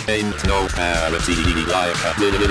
Ain't no parity like a parity.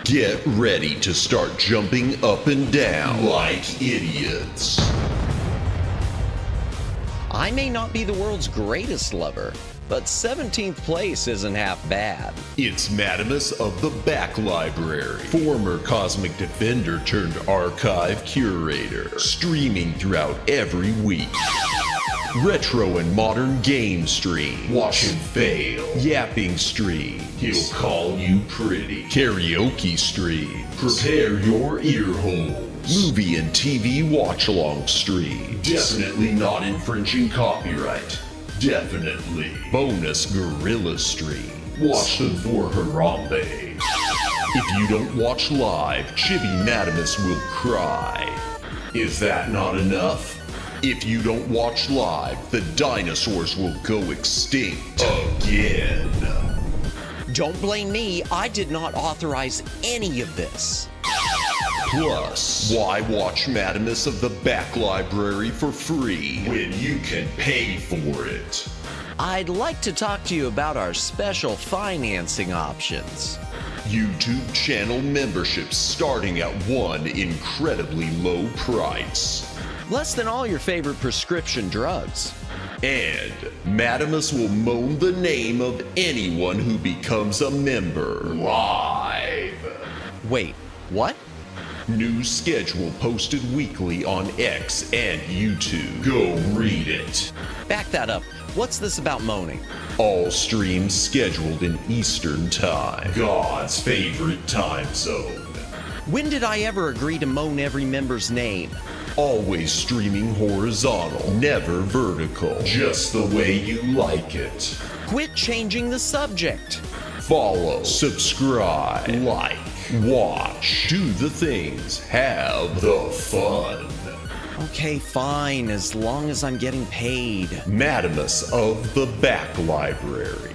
Get ready to start jumping up and down like idiots. I may not be the world's greatest lover, but 17th place isn't half bad. It's Madamus of the Back Library, former Cosmic Defender turned archive curator, streaming throughout every week. Retro and modern game stream, watch him fail, yapping stream, he'll call you pretty, karaoke stream, prepare your ear holes, movie and TV watch-along stream, definitely not infringing copyright, definitely, bonus gorilla stream, watch them for Harambe. If you don't watch live, Chibi Madamus will cry. Is that not enough? If you don't watch live, the dinosaurs will go extinct again. Don't blame me, I did not authorize any of this. Plus, why watch Madamus of the Back Library for free when you can pay for it? I'd like to talk to you about our special financing options. YouTube channel memberships starting at one incredibly low price. Less than all your favorite prescription drugs. And Madamus will moan the name of anyone who becomes a member live. Wait, what? New schedule posted weekly on X and YouTube. Go read it. Back that up. What's this about moaning? All streams scheduled in Eastern Time, God's favorite time zone. When did I ever agree to moan every member's name? Always streaming horizontal, never vertical, just the way you like it. Quit changing the subject. Follow, subscribe, like, watch, do the things, have the fun. Okay, fine, as long as I'm getting paid. Madamus of the Back Library.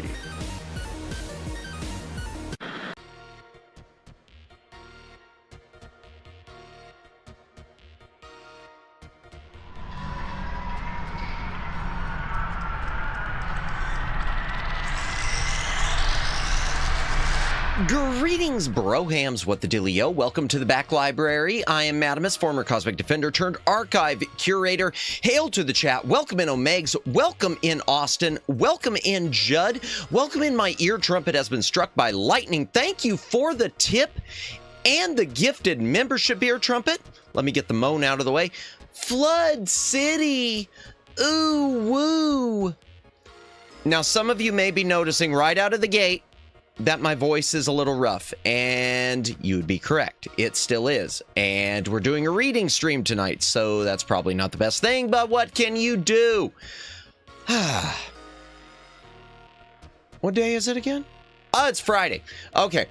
Greetings, brohams, what the dealio? Welcome to the Back Library. I am Madamus, former Cosmic Defender turned archive curator. Hail to the chat. Welcome in Omegs. Welcome in Austin. Welcome in Judd. Welcome in my ear trumpet has been struck by lightning. Thank you for the tip. and the gifted membership beer trumpet. Let me get the moan out of the way. Flood City. Ooh, woo. Now, some of you may be noticing right out of the gate that my voice is a little rough, and you'd be correct. It still is. And we're doing a reading stream tonight, so that's probably not the best thing, but what can you do? What day is it again? Oh, it's Friday. Okay.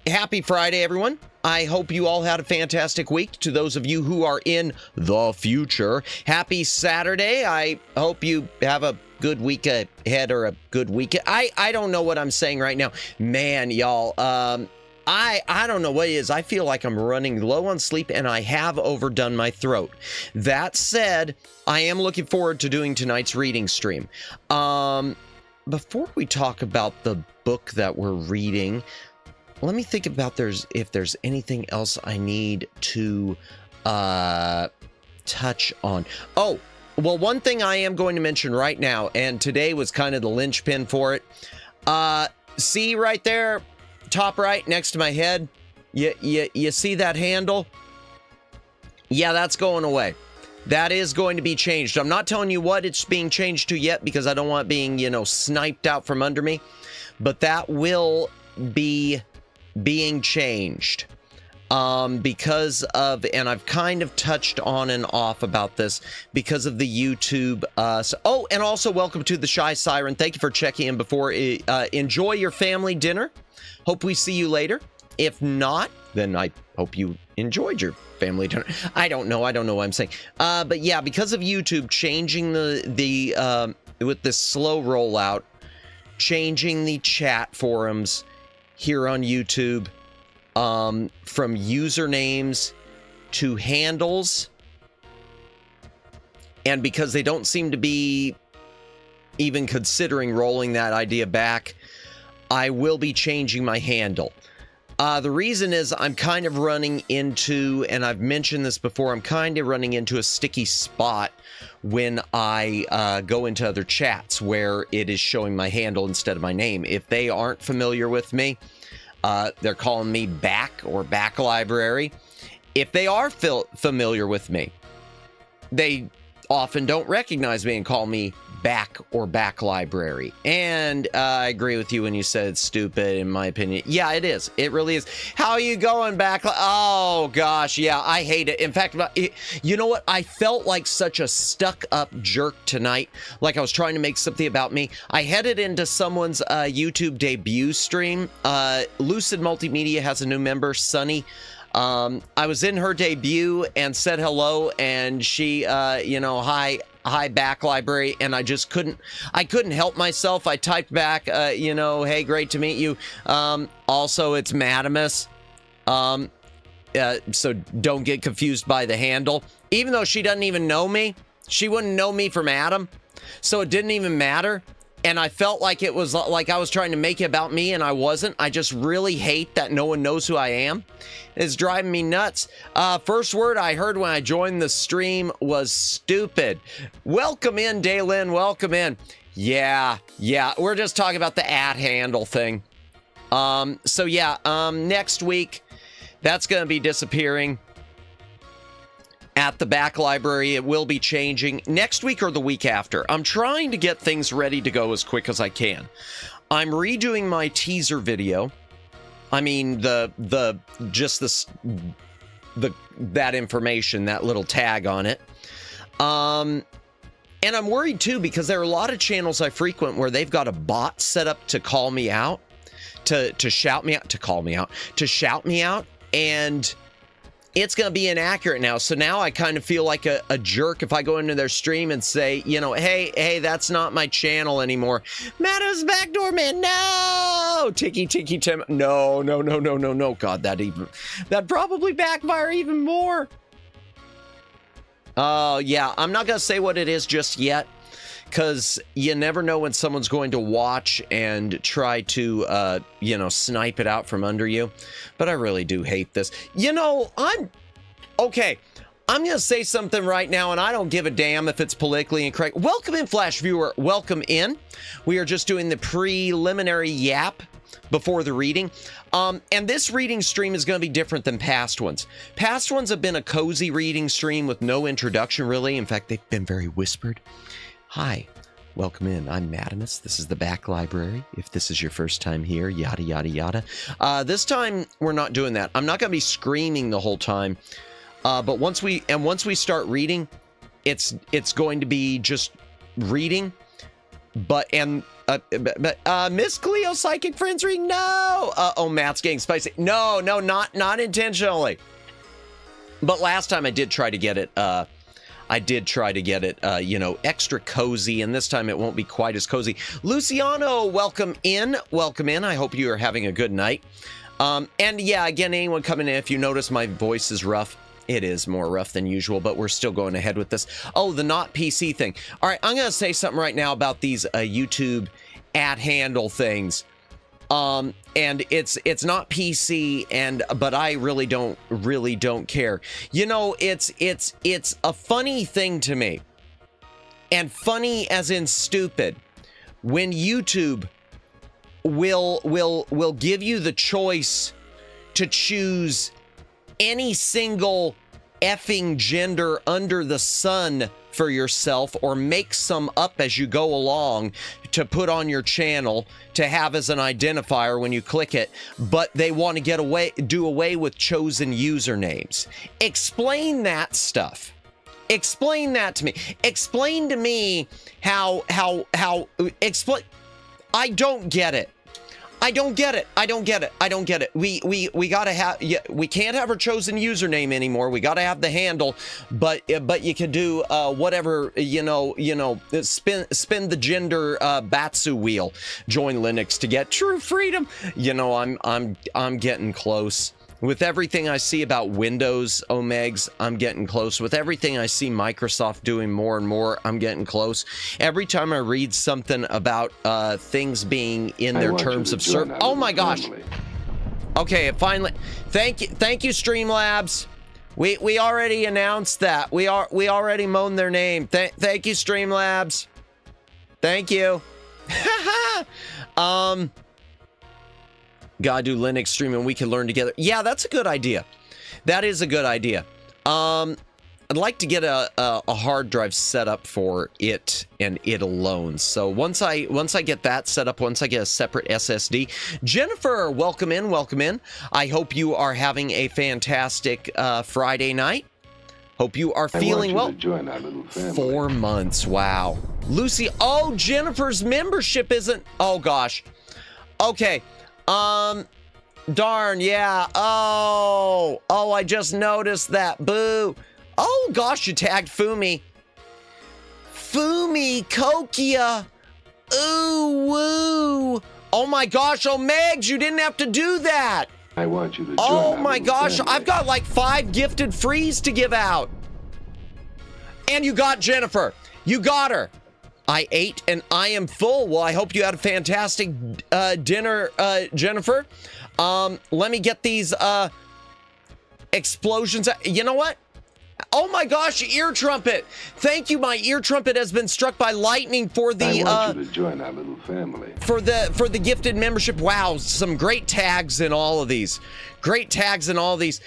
Happy Friday, everyone. I hope you all had a fantastic week. To those of you who are in the future, happy Saturday. I hope you have a good week ahead or a good weekend. I don't know what I'm saying right now. Man, y'all, I don't know what it is. I feel like I'm running low on sleep and I have overdone my throat. That said, I am looking forward to doing tonight's reading stream. Before we talk about the book that we're reading, let me think about if there's anything else I need to touch on. Oh, well, one thing I am going to mention right now, and today was kind of the linchpin for it. See right there, top right, next to my head? You see that handle? Yeah, that's going away. That is going to be changed. I'm not telling you what it's being changed to yet because I don't want it being, sniped out from under me. But that will be being changed because of, and I've kind of touched on and off about this because of the YouTube. Oh, and also welcome to the Shy Siren. Thank you for checking in before. Enjoy your family dinner. Hope we see you later. If not, then I hope you enjoyed your family dinner. I don't know what I'm saying. But yeah, because of YouTube changing the with this slow rollout, changing the chat forums here on YouTube from usernames to handles, and because they don't seem to be even considering rolling that idea back, I will be changing my handle. The reason is I'm kind of running into, and I've mentioned this before, I'm kind of running into a sticky spot when I go into other chats where it is showing my handle instead of my name. If they aren't familiar with me, they're calling me Back or Back Library. If they are familiar with me, they often don't recognize me and call me Back or Back Library. And I agree with you when you said it's stupid, in my opinion. Yeah, it is. It really is. How are you going, Back? Oh, gosh. Yeah, I hate it. In fact, you know what? I felt like such a stuck-up jerk tonight, like I was trying to make something about me. I headed into someone's YouTube debut stream. Lucid Multimedia has a new member, Sunny. I was in her debut and said hello, and she, hi, Back Library, and I just couldn't help myself. I typed back, hey, great to meet you. Also, it's Madamus. So don't get confused by the handle. Even though she doesn't even know me, she wouldn't know me from Adam, so it didn't even matter. And I felt like it was like I was trying to make it about me, and I wasn't. I just really hate that no one knows who I am. It's driving me nuts. First word I heard when I joined the stream was stupid. Welcome in, Daylin. Welcome in. Yeah. We're just talking about the @handle thing. Next week, that's going to be disappearing. At the Back Library, it will be changing next week or the week after. I'm trying to get things ready to go as quick as I can. I'm redoing my teaser video. I mean, that information, that little tag on it. And I'm worried too, because there are a lot of channels I frequent where they've got a bot set up to call me out, to shout me out, to shout me out, and it's going to be inaccurate now. So now I kind of feel like a jerk if I go into their stream and say, hey, that's not my channel anymore. Maddo's Backdoor Man, no! Tiki Tim, no. God, that'd probably backfire even more. Yeah, I'm not going to say what it is just yet, because you never know when someone's going to watch and try to, snipe it out from under you. But I really do hate this. Okay, I'm going to say something right now, and I don't give a damn if it's politically incorrect. Welcome in, Flash Viewer. Welcome in. We are just doing the preliminary yap before the reading. And this reading stream is going to be different than past ones. Past ones have been a cozy reading stream with no introduction, really. In fact, they've been very whispered. Hi, welcome in. I'm Madamus. This is the Back Library. If this is your first time here, yada, yada, yada. This time, we're not doing that. I'm not going to be screaming the whole time. But once we start reading, it's going to be just reading. Miss Cleo, Psychic Friends reading? No! Oh, Matt's getting spicy. No, not intentionally. But last time I did try to get it, you know, extra cozy, and this time it won't be quite as cozy. Luciano, welcome in. Welcome in. I hope you are having a good night. And yeah, again, anyone coming in, if you notice my voice is rough, it is more rough than usual, but we're still going ahead with this. Oh, the not PC thing. All right, I'm going to say something right now about these YouTube ad handle things. And it's not PC, but I really don't care. You know, it's a funny thing to me. And funny as in stupid. When YouTube will give you the choice to choose any single effing gender under the sun for yourself, or make some up as you go along to put on your channel to have as an identifier when you click it, but they want to do away with chosen usernames. Explain that stuff. Explain that to me. Explain to me how I don't get it. I don't get it. We gotta have, we can't have our chosen username anymore. We gotta have the handle, but you can do whatever, you know, spin the gender Batsu wheel. Join Linux to get true freedom. You know, I'm getting close. With everything I see about Windows, Omegs, I'm getting close. With everything I see Microsoft doing more and more, I'm getting close. Every time I read something about things being in their terms of service. Oh my gosh. Okay, finally. Thank you, Streamlabs. We already announced that. We already moaned their name. Thank you, Streamlabs. Thank you. Gotta do Linux streaming, we can learn together. Yeah, that's a good idea. That is a good idea. I'd like to get a hard drive set up for it and it alone. So once I get that set up, once I get a separate SSD. Jennifer, welcome in, welcome in. I hope you are having a fantastic Friday night. Hope you are feeling well. Join our little family. 4 months, wow. Lucy, oh, Jennifer's membership isn't, oh gosh. Okay. Darn, yeah. Oh, I just noticed that. Boo. Oh, gosh, you tagged Fumi. Fumi Kokia. Ooh, woo. Oh, my gosh. Oh, Megs, you didn't have to do that. I want you to join Oh, my gosh. family. I've got like 5 gifted frees to give out. And you got Jennifer. You got her. I ate and I am full. Well, I hope you had a fantastic dinner, Jennifer. Let me get these explosions. You know what? Oh my gosh, ear trumpet. Thank you. My ear trumpet has been struck by lightning for the I want you to join our little family. For the gifted membership. Wow, some great tags in all of these. Great tags in all these.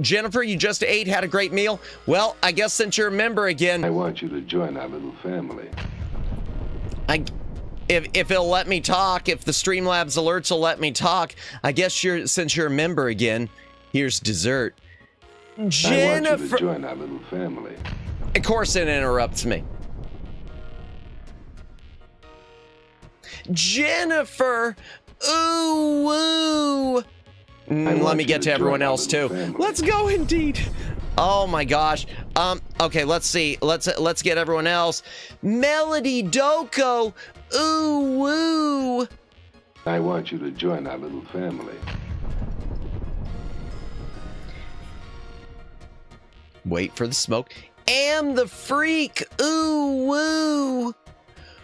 Jennifer, you just ate, had a great meal. Well, I guess since you're a member again. I want you to join our little family. If it'll let me talk, if the Streamlabs alerts will let me talk, I guess since you're a member again, here's dessert. Jennifer, I want you to join our little family. Of course it interrupts me. Jennifer, ooh woo. Let me get to everyone else too. Let's go, indeed. Oh my gosh. Okay, let's see. Let's get everyone else. Melody Doko. Ooh woo. I want you to join our little family. Wait for the smoke. Am the freak. Ooh woo.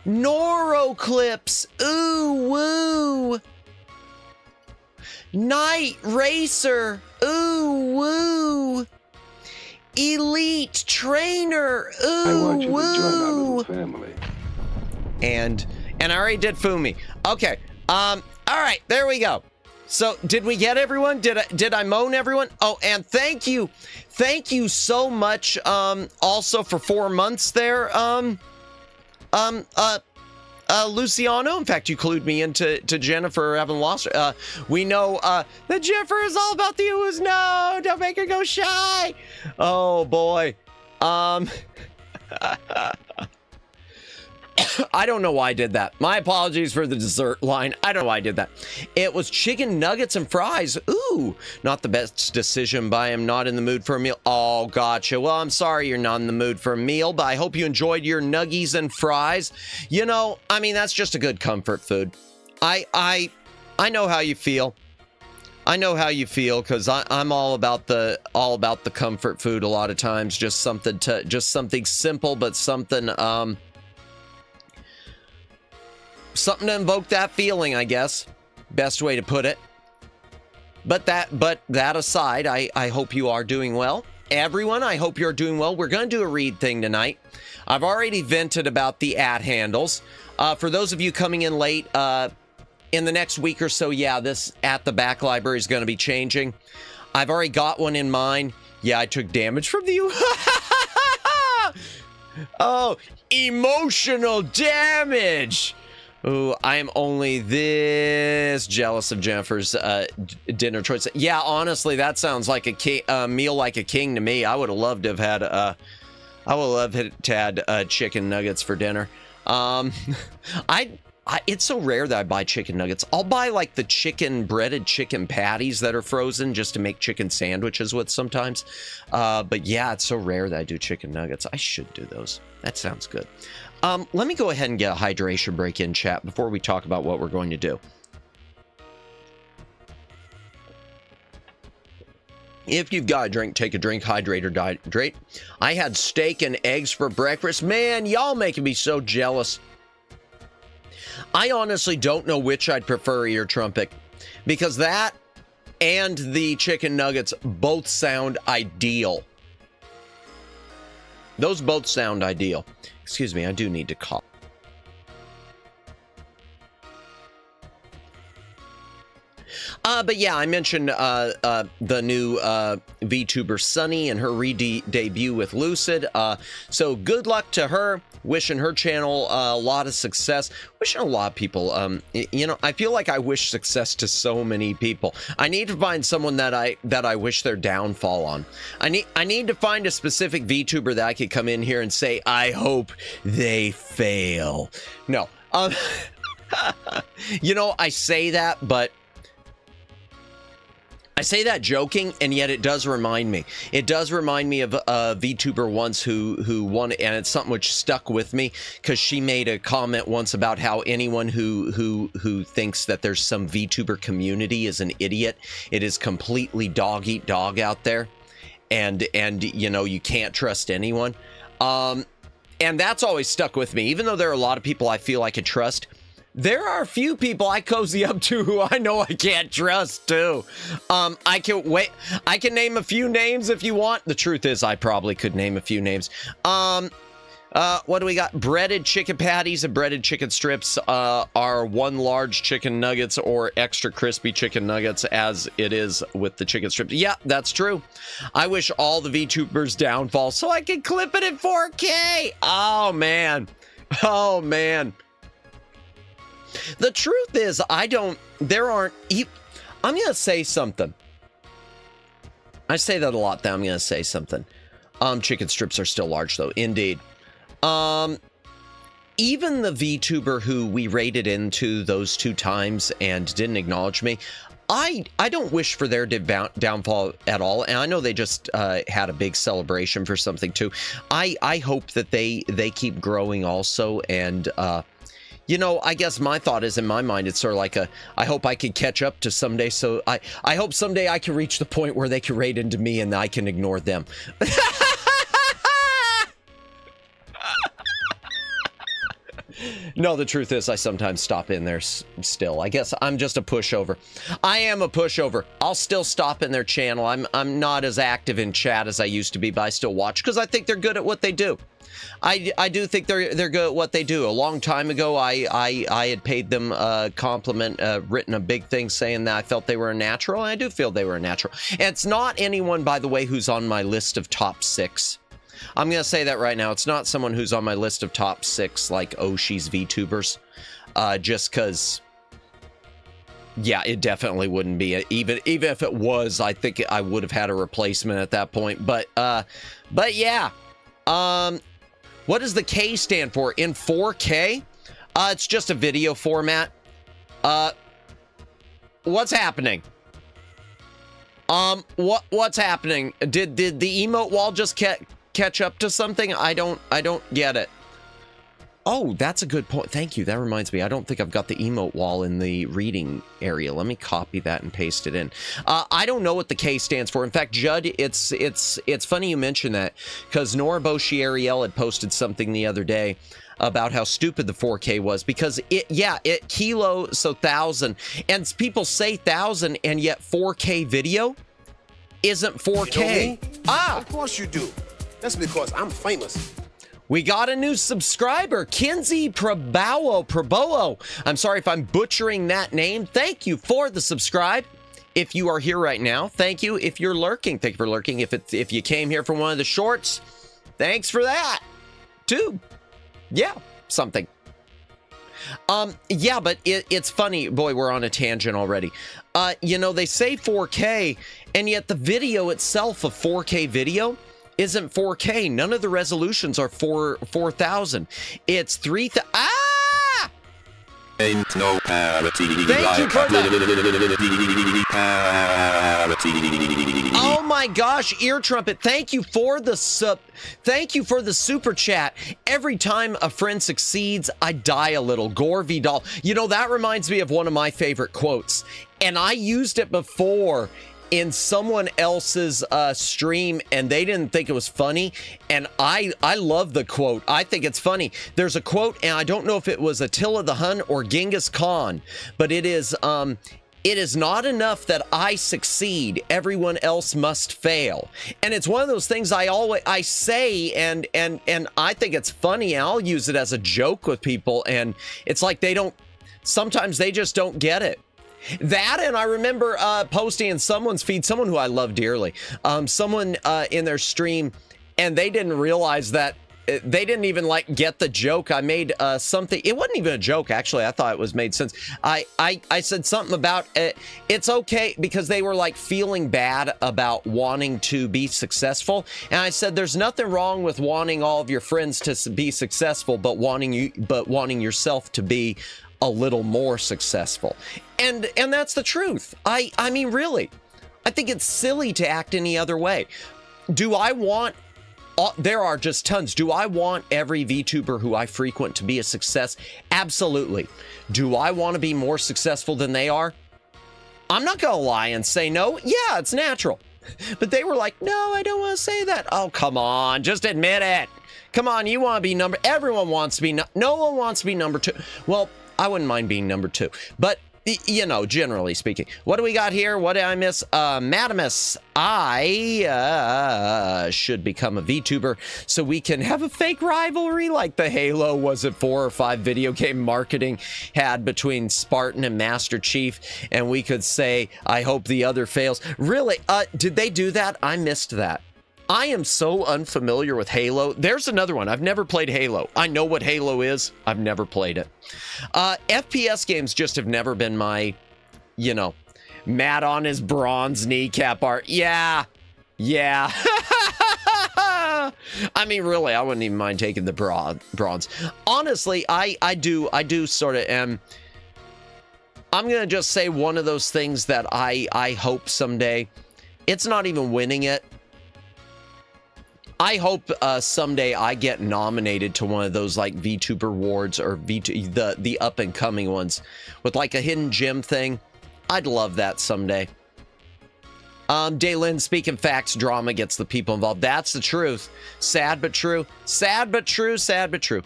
Noroclips. Ooh woo. Night Racer. Ooh woo. elite trainer. Ooh, I want you to woo. join our little family. And I already did Fumi. Okay. All right, there we go. So did we get everyone? Did I moan everyone? Oh, and thank you so much. Also for 4 months there. Luciano. In fact, you clued me into Jennifer having lost. We know that Jennifer is all about the oohs. No, don't make her go shy. Oh boy. I don't know why I did that. My apologies for the dessert line. I don't know why I did that. It was chicken nuggets and fries. Ooh, not the best decision, but I am not in the mood for a meal. Oh, gotcha. Well, I'm sorry you're not in the mood for a meal, but I hope you enjoyed your nuggies and fries. You know, I mean, that's just a good comfort food. I know how you feel. I know how you feel because I'm all about the comfort food a lot of times. Just something simple, but something something to invoke that feeling, I guess. Best way to put it. But that aside, I hope you are doing well. Everyone, I hope you're doing well. We're going to do a read thing tonight. I've already vented about the ad handles. For those of you coming in late, in the next week or so, yeah, this At the Back Library is going to be changing. I've already got one in mind. Yeah, I took damage from the... Oh, emotional damage! Ooh, I am only this jealous of Jennifer's dinner choice. Yeah, honestly, that sounds like a meal like a king to me. I would have loved to have had chicken nuggets for dinner. It's so rare that I buy chicken nuggets. I'll buy like the breaded chicken patties that are frozen just to make chicken sandwiches with sometimes. But yeah, it's so rare that I do chicken nuggets. I should do those. That sounds good. Let me go ahead and get a hydration break in chat before we talk about what we're going to do. If you've got a drink, take a drink, hydrate or dehydrate. I had steak and eggs for breakfast. Man, y'all making me so jealous. I honestly don't know which I'd prefer, Ear Trumpet, because that and the chicken nuggets both sound ideal. Those both sound ideal. Excuse me, I do need to cough. But yeah, I mentioned the new VTuber Sunny and her re-debut with Lucid. So good luck to her. Wishing her channel a lot of success. Wishing a lot of people. You know, I feel like I wish success to so many people. I need to find someone that I wish their downfall on. I need to find a specific VTuber that I could come in here and say, I hope they fail. No. You know, I say that, but I say that joking, and yet it does remind me. It does remind me of a VTuber once who won, and it's something which stuck with me because she made a comment once about how anyone who thinks that there's some VTuber community is an idiot. It is completely dog eat dog out there, and you know, you can't trust anyone. And that's always stuck with me, even though there are a lot of people I feel I could trust. There are a few people I cozy up to who I know I can't trust too. I can name a few names if you want. The truth is I probably could name a few names. What do we got? Breaded chicken patties and breaded chicken strips are one large chicken nuggets or extra crispy chicken nuggets as it is with the chicken strips. Yeah, that's true. I wish all the VTubers downfall so I can clip it in 4K. Oh man. Oh man. The truth is, I'm going to say something. I say that a lot, that I'm going to say something. Chicken strips are still large, though. Indeed. Even the VTuber who we raided into those 2 times and didn't acknowledge me, I don't wish for their downfall at all. And I know they just had a big celebration for something, too. I hope that they keep growing also, and... you know, I guess my thought is, in my mind, it's sort of like I hope I could catch up to someday. So I hope someday I can reach the point where they can raid into me and I can ignore them. No, the truth is I sometimes stop in there still. I guess I'm just a pushover. I am a pushover. I'll still stop in their channel. I'm not as active in chat as I used to be, but I still watch because I think they're good at what they do. I do think they're good at what they do. A long time ago, I had paid them a compliment, written a big thing saying that I felt they were a natural, and I do feel they were a natural. And it's not anyone, by the way, who's on my list of top 6. I'm going to say that right now. It's not someone who's on my list of top 6 like Oshi's VTubers. Just because, yeah, it definitely wouldn't be. Even if it was, I think I would have had a replacement at that point. But yeah. What does the K stand for? In 4K? It's just a video format. What's happening? What's happening? Did the emote wall just catch up to something? I don't get it. Oh, that's a good point. Thank you. That reminds me. I don't think I've got the emote wall in the reading area. Let me copy that and paste it in. I don't know what the K stands for. In fact, Judd, it's funny you mention that because Nora Boshi Ariel had posted something the other day about how stupid the 4K was because it kilo, so 1,000, and people say 1,000, and yet 4K video isn't 4K. You know me? Of course you do. That's because I'm famous. We got a new subscriber, Kinsey Prabowo. I'm sorry if I'm butchering that name. Thank you for the subscribe. If you are here right now, thank you. If you're lurking, thank you for lurking. If you came here from one of the shorts, thanks for that, too. Yeah, something. Yeah, but it's funny. Boy, we're on a tangent already. You know, they say 4K, and yet the video itself, a 4K video, isn't 4K. None of the resolutions are 4,000. It's 3,000. Ah! Ain't no parity. Thank you for that. Oh my gosh, ear trumpet. Thank you for the super chat. Every time a friend succeeds, I die a little. Gore Vidal. You know, that reminds me of one of my favorite quotes. And I used it before in someone else's stream, and they didn't think it was funny, and I love the quote. I think it's funny. There's a quote, and I don't know if it was Attila the Hun or Genghis Khan, but it is not enough that I succeed, everyone else must fail. And it's one of those things I say, and I think it's funny, and I'll use it as a joke with people, and it's like sometimes they just don't get it. That, and I remember posting in someone's feed, someone who I love dearly, someone in their stream, and they didn't realize that they didn't even get the joke. I made something. It wasn't even a joke, actually. I thought it was made sense. I said something about it's okay because they were feeling bad about wanting to be successful, and I said there's nothing wrong with wanting all of your friends to be successful, but wanting yourself to be a little more successful. And that's the truth. I mean, really, I think it's silly to act any other way. Do I want, there are just tons. Do I want every VTuber who I frequent to be a success? Absolutely. Do I want to be more successful than they are? I'm not going to lie and say no. Yeah, it's natural. But they were like, no, I don't want to say that. Oh, come on, just admit it. Come on, you want to be everyone wants to be, no one wants to be number 2. Well, I wouldn't mind being number 2, but you know, generally speaking. What do we got here? What did I miss? Madamus, I should become a VTuber so we can have a fake rivalry like the Halo, was it 4 or 5 video game marketing had between Spartan and Master Chief, and we could say, I hope the other fails. Really? Did they do that? I missed that. I am so unfamiliar with Halo. There's another one. I've never played Halo. I know what Halo is. I've never played it. FPS games just have never been my, you know, Matt on his bronze kneecap art. Yeah. I mean, really, I wouldn't even mind taking the bronze. Honestly, I do sort of am. I'm going to just say one of those things that I hope someday. It's not even winning it. I hope someday I get nominated to one of those VTuber awards or the up and coming ones with a hidden gem thing. I'd love that someday. Daylin, speaking facts, drama gets the people involved. That's the truth. Sad but true. Sad but true. Sad but true.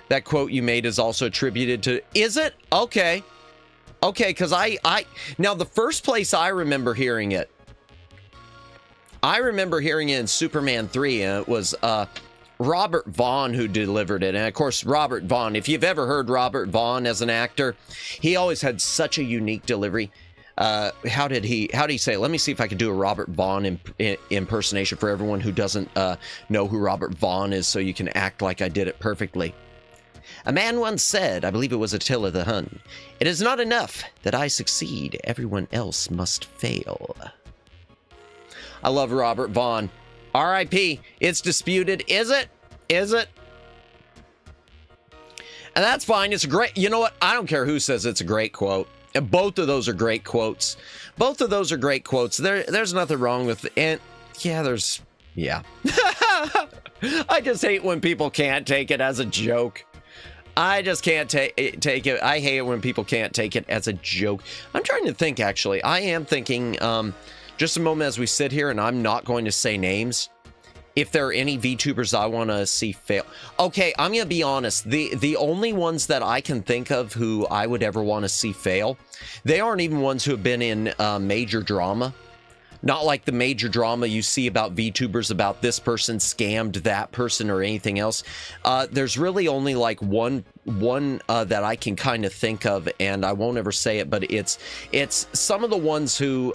That quote you made is also attributed to... Is it? Okay. Okay, because now, the first place I remember hearing it in Superman 3, and it was Robert Vaughn who delivered it. And, of course, Robert Vaughn, if you've ever heard Robert Vaughn as an actor, he always had such a unique delivery. How did he say it? Let me see if I can do a Robert Vaughn impersonation for everyone who doesn't know who Robert Vaughn is, so you can act like I did it perfectly. A man once said, I believe it was Attila the Hun, "It is not enough that I succeed, everyone else must fail." I love Robert Vaughn. R.I.P. It's disputed. Is it? Is it? And that's fine. It's a great... You know what? I don't care who says it's a great quote. And both of those are great quotes. Both of those are great quotes. There's nothing wrong with... And yeah, there's... Yeah. I just hate when people can't take it as a joke. I just can't take it. I hate it when people can't take it as a joke. I'm trying to think, actually. I am thinking, just a moment as we sit here, and I'm not going to say names. If there are any VTubers I want to see fail. Okay, I'm going to be honest. The only ones that I can think of who I would ever want to see fail, they aren't even ones who have been in major drama. Not like the major drama you see about VTubers about this person scammed that person or anything else. There's really only like one that I can kind of think of, and I won't ever say it, but it's some of the ones who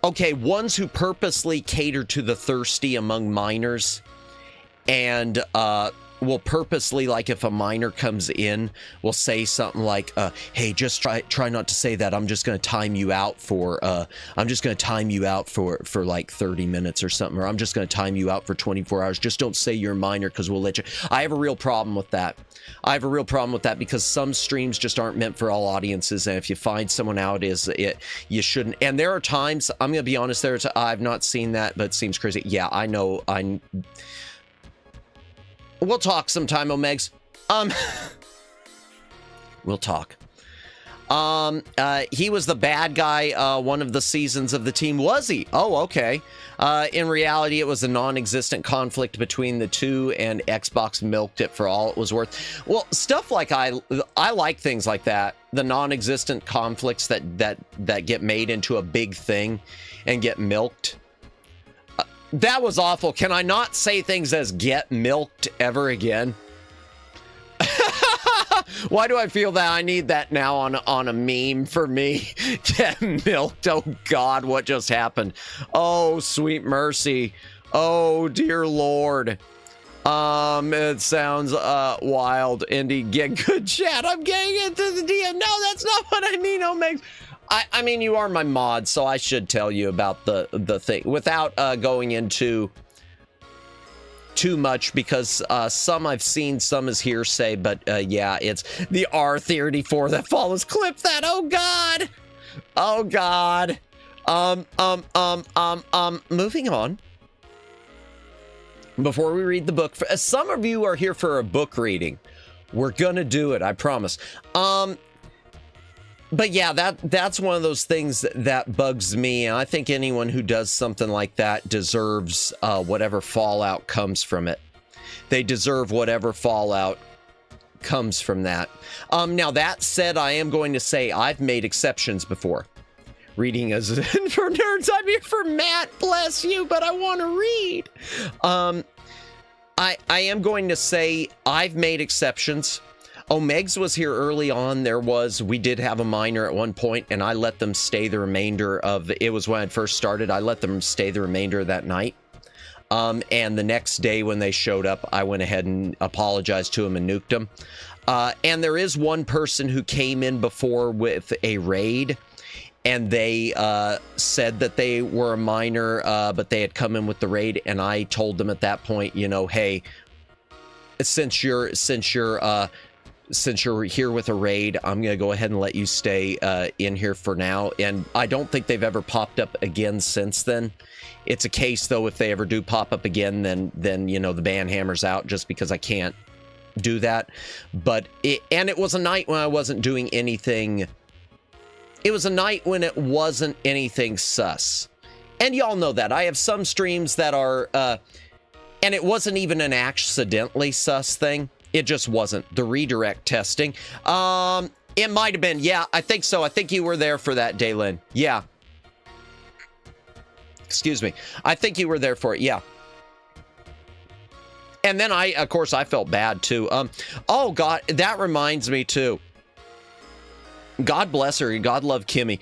okay, ones who purposely cater to the thirsty among minors, and will purposely, like if a minor comes in, will say something like, hey, just try not to say that. I'm just going to time you out for like 30 minutes or something, or I'm just going to time you out for 24 hours. Just don't say you're a minor because we'll let you. I have a real problem with that. Because some streams just aren't meant for all audiences, and if you find someone out, you shouldn't. And there are times, I'm going to be honest, I've not seen that, but it seems crazy. Yeah, I know. We'll talk sometime, Omegs. We'll talk. He was the bad guy one of the seasons of the team. Was he? Oh, okay. In reality, it was a non-existent conflict between the two, and Xbox milked it for all it was worth. Well, stuff like I like things like that. The non-existent conflicts that get made into a big thing and get milked. That was awful. Can I not say things as get milked ever again? Why do I feel that I need that now on a meme for me? Get milked. Oh God, what just happened? Oh, sweet mercy. Oh, dear Lord. It sounds wild. Indy, get good chat. I'm getting into the DM. No, that's not what I mean, Omegs. I mean, you are my mod, so I should tell you about the thing without going into too much, because some I've seen, some is hearsay, but yeah, it's the R34 that follows. Clip that. Oh God. Oh God. Moving on. Before we read the book, some of you are here for a book reading. We're gonna do it, I promise. But yeah, that's one of those things that bugs me, and I think anyone who does something like that deserves whatever fallout comes from it. They deserve whatever fallout comes from that. Now, that said, I am going to say I've made exceptions before. Reading is for nerds. I'm here for Matt, bless you, but I want to read. I am going to say I've made exceptions. Omegs was here early on. We did have a minor at one point, and I let them stay the remainder of it. Was when I first started. I let them stay the remainder of that night. And the next day when they showed up, I went ahead and apologized to them and nuked them. And there is one person who came in before with a raid, and they said that they were a minor, but they had come in with the raid, and I told them at that point, you know, hey, since you're here with a raid, I'm going to go ahead and let you stay in here for now. And I don't think they've ever popped up again since then. It's a case, though, if they ever do pop up again, then you know, the ban hammer's out, just because I can't do that. But it was a night when I wasn't doing anything. It was a night when it wasn't anything sus. And y'all know that. I have some streams that are... And it wasn't even an accidentally sus thing. It just wasn't. The redirect testing. It might have been. Yeah, I think so. I think you were there for that, Daylin. Yeah. Excuse me. I think you were there for it. Yeah. And then of course, I felt bad too. Oh God, that reminds me too. God bless her. God love Kimmy.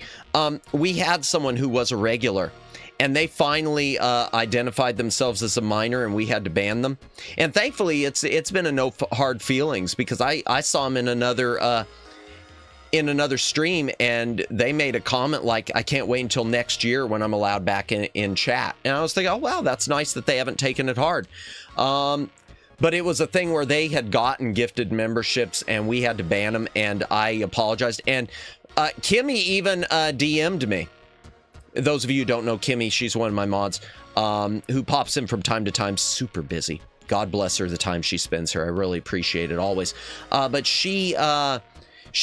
We had someone who was a regular, and they finally identified themselves as a minor, and we had to ban them. And thankfully, it's been a no hard feelings, because I saw them in another stream, and they made a comment like, "I can't wait until next year when I'm allowed back in chat." And I was thinking, oh wow, that's nice that they haven't taken it hard. But it was a thing where they had gotten gifted memberships and we had to ban them, and I apologized. And Kimmy even DM'd me. Those of you who don't know Kimmy, she's one of my mods, who pops in from time to time, super busy. God bless her, the time she spends here. I really appreciate it always. But she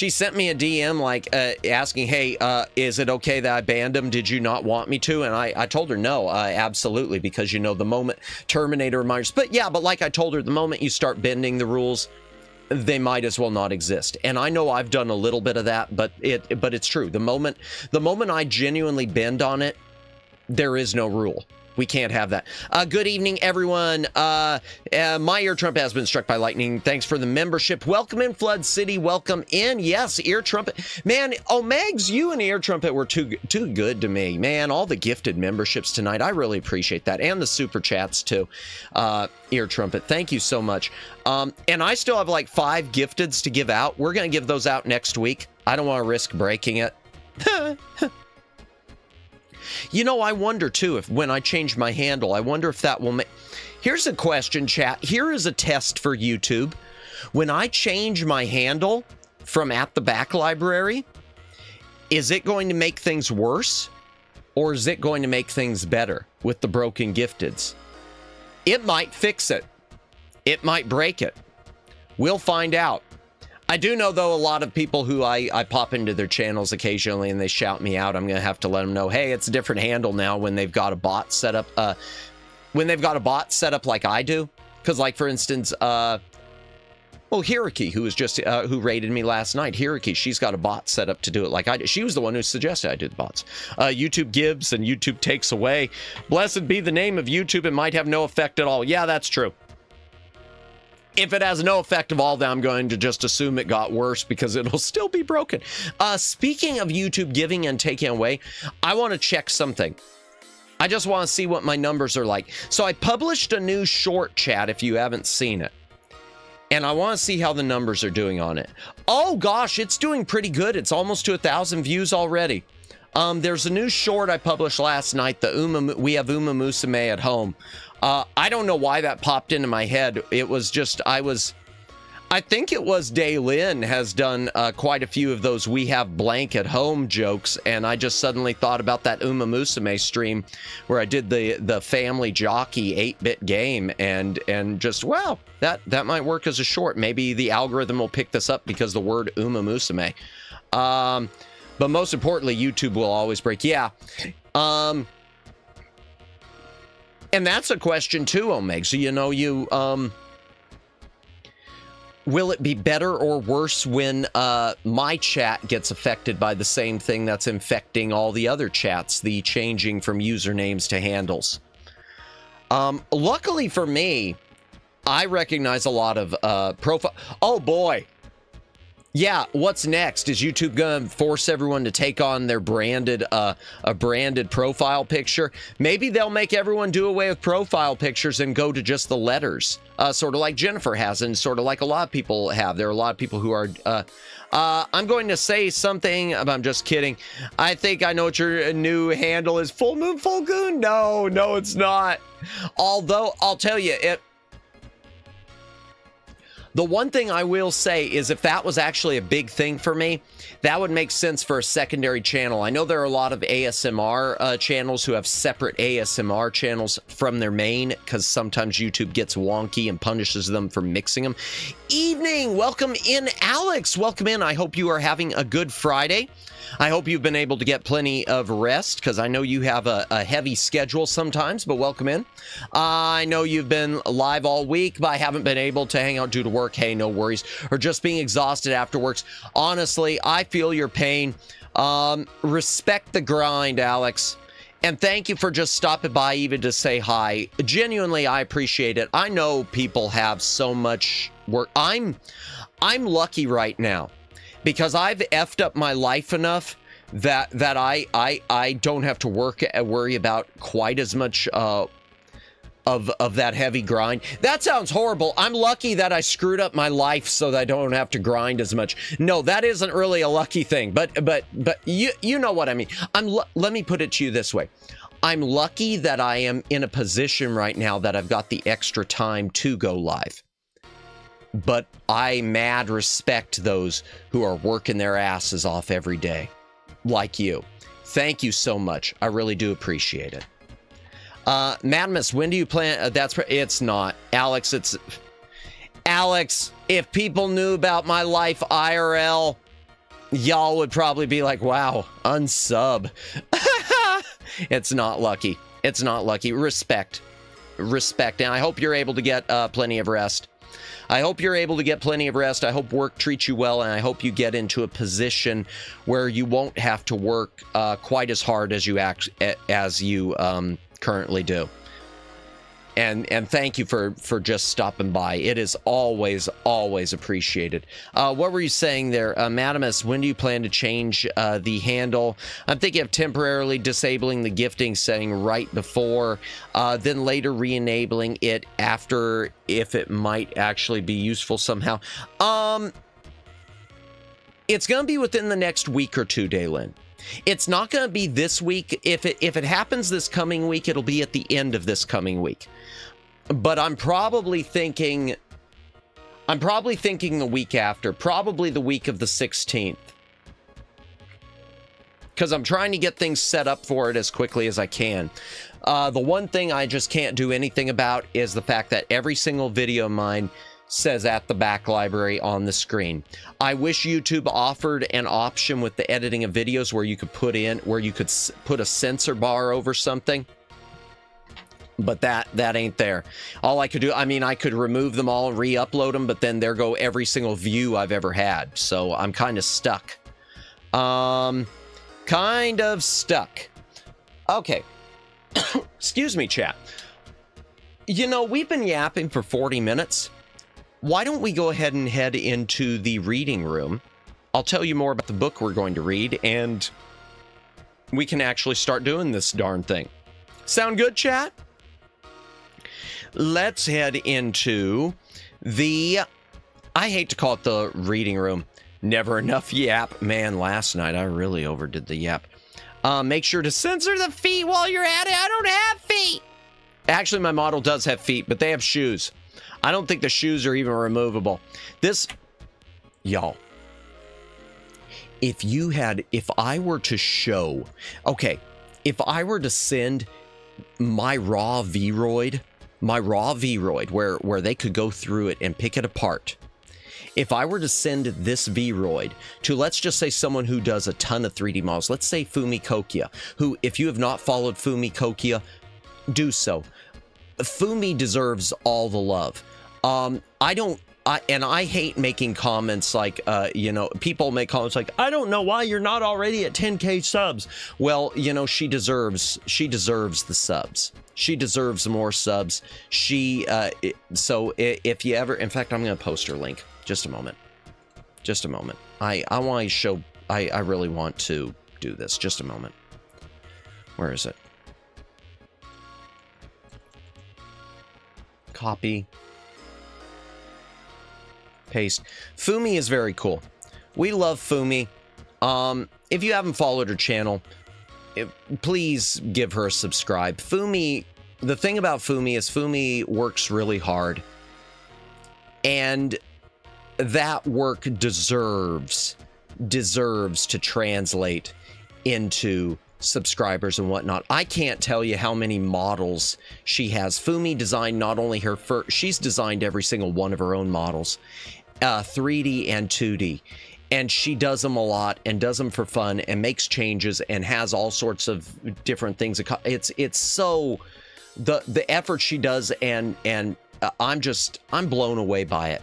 sent me a DM like asking, hey, is it okay that I banned him? Did you not want me to? And I told her no, absolutely, because, you know, the moment Terminator reminders. But yeah, but like I told her, the moment you start bending the rules, they might as well not exist. And I know I've done a little bit of that, but it's true. The moment I genuinely bend on it, there is no rule. We can't have that. Good evening, everyone. My ear trumpet has been struck by lightning. Thanks for the membership. Welcome in, Flood City. Welcome in. Yes, ear trumpet. Man, Megs, you and ear trumpet were too good to me. Man, all the gifted memberships tonight. I really appreciate that. And the super chats, too. Ear trumpet, thank you so much. And I still have like 5 gifteds to give out. We're going to give those out next week. I don't want to risk breaking it. You know, I wonder, too, if when I change my handle, I wonder if that will make... Here's a question, chat. Here is a test for YouTube. When I change my handle from @thebacklibrary, is it going to make things worse? Or is it going to make things better with the broken gifteds? It might fix it. It might break it. We'll find out. I do know, though, a lot of people who I pop into their channels occasionally and they shout me out. I'm going to have to let them know, hey, it's a different handle now when they've got a bot set up. When they've got a bot set up like I do. Because, like, for instance, Hiraki, who was just, who raided me last night. Hiraki, she's got a bot set up to do it like I did. She was the one who suggested I do the bots. YouTube gives and YouTube takes away. Blessed be the name of YouTube. It might have no effect at all. Yeah, that's true. If it has no effect at all, then I'm going to just assume it got worse because it'll still be broken. Speaking of YouTube giving and taking away, I want to check something. I just want to see what my numbers are like. So I published a new short, chat, if you haven't seen it. And I want to see how the numbers are doing on it. Oh gosh, it's doing pretty good. It's almost to 1,000 views already. There's a new short I published last night. We have Uma Musume at home. I don't know why that popped into my head. It was just, I think it was Daylin has done quite a few of those we have blank at home jokes. And I just suddenly thought about that Uma Musume stream where I did the family jockey 8-bit game and just, wow, that might work as a short. Maybe the algorithm will pick this up because the word Uma Musume. But most importantly, YouTube will always break. Yeah. And that's a question too, Omega. So, you know, will it be better or worse when my chat gets affected by the same thing that's infecting all the other chats, the changing from usernames to handles? Luckily for me, I recognize a lot of profile. Oh boy. Yeah, what's next? Is YouTube gonna force everyone to take on their branded, a branded profile picture? Maybe they'll make everyone do away with profile pictures and go to just the letters, sort of like Jennifer has, and sort of like a lot of people have. There are a lot of people who are. I'm going to say something. I'm just kidding. I think I know what your new handle is. Full Moon Full Goon? No, it's not. Although I'll tell you it. The one thing I will say is if that was actually a big thing for me, that would make sense for a secondary channel. I know there are a lot of ASMR channels who have separate ASMR channels from their main because sometimes YouTube gets wonky and punishes them for mixing them. Evening! Welcome in, Alex. Welcome in. I hope you are having a good Friday. I hope you've been able to get plenty of rest because I know you have a heavy schedule sometimes, but welcome in. I know you've been live all week, but I haven't been able to hang out due to work. Hey, no worries. Or just being exhausted after work. Honestly, I feel your pain. Respect the grind, Alex. And thank you for just stopping by even to say hi. Genuinely, I appreciate it. I know people have so much work. I'm lucky right now, because I've effed up my life enough that I don't have to worry about quite as much of that heavy grind. That sounds horrible. I'm lucky that I screwed up my life so that I don't have to grind as much. No, that isn't really a lucky thing, but you know what I mean. Let me put it to you this way. I'm lucky that I am in a position right now that I've got the extra time to go live. But I mad respect those who are working their asses off every day, like you. Thank you so much. I really do appreciate it. Madamus, when do you plan? It's not. Alex, Alex, if people knew about my life IRL, y'all would probably be like, wow, unsub. It's not lucky. It's not lucky. Respect. And I hope you're able to get plenty of rest. I hope you're able to get plenty of rest. I hope work treats you well, and I hope you get into a position where you won't have to work quite as hard as you currently do. And thank you for just stopping by. It is always appreciated. What were you saying there, Madamus? When do you plan to change the handle? I'm thinking of temporarily disabling the gifting setting right before, then later re-enabling it after, if it might actually be useful somehow. It's going to be within the next week or two, Daylin. It's not going to be this week. If it happens this coming week, it'll be at the end of this coming week. But I'm probably thinking the week after, probably the week of the 16th. Because I'm trying to get things set up for it as quickly as I can. The one thing I just can't do anything about is the fact that every single video of mine says at the back library on the screen. I wish YouTube offered an option with the editing of videos where you could put a censor bar over something. But that ain't there. All I could do, I mean, I could remove them all and re-upload them, but then there go every single view I've ever had. So I'm kind of stuck. Kind of stuck. Okay. Excuse me, chat. You know, we've been yapping for 40 minutes. Why don't we go ahead and head into the reading room? I'll tell you more about the book we're going to read, and we can actually start doing this darn thing. Sound good, chat? Let's head into the... I hate to call it the reading room. Never enough yap. Man, last night I really overdid the yap. Make sure to censor the feet while you're at it. I don't have feet. Actually, my model does have feet, but they have shoes. I don't think the shoes are even removable. This, y'all, if I were to show, okay, if I were to send my raw Vroid, where they could go through it and pick it apart, if I were to send this Vroid to, let's just say, someone who does a ton of 3D models, let's say Fumi Kokia, who, if you have not followed Fumi Kokia, do so. Fumi deserves all the love. I hate making comments like, people make comments like, I don't know why you're not already at 10K subs. Well, she deserves the subs. She deserves more subs. So if you ever, in fact, I'm going to post her link. Just a moment. I want to show, I really want to do this. Just a moment. Where is it? Copy. Paste. Fumi is very cool. We love Fumi. If you haven't followed her channel, please give her a subscribe. Fumi, the thing about Fumi is Fumi works really hard. And that work deserves to translate into subscribers and whatnot. I can't tell you how many models she has. Fumi designed not only her first, she's designed every single one of her own models, 3D and 2D. And she does them a lot and does them for fun and makes changes and has all sorts of different things. It's so the effort she does, and I'm blown away by it.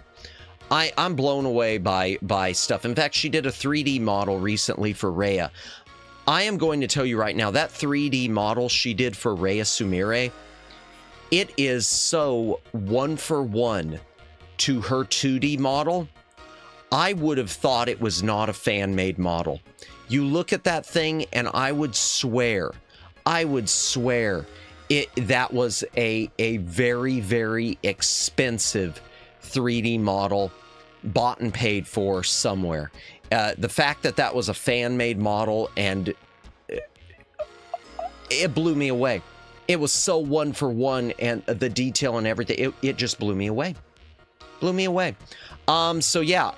I'm blown away by stuff. In fact, she did a 3D model recently for Rhea. I am going to tell you right now, that 3D model she did for Rhea Sumire, it is so one for one to her 2D model. I would have thought it was not a fan-made model. You look at that thing, and I would swear that was a very, very expensive 3D model bought and paid for somewhere. The fact that was a fan-made model, and it blew me away. It was so one for one, and the detail and everything, it just blew me away. Blew me away. So yeah,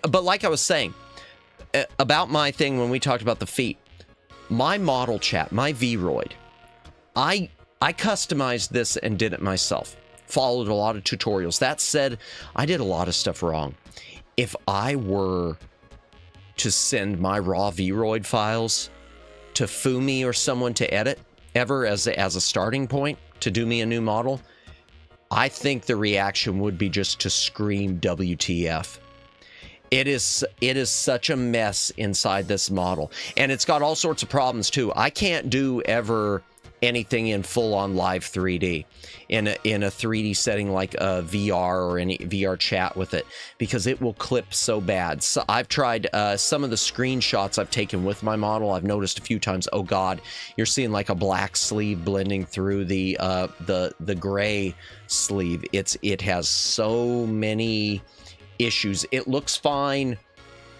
but like I was saying about my thing when we talked about the feet, my model chat, my Vroid, I customized this and did it myself. Followed a lot of tutorials. That said, I did a lot of stuff wrong. If I were to send my raw Vroid files to Fumi or someone to edit ever as a starting point to do me a new model, I think the reaction would be just to scream WTF. It is such a mess inside this model, and it's got all sorts of problems too. I can't do ever anything in full-on live 3D in a 3D setting like a VR or any VR chat with it, because it will clip so bad. So I've tried some of the screenshots I've taken with my model. I've noticed a few times, oh god, you're seeing like a black sleeve blending through the gray sleeve. It has so many issues. It looks fine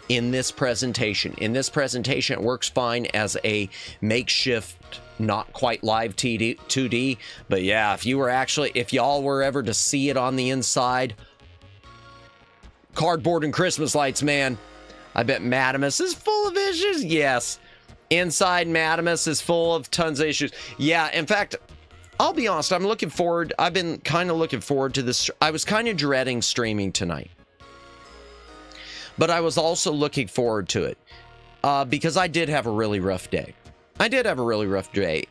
in this presentation. In this presentation, it works fine as a makeshift, not quite live 2D, but yeah, if y'all were ever to see it on the inside, cardboard and Christmas lights, man. I bet Madamus is full of issues. Yes, inside Madamus is full of tons of issues. Yeah, in fact, I'll be honest, I've been kind of looking forward to this. I was kind of dreading streaming tonight, but I was also looking forward to it because I did have a really rough day.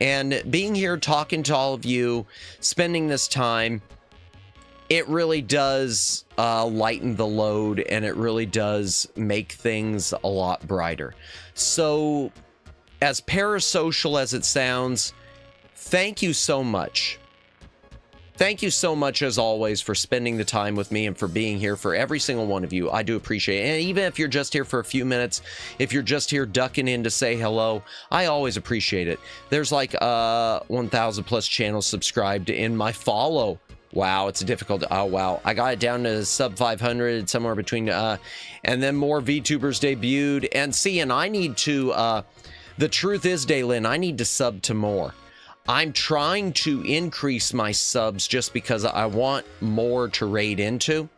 And being here, talking to all of you, spending this time, it really does lighten the load, and it really does make things a lot brighter. So, as parasocial as it sounds, thank you so much. Thank you so much, as always, for spending the time with me and for being here for every single one of you. I do appreciate it. And even if you're just here for a few minutes, if you're just here ducking in to say hello, I always appreciate it. There's like 1,000 plus channels subscribed in my follow. Wow, it's difficult. Oh, wow. I got it down to sub 500, somewhere between, and then more VTubers debuted. And see, and I need to, the truth is, Daylin, I need to sub to more. I'm trying to increase my subs just because I want more to raid into.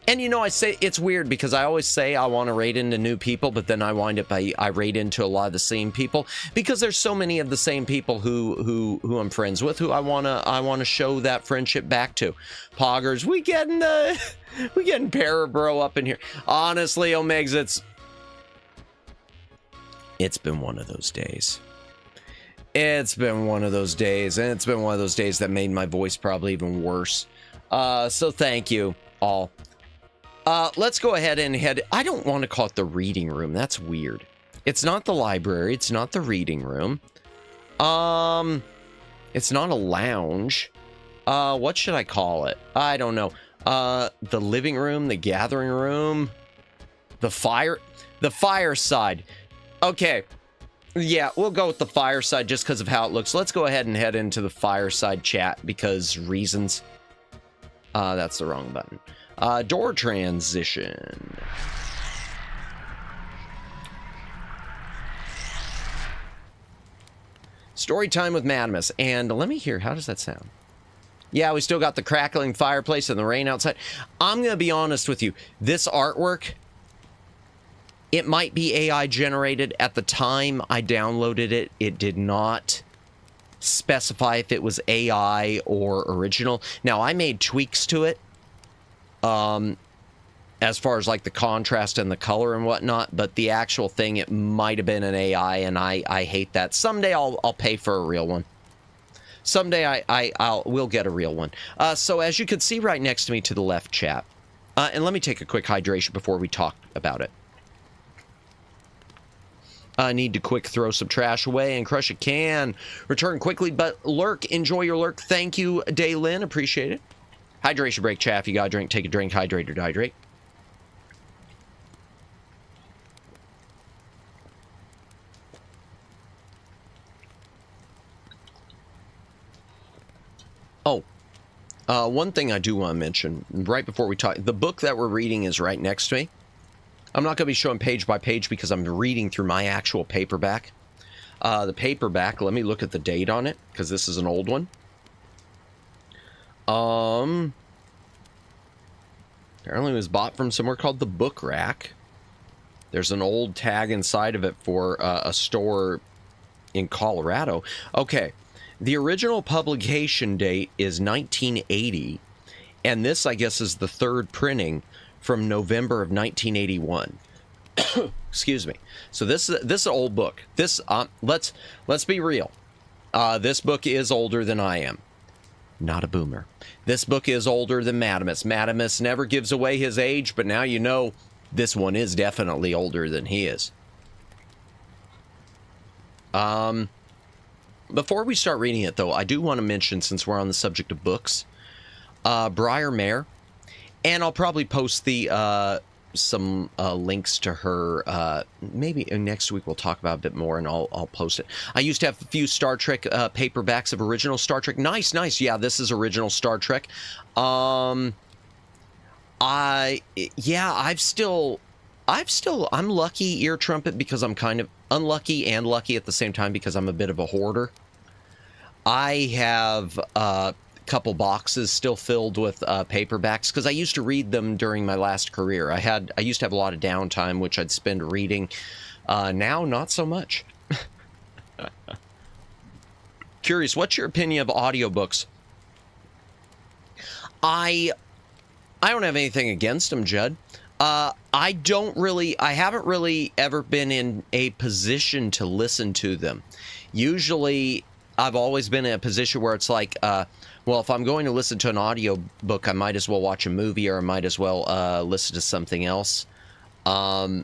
And you know, I say it's weird because I always say I want to raid into new people, but then I wind up I raid into a lot of the same people because there's so many of the same people who I'm friends with, who I wanna show that friendship back to. Poggers, we getting Parabro up in here. Honestly, Omegs, it's been one of those days. It's been one of those days, and it's been one of those days that made my voice probably even worse. So thank you all. Let's go ahead and I don't want to call it the reading room. That's weird. It's not the library. It's not the reading room. It's not a lounge. What should I call it? I don't know. The living room, the gathering room, the fireside. Okay. Yeah, we'll go with the fireside just because of how it looks. Let's go ahead and head into the fireside chat because reasons. That's the wrong button. Door transition. Story time with Madamus. And let me hear, how does that sound? Yeah, we still got the crackling fireplace and the rain outside. I'm going to be honest with you. This artwork, it might be AI generated. At the time I downloaded it, it did not specify if it was AI or original. Now, I made tweaks to it. As far as like the contrast and the color and whatnot, but the actual thing, it might have been an AI, and I hate that. Someday I'll pay for a real one. Someday we'll get a real one. So as you can see right next to me to the left, chat, and let me take a quick hydration before we talk about it. I need to quick throw some trash away and crush a can. Return quickly, but lurk. Enjoy your lurk. Thank you, Daylin. Appreciate it. Hydration break, chat. If you got a drink, take a drink. Hydrate or dehydrate. Oh, one thing I do want to mention right before we talk, the book that we're reading is right next to me. I'm not going to be showing page by page because I'm reading through my actual paperback. The paperback, let me look at the date on it because this is an old one. Apparently it was bought from somewhere called the Book Rack. There's an old tag inside of it for a store in Colorado. Okay. The original publication date is 1980, and this, I guess, is the third printing from November of 1981. Excuse me. So this is an old book. This let's be real. This book is older than I am. Not a boomer. This book is older than Madamus. Madamus never gives away his age, but now you know this one is definitely older than he is. Before we start reading it, though, I do want to mention, since we're on the subject of books, Briar Mare, and I'll probably post the some links to her. Maybe next week we'll talk about it a bit more, and I'll post it. I used to have a few Star Trek paperbacks of original Star Trek. Nice. Yeah, this is original Star Trek. I'm lucky, ear trumpet, because I'm kind of unlucky and lucky at the same time because I'm a bit of a hoarder. I have a couple boxes still filled with paperbacks because I used to read them during my last career. I used to have a lot of downtime, which I'd spend reading. Now, not so much. Curious, what's your opinion of audiobooks? I don't have anything against them, Judd. I haven't really ever been in a position to listen to them. Usually, I've always been in a position where it's like, well, if I'm going to listen to an audio book, I might as well watch a movie, or I might as well listen to something else. I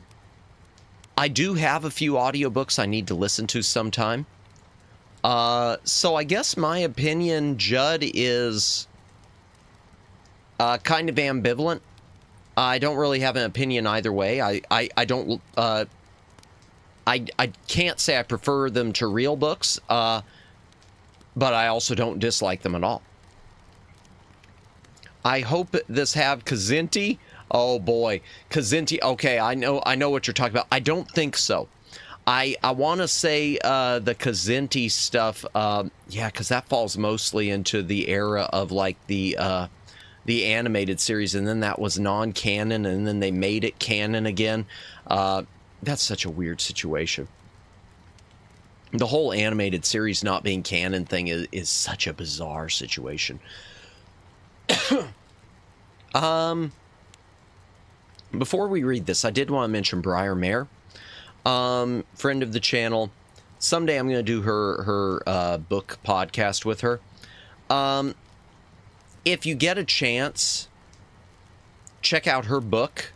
do have a few audiobooks I need to listen to sometime. So I guess my opinion, Judd, is kind of ambivalent. I don't really have an opinion either way. I don't. I can't say I prefer them to real books, but I also don't dislike them at all. I hope this have Kazinti. Oh boy, Kazinti. Okay, I know what you're talking about. I don't think so. I want to say the Kazinti stuff. Yeah, because that falls mostly into the era of like the animated series, and then that was non-canon, and then they made it canon again. That's such a weird situation. The whole animated series not being canon thing is such a bizarre situation. Before we read this, I did want to mention Briar Mare, friend of the channel. Someday I'm going to do her book podcast with her. If you get a chance, check out her book.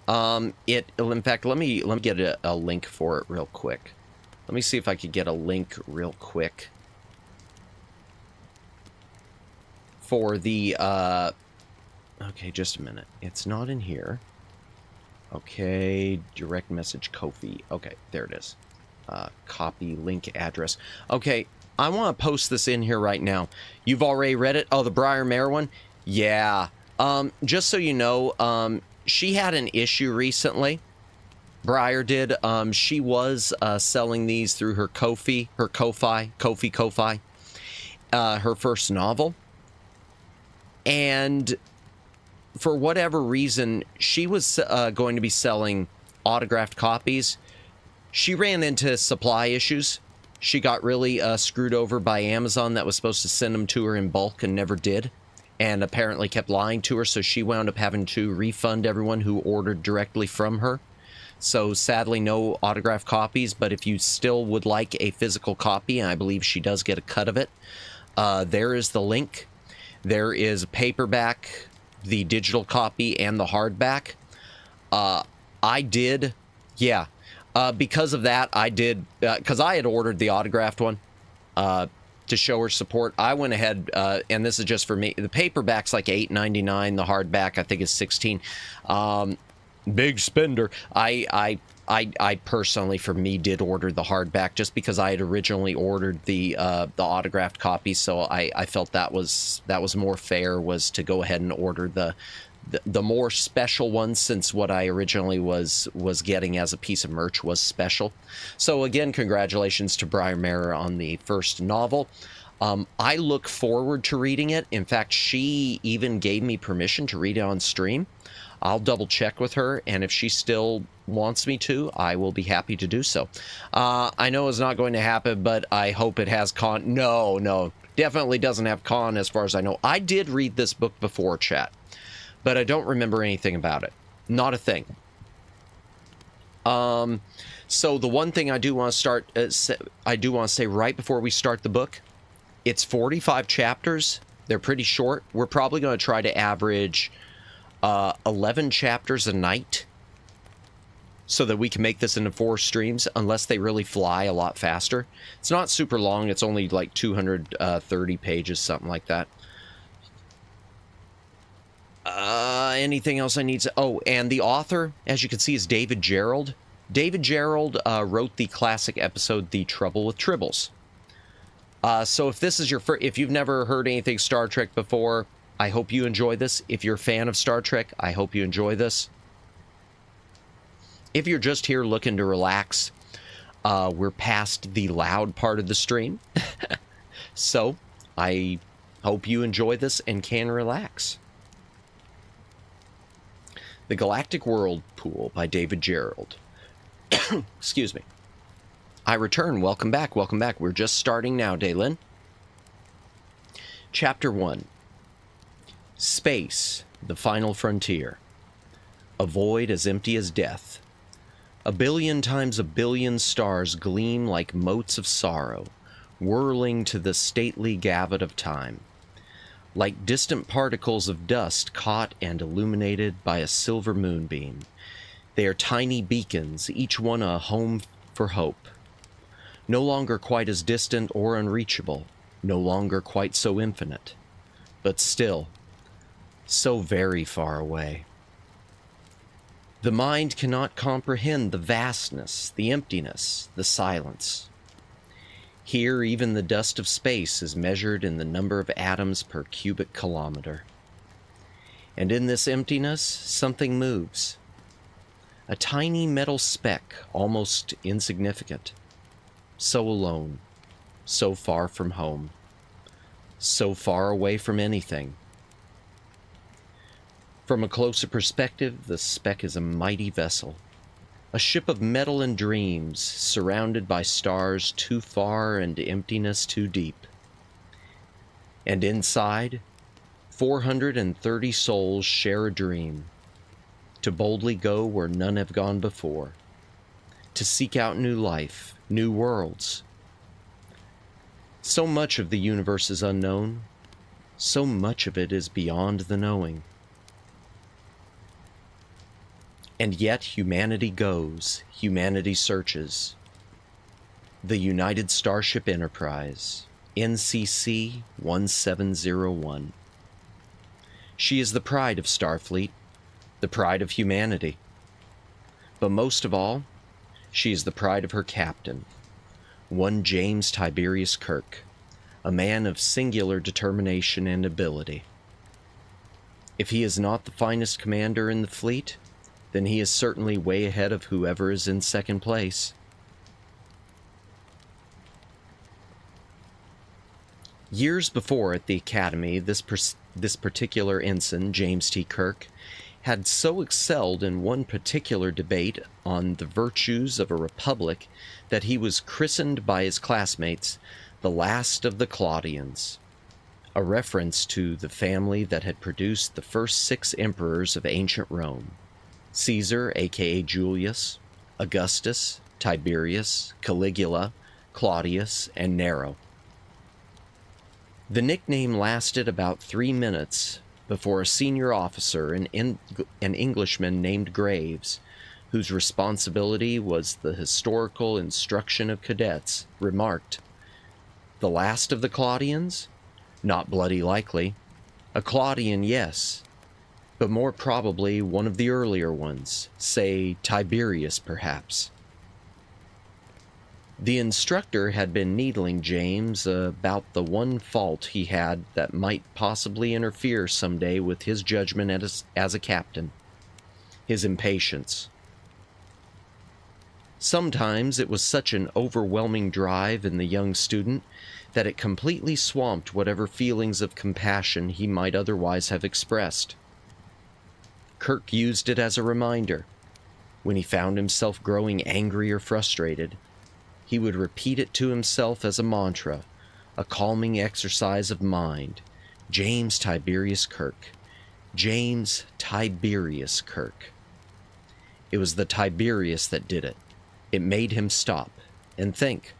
In fact, let me get a link for it real quick. Let me see if I could get a link real quick for the, okay, just a minute. It's not in here. Okay, direct message Ko-fi. Okay, there it is. Copy link address. Okay, I want to post this in here right now. You've already read it? Oh, the Briar Mare one? Yeah. Just so you know, she had an issue recently. Briar did. She was selling these through her Ko-fi, her first novel. And for whatever reason, she was going to be selling autographed copies. She ran into supply issues. She got really screwed over by Amazon that was supposed to send them to her in bulk and never did, and apparently kept lying to her, so she wound up having to refund everyone who ordered directly from her. So sadly, no autographed copies, but if you still would like a physical copy, and I believe she does get a cut of it, there is the link. There is a paperback, the digital copy, and the hardback. Because of that, I did, because I had ordered the autographed one to show her support. I went ahead, and this is just for me. The paperback's like $8.99. The hardback, I think, is $16. Big spender. I personally, for me, did order the hardback just because I had originally ordered the autographed copy. So I felt that was more fair, was to go ahead and order the more special one, since what I originally was getting as a piece of merch was special. So again, congratulations to Briar Mara on the first novel. I look forward to reading it. In fact, she even gave me permission to read it on stream. I'll double check with her, and if she still wants me to, I will be happy to do so. I know it's not going to happen, but I hope it has con. No, definitely doesn't have con as far as I know. I did read this book before, chat, but I don't remember anything about it. Not a thing. So the one thing I do want to say right before we start the book, it's 45 chapters. They're pretty short. We're probably going to try to average 11 chapters a night so that we can make this into 4 streams, unless they really fly a lot faster. It's not super long. It's only like 230 pages, something like that. Anything else I need to... Oh, and the author, as you can see, is David Gerald. David Gerald wrote the classic episode, The Trouble with Tribbles. So if this is your first... If you've never heard anything Star Trek before, I hope you enjoy this. If you're a fan of Star Trek, I hope you enjoy this. If you're just here looking to relax, we're past the loud part of the stream. So I hope you enjoy this and can relax. The Galactic Whirlpool by David Gerald. Excuse me. I return. Welcome back. Welcome back. We're just starting now, Daylin. Chapter 1. Space, the final frontier. A void as empty as death. A billion times a billion stars gleam like motes of sorrow, whirling to the stately gambit of time. Like distant particles of dust caught and illuminated by a silver moonbeam. They are tiny beacons, each one a home for hope. No longer quite as distant or unreachable, no longer quite so infinite, but still so very far away. The mind cannot comprehend the vastness, the emptiness, the silence. Here, even the dust of space is measured in the number of atoms per cubic kilometer. And in this emptiness, something moves. A tiny metal speck, almost insignificant. So alone, so far from home, so far away from anything. From a closer perspective, the speck is a mighty vessel. A ship of metal and dreams, surrounded by stars too far and emptiness too deep. And inside, 430 souls share a dream, to boldly go where none have gone before, to seek out new life, new worlds. So much of the universe is unknown, so much of it is beyond the knowing. And yet humanity goes, humanity searches. The United Starship Enterprise, NCC 1701. She is the pride of Starfleet, the pride of humanity. But most of all, she is the pride of her captain, one James Tiberius Kirk, a man of singular determination and ability. If he is not the finest commander in the fleet, then he is certainly way ahead of whoever is in second place. Years before at the academy, this particular ensign, James T. Kirk, had so excelled in one particular debate on the virtues of a republic that he was christened by his classmates the last of the Claudians, a reference to the family that had produced the first 6 emperors of ancient Rome: Caesar, aka Julius, Augustus, Tiberius, Caligula, Claudius, and Nero. The nickname lasted about 3 minutes before a senior officer, an Englishman named Graves, whose responsibility was the historical instruction of cadets, remarked, "The last of the Claudians? Not bloody likely. A Claudian, yes, but more probably one of the earlier ones, say Tiberius perhaps." The instructor had been needling James about the one fault he had that might possibly interfere someday with his judgment as a captain: his impatience. Sometimes it was such an overwhelming drive in the young student that it completely swamped whatever feelings of compassion he might otherwise have expressed. Kirk used it as a reminder. When he found himself growing angry or frustrated, he would repeat it to himself as a mantra, a calming exercise of mind: James Tiberius Kirk. James Tiberius Kirk. It was the Tiberius that did it. It made him stop and think.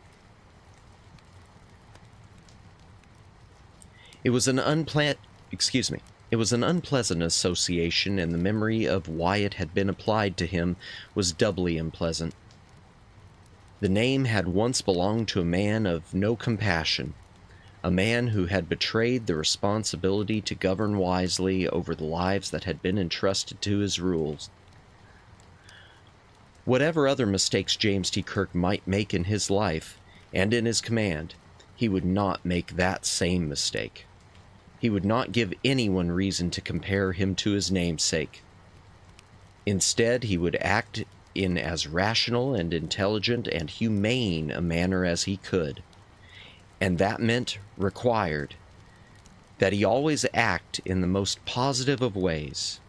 It was an unpleasant association, and the memory of why it had been applied to him was doubly unpleasant. The name had once belonged to a man of no compassion, a man who had betrayed the responsibility to govern wisely over the lives that had been entrusted to his rules. Whatever other mistakes James T. Kirk might make in his life and in his command, he would not make that same mistake. He would not give anyone reason to compare him to his namesake. Instead, he would act in as rational and intelligent and humane a manner as he could, and that required that he always act in the most positive of ways.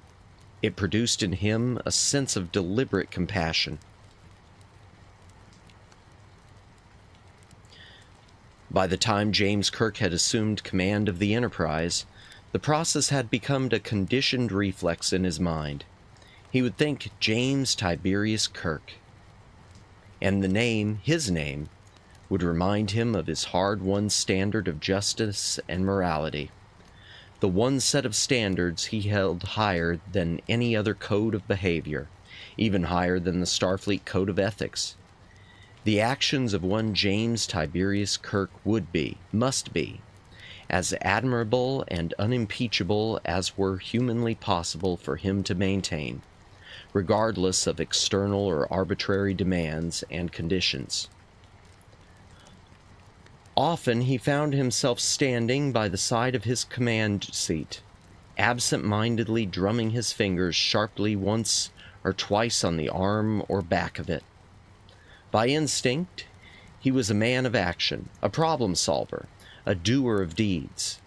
It produced in him a sense of deliberate compassion. By the time James Kirk had assumed command of the Enterprise, the process had become a conditioned reflex in his mind. He would think James Tiberius Kirk, and his name, would remind him of his hard-won standard of justice and morality, the one set of standards he held higher than any other code of behavior, even higher than the Starfleet Code of Ethics. The actions of one James Tiberius Kirk must be, as admirable and unimpeachable as were humanly possible for him to maintain, regardless of external or arbitrary demands and conditions. Often he found himself standing by the side of his command seat, absent-mindedly drumming his fingers sharply once or twice on the arm or back of it. By instinct, he was a man of action, a problem solver, a doer of deeds.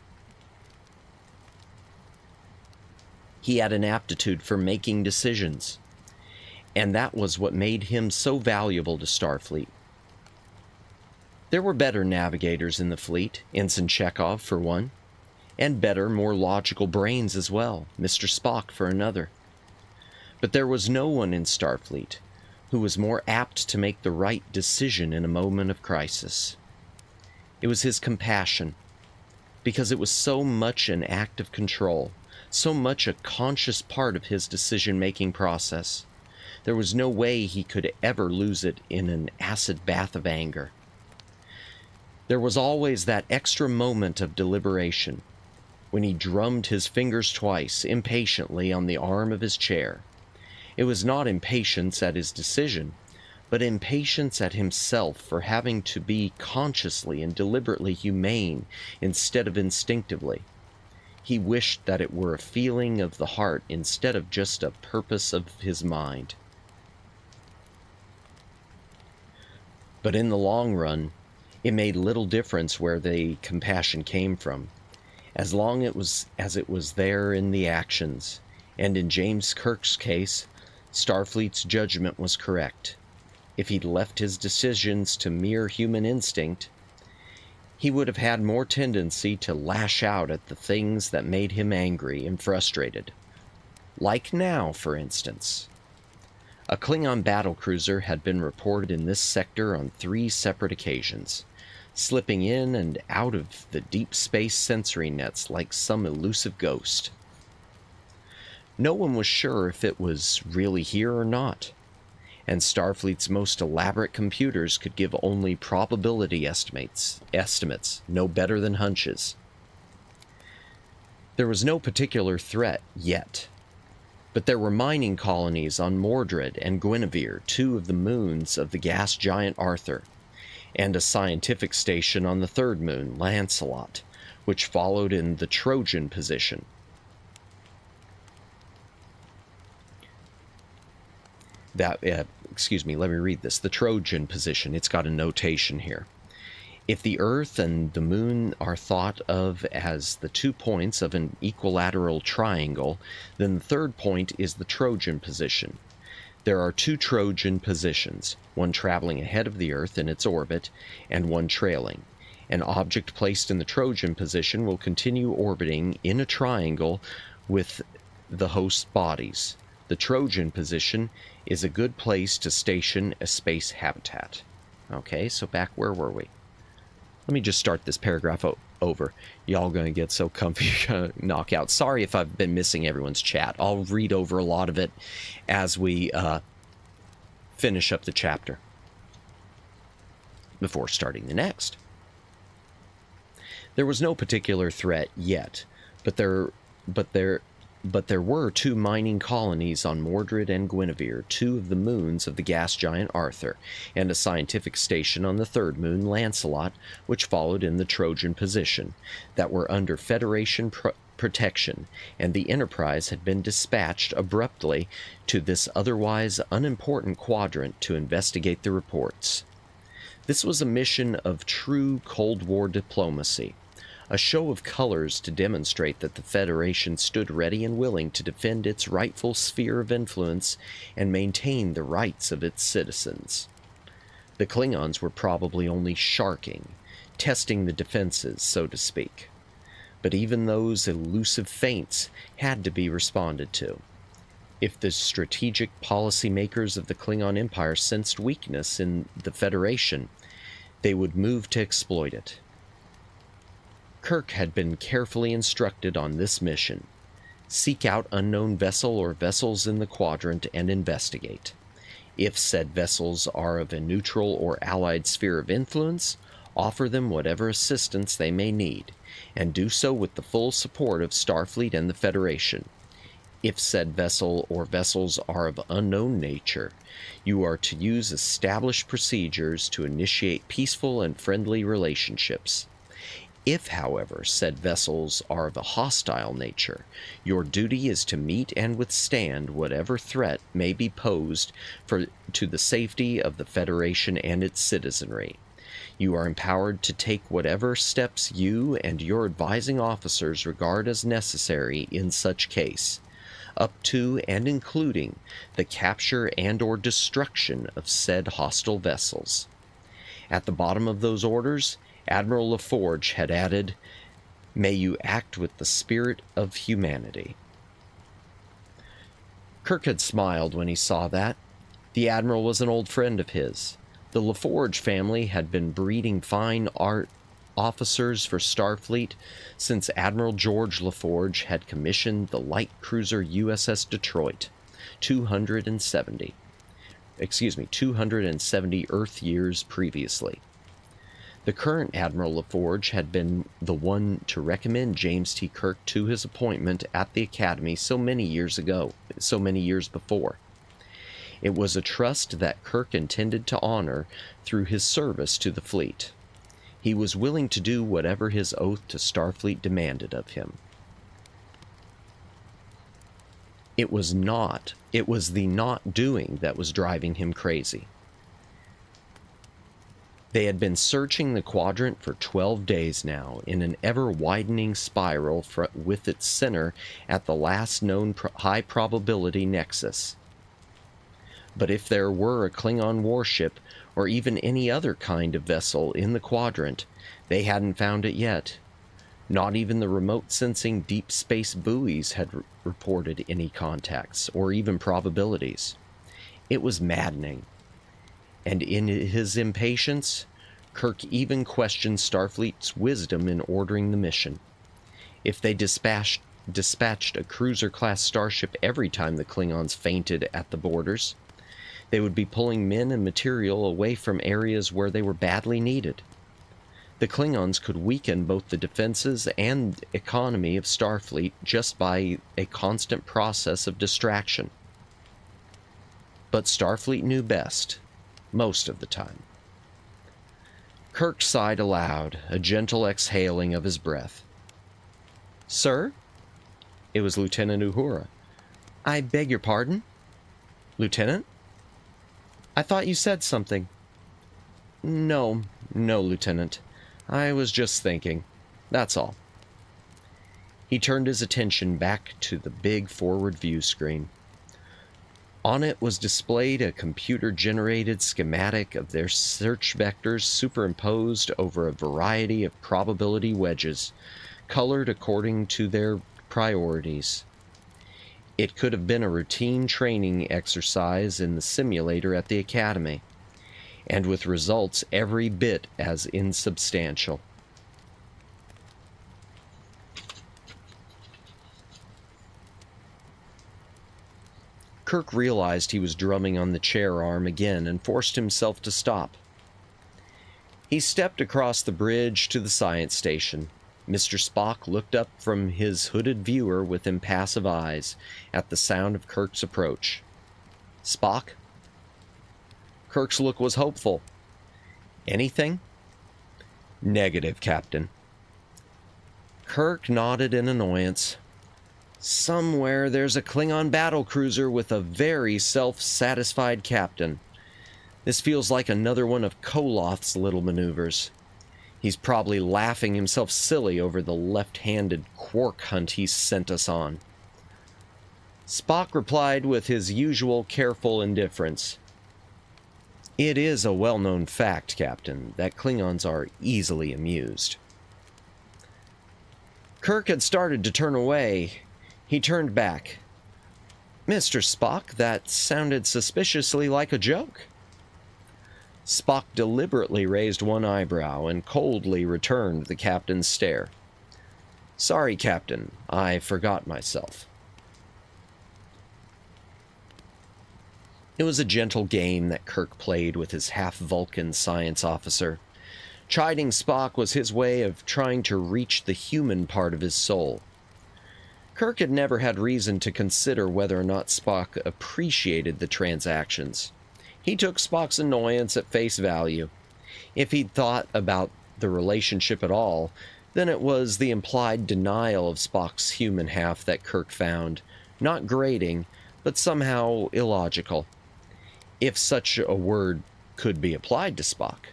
He had an aptitude for making decisions, and that was what made him so valuable to Starfleet. There were better navigators in the fleet, Ensign Chekhov for one, and better, more logical brains as well, Mr. Spock for another. But there was no one in Starfleet who was more apt to make the right decision in a moment of crisis. It was his compassion, because it was so much an act of control, so much a conscious part of his decision-making process. There was no way he could ever lose it in an acid bath of anger. There was always that extra moment of deliberation, when he drummed his fingers twice, impatiently, on the arm of his chair. It was not impatience at his decision, but impatience at himself for having to be consciously and deliberately humane instead of instinctively. He wished that it were a feeling of the heart instead of just a purpose of his mind. But in the long run, It made little difference where the compassion came from, as long as it was there in the actions, and in James Kirk's case, Starfleet's judgment was correct. If he'd left his decisions to mere human instinct, he would have had more tendency to lash out at the things that made him angry and frustrated. Like now, for instance. A Klingon battlecruiser had been reported in this sector on 3 separate occasions, slipping in and out of the deep space sensory nets like some elusive ghost. No one was sure if it was really here or not, and Starfleet's most elaborate computers could give only probability estimates, no better than hunches. There was no particular threat yet, but there were mining colonies on Mordred and Guinevere, 2 of the moons of the gas giant Arthur, and a scientific station on the 3rd moon, Lancelot, which followed in the Trojan position. Let me read this. The Trojan position, it's got a notation here. If the Earth and the Moon are thought of as the 2 points of an equilateral triangle, then the 3rd point is the Trojan position. There are 2 Trojan positions, one traveling ahead of the Earth in its orbit, and one trailing. An object placed in the Trojan position will continue orbiting in a triangle with the host bodies. The Trojan position is a good place to station a space habitat. Okay, so back where were we? Let me just start this paragraph over. Y'all gonna get so comfy, knockout. Sorry if I've been missing everyone's chat. I'll read over a lot of it as we finish up the chapter before starting the next. There was no particular threat yet, but there were 2 mining colonies on Mordred and Guinevere, 2 of the moons of the gas giant Arthur, and a scientific station on the 3rd moon, Lancelot, which followed in the Trojan position, that were under Federation protection, and the Enterprise had been dispatched abruptly to this otherwise unimportant quadrant to investigate the reports. This was a mission of true Cold War diplomacy, a show of colors to demonstrate that the Federation stood ready and willing to defend its rightful sphere of influence and maintain the rights of its citizens. The Klingons were probably only sharking, testing the defenses, so to speak. But even those elusive feints had to be responded to. If the strategic policymakers of the Klingon Empire sensed weakness in the Federation, they would move to exploit it. Kirk had been carefully instructed on this mission. Seek out unknown vessel or vessels in the quadrant and investigate. If said vessels are of a neutral or allied sphere of influence, offer them whatever assistance they may need, and do so with the full support of Starfleet and the Federation. If said vessel or vessels are of unknown nature, you are to use established procedures to initiate peaceful and friendly relationships. If, however, said vessels are of a hostile nature, your duty is to meet and withstand whatever threat may be posed to the safety of the Federation and its citizenry. You are empowered to take whatever steps you and your advising officers regard as necessary in such case, up to and including the capture and/or destruction of said hostile vessels. At the bottom of those orders, Admiral LaForge had added, "May you act with the spirit of humanity." Kirk had smiled when he saw that. The Admiral was an old friend of his. The LaForge family had been breeding fine art officers for Starfleet since Admiral George LaForge had commissioned the light cruiser USS Detroit, 270 Earth years previously. The current Admiral LaForge had been the one to recommend James T. Kirk to his appointment at the Academy so many years before. It was a trust that Kirk intended to honor through his service to the fleet. He was willing to do whatever his oath to Starfleet demanded of him. It was the not doing that was driving him crazy. They had been searching the quadrant for 12 days now, in an ever-widening spiral with its center at the last known high-probability nexus. But if there were a Klingon warship, or even any other kind of vessel in the quadrant, they hadn't found it yet. Not even the remote-sensing deep space buoys had reported any contacts, or even probabilities. It was maddening. And in his impatience, Kirk even questioned Starfleet's wisdom in ordering the mission. If they dispatched a cruiser-class starship every time the Klingons fainted at the borders, they would be pulling men and material away from areas where they were badly needed. The Klingons could weaken both the defenses and economy of Starfleet just by a constant process of distraction. But Starfleet knew best, most of the time. Kirk sighed aloud, a gentle exhaling of his breath. "Sir?" It was Lieutenant Uhura. "I beg your pardon?" "Lieutenant? I thought you said something." No, Lieutenant. I was just thinking. That's all." He turned his attention back to the big forward view screen. On it was displayed a computer-generated schematic of their search vectors superimposed over a variety of probability wedges, colored according to their priorities. It could have been a routine training exercise in the simulator at the Academy, and with results every bit as insubstantial. Kirk realized he was drumming on the chair arm again and forced himself to stop. He stepped across the bridge to the science station. Mr. Spock looked up from his hooded viewer with impassive eyes at the sound of Kirk's approach. "Spock?" Kirk's look was hopeful. "Anything?" "Negative, Captain." Kirk nodded in annoyance. Somewhere there's a Klingon battlecruiser with a very self-satisfied captain. This feels like another one of Koloth's little maneuvers. He's probably laughing himself silly over the left-handed quark hunt he sent us on. Spock replied with his usual careful indifference. "It is a well-known fact, Captain, that Klingons are easily amused." Kirk had started to turn away. He turned back. "Mr. Spock, that sounded suspiciously like a joke." Spock deliberately raised one eyebrow and coldly returned the captain's stare. "Sorry, Captain, I forgot myself." It was a gentle game that Kirk played with his half-Vulcan science officer. Chiding Spock was his way of trying to reach the human part of his soul. Kirk had never had reason to consider whether or not Spock appreciated the transactions. He took Spock's annoyance at face value. If he'd thought about the relationship at all, then it was the implied denial of Spock's human half that Kirk found, not grating, but somehow illogical, if such a word could be applied to Spock.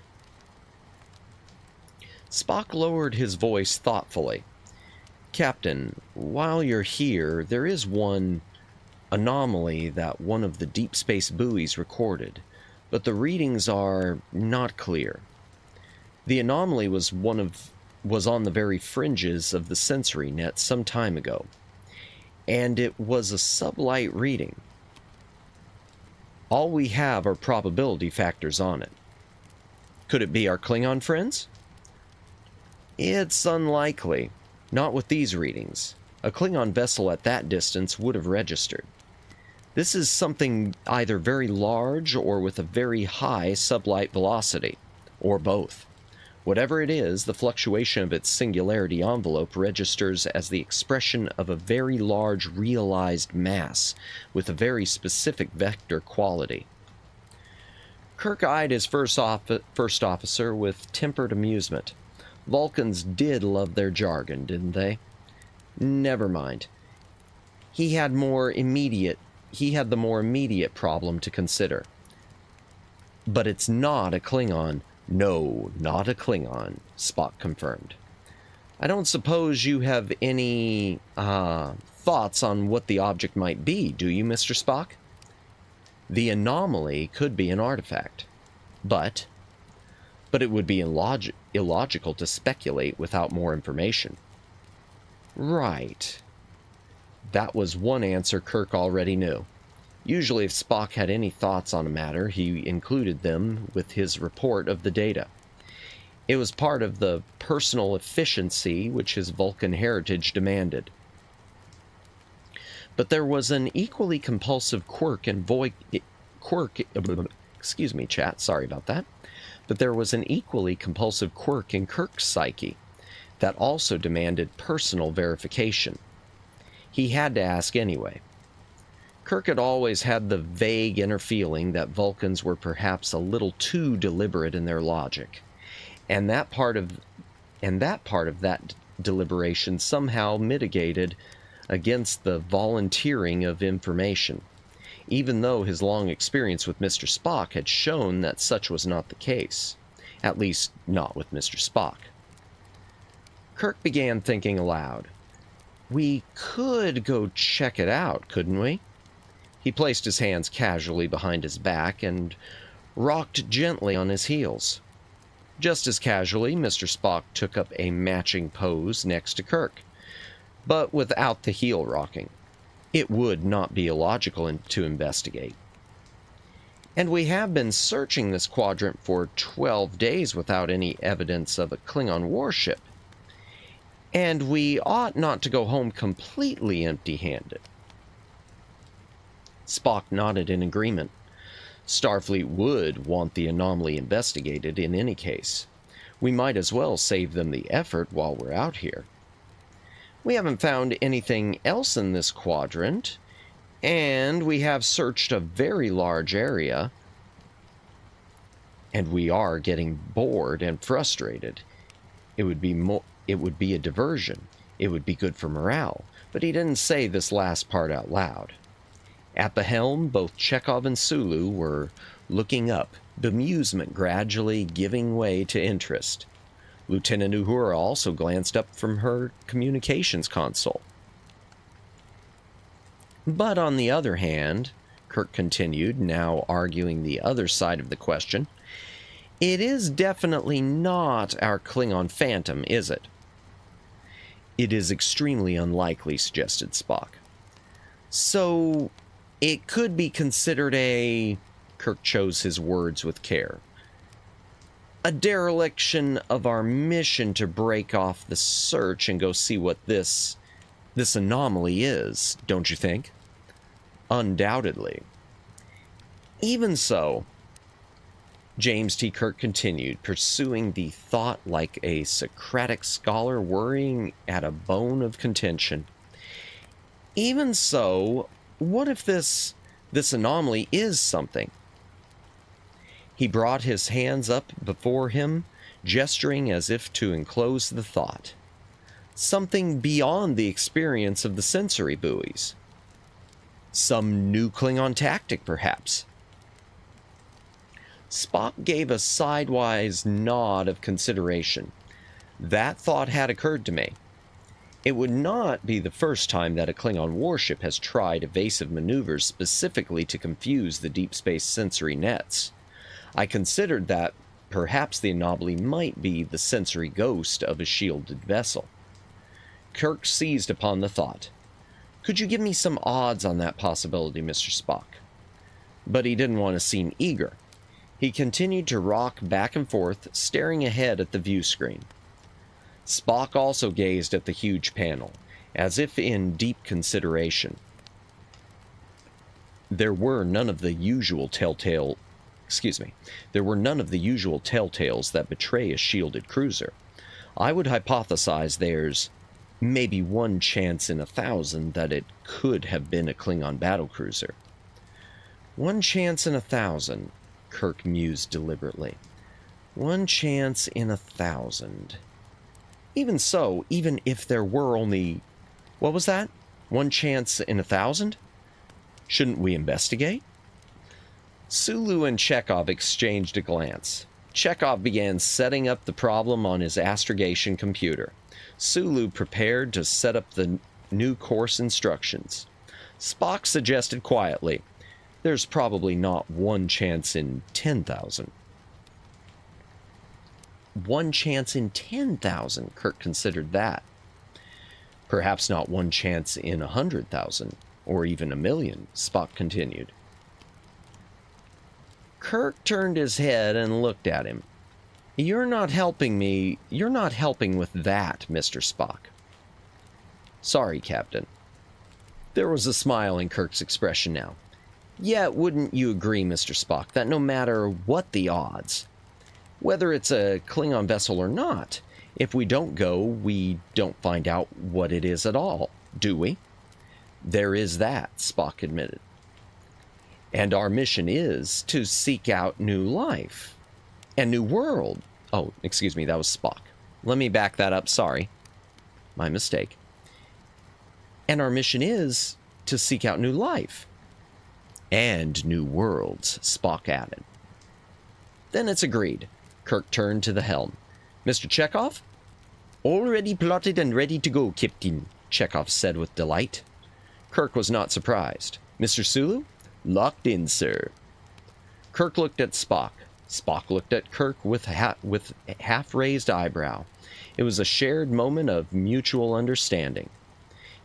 Spock lowered his voice thoughtfully. "Captain, while you're here, there is one anomaly that one of the deep space buoys recorded, but the readings are not clear. The anomaly was on the very fringes of the sensory net some time ago, and it was a sublight reading. All we have are probability factors on it. Could it be our Klingon friends? It's unlikely. Not with these readings. A Klingon vessel at that distance would have registered. This is something either very large or with a very high sublight velocity, or both. Whatever it is, the fluctuation of its singularity envelope registers as the expression of a very large realized mass with a very specific vector quality." Kirk eyed his first officer with tempered amusement. Vulcans did love their jargon, didn't they? Never mind. He had the more immediate problem to consider. But it's not a Klingon, No, not a Klingon, Spock confirmed. I don't suppose you have any thoughts on what the object might be, do you, Mr. Spock? The anomaly could be an artifact, but it would be illogical to speculate without more information. Right. That was one answer Kirk already knew. Usually if Spock had any thoughts on a matter, he included them with his report of the data. It was part of the personal efficiency which his Vulcan heritage demanded. But there was an equally compulsive excuse me, chat, sorry about that. But there was an equally compulsive quirk in Kirk's psyche that also demanded personal verification. He had to ask anyway. Kirk had always had the vague inner feeling that Vulcans were perhaps a little too deliberate in their logic, and that part of that deliberation somehow mitigated against the volunteering of information, even though his long experience with Mr. Spock had shown that such was not the case, at least not with Mr. Spock. Kirk began thinking aloud. We could go check it out, couldn't we? He placed his hands casually behind his back and rocked gently on his heels. Just as casually, Mr. Spock took up a matching pose next to Kirk, but without the heel rocking. It would not be illogical to investigate. And we have been searching this quadrant for 12 days without any evidence of a Klingon warship. And we ought not to go home completely empty-handed. Spock nodded in agreement. Starfleet would want the anomaly investigated in any case. We might as well save them the effort while we're out here. We haven't found anything else in this quadrant, and we have searched a very large area, and we are getting bored and frustrated. It would be a diversion. It would be good for morale, but he didn't say this last part out loud. At the helm, both Chekhov and Sulu were looking up, bemusement gradually giving way to interest. Lieutenant Uhura also glanced up from her communications console. But on the other hand, Kirk continued, now arguing the other side of the question, it is definitely not our Klingon Phantom, is it? It is extremely unlikely, suggested Spock. So, it could be considered a... Kirk chose his words with care. A dereliction of our mission to break off the search and go see what this anomaly is, don't you think? Undoubtedly. Even so, James T. Kirk continued, pursuing the thought like a Socratic scholar worrying at a bone of contention. Even so, what if this anomaly is something? He brought his hands up before him, gesturing as if to enclose the thought. Something beyond the experience of the sensory buoys. Some new Klingon tactic, perhaps. Spock gave a sidewise nod of consideration. That thought had occurred to me. It would not be the first time that a Klingon warship has tried evasive maneuvers specifically to confuse the deep space sensory nets. I considered that perhaps the anomaly might be the sensory ghost of a shielded vessel. Kirk seized upon the thought. Could you give me some odds on that possibility, Mr. Spock? But he didn't want to seem eager. He continued to rock back and forth, staring ahead at the view screen. Spock also gazed at the huge panel, as if in deep consideration. There were none of the usual telltales that betray a shielded cruiser. I would hypothesize there's maybe one chance in 1,000 that it could have been a Klingon battlecruiser. 1 chance in 1,000, Kirk mused deliberately. 1 chance in 1,000. Even so, even if there were only... What was that? 1 chance in 1,000? Shouldn't we investigate? Sulu and Chekhov exchanged a glance. Chekhov began setting up the problem on his astrogation computer. Sulu prepared to set up the new course instructions. Spock suggested quietly, "There's probably not one chance in 10,000. One chance in 10,000, Kirk considered that. Perhaps not one chance in 100,000, or even 1,000,000, Spock continued. Kirk turned his head and looked at him. You're not helping me. You're not helping with that, Mr. Spock. Sorry, Captain. There was a smile in Kirk's expression now. Yet, wouldn't you agree, Mr. Spock, that no matter what the odds, whether it's a Klingon vessel or not, if we don't go, we don't find out what it is at all, do we? There is that, Spock admitted. And our mission is to seek out new life and new world. Oh, excuse me, that was Spock. Let me back that up, sorry. My mistake. And our mission is to seek out new life and new worlds, Spock added. Then it's agreed. Kirk turned to the helm. Mr. Chekhov? Already plotted and ready to go, Captain, Chekhov said with delight. Kirk was not surprised. Mr. Sulu? Locked in, sir. Kirk looked at Spock. Spock looked at Kirk with half-raised eyebrow. It was a shared moment of mutual understanding.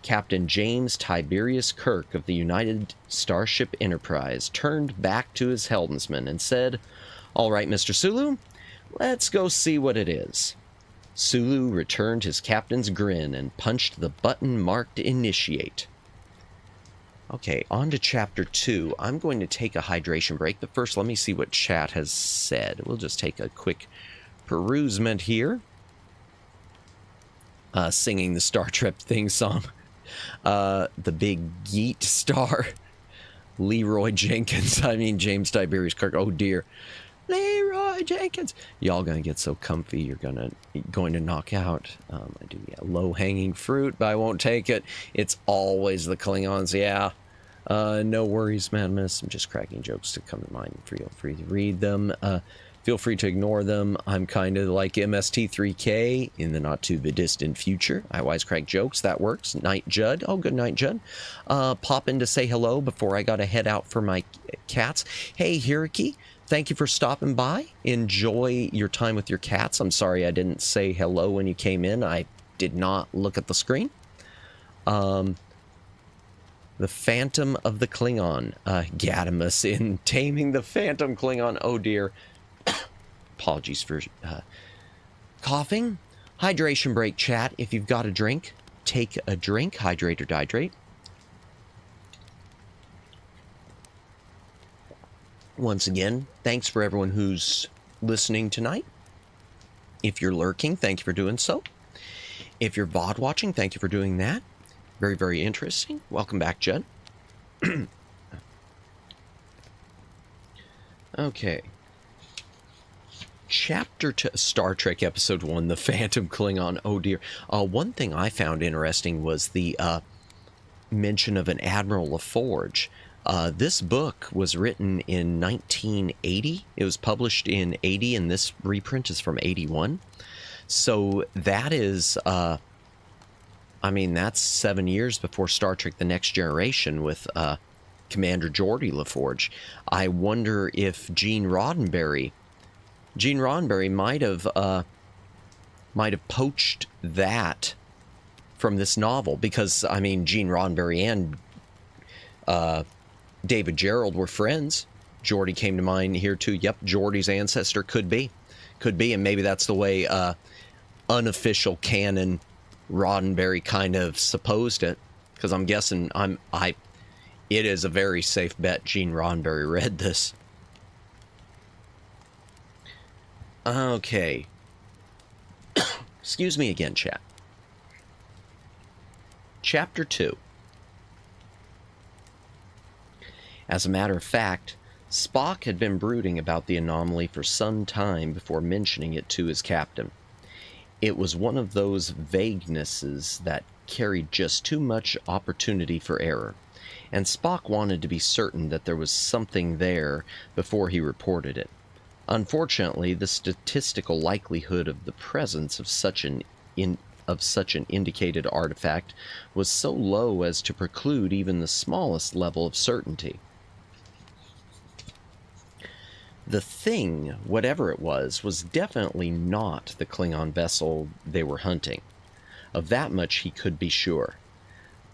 Captain James Tiberius Kirk of the United Starship Enterprise turned back to his helmsman and said, All right, Mr. Sulu, let's go see what it is. Sulu returned his captain's grin and punched the button marked Initiate. Okay, on to Chapter 2. I'm going to take a hydration break, but first let me see what chat has said. We'll just take a quick perusement here. Singing the Star Trek theme song. The big Geet star. Leroy Jenkins. I mean, James Tiberius Kirk. Oh, dear. Leroy Jenkins. Y'all gonna get so comfy, you're going to knock out. I do, yeah, low-hanging fruit, but I won't take it. It's always the Klingons, yeah. No worries, Madness. I'm just cracking jokes to come to mind. Feel free to read them. Feel free to ignore them. I'm kind of like MST3K in the not-too-distant future. I wisecrack jokes. That works. Night Judd. Oh, good night, Judd. Pop in to say hello before I got to head out for my cats. Hey, Hiraki. Thank you for stopping by. Enjoy your time with your cats. I'm sorry I didn't say hello when you came in. I did not look at the screen. The Phantom of the Klingon. Gadamus in Taming the Phantom Klingon. Oh, dear. Apologies for coughing. Hydration break, chat. If you've got a drink, take a drink. Hydrate or dihydrate. Once again, thanks for everyone who's listening tonight. If you're lurking, thank you for doing so. If you're VOD watching, thank you for doing that. Very, very interesting. Welcome back, Judd. Okay. Chapter 2, Star Trek Episode 1, The Phantom Klingon. Oh, dear. One thing I found interesting was the mention of an Admiral LaForge. This book was written in 1980. It was published in 80, and this reprint is from 81. So that is, I mean, that's 7 years before Star Trek The Next Generation with Commander Geordi LaForge. I wonder if Gene Roddenberry might have poached that from this novel, because, I mean, Gene Roddenberry and David Gerrold were friends. Geordi came to mind here too. Yep, Geordi's ancestor could be, and maybe that's the way unofficial canon Roddenberry kind of supposed it. Because I'm guessing it is a very safe bet Gene Roddenberry read this. Okay. Excuse me again, chat. Chapter 2. As a matter of fact, Spock had been brooding about the anomaly for some time before mentioning it to his captain. It was one of those vaguenesses that carried just too much opportunity for error, and Spock wanted to be certain that there was something there before he reported it. Unfortunately, the statistical likelihood of the presence of such an indicated artifact was so low as to preclude even the smallest level of certainty. The thing, whatever it was definitely not the Klingon vessel they were hunting. Of that much he could be sure.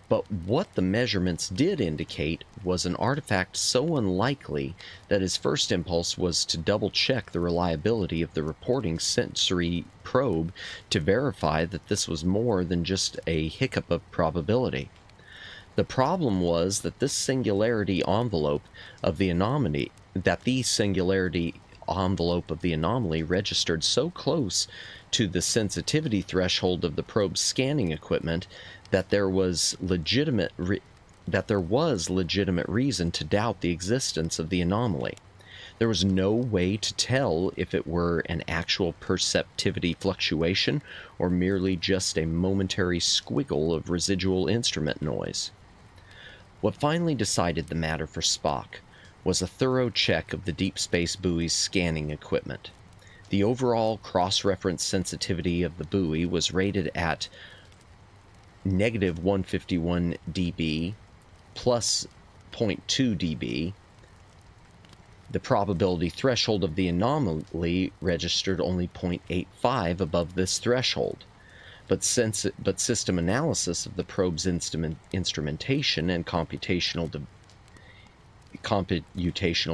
But what the measurements did indicate was an artifact so unlikely that his first impulse was to double-check the reliability of the reporting sensory probe to verify that this was more than just a hiccup of probability. The problem was that the singularity envelope of the anomaly registered so close to the sensitivity threshold of the probe's scanning equipment that there was legitimate reason to doubt the existence of the anomaly. There was no way to tell if it were an actual perceptivity fluctuation or merely just a momentary squiggle of residual instrument noise. What finally decided the matter for Spock was a thorough check of the deep space buoy's scanning equipment. The overall cross-reference sensitivity of the buoy was rated at negative 151 dB plus 0.2 dB. The probability threshold of the anomaly registered only 0.85 above this threshold. But system analysis of the probe's instrumentation and computational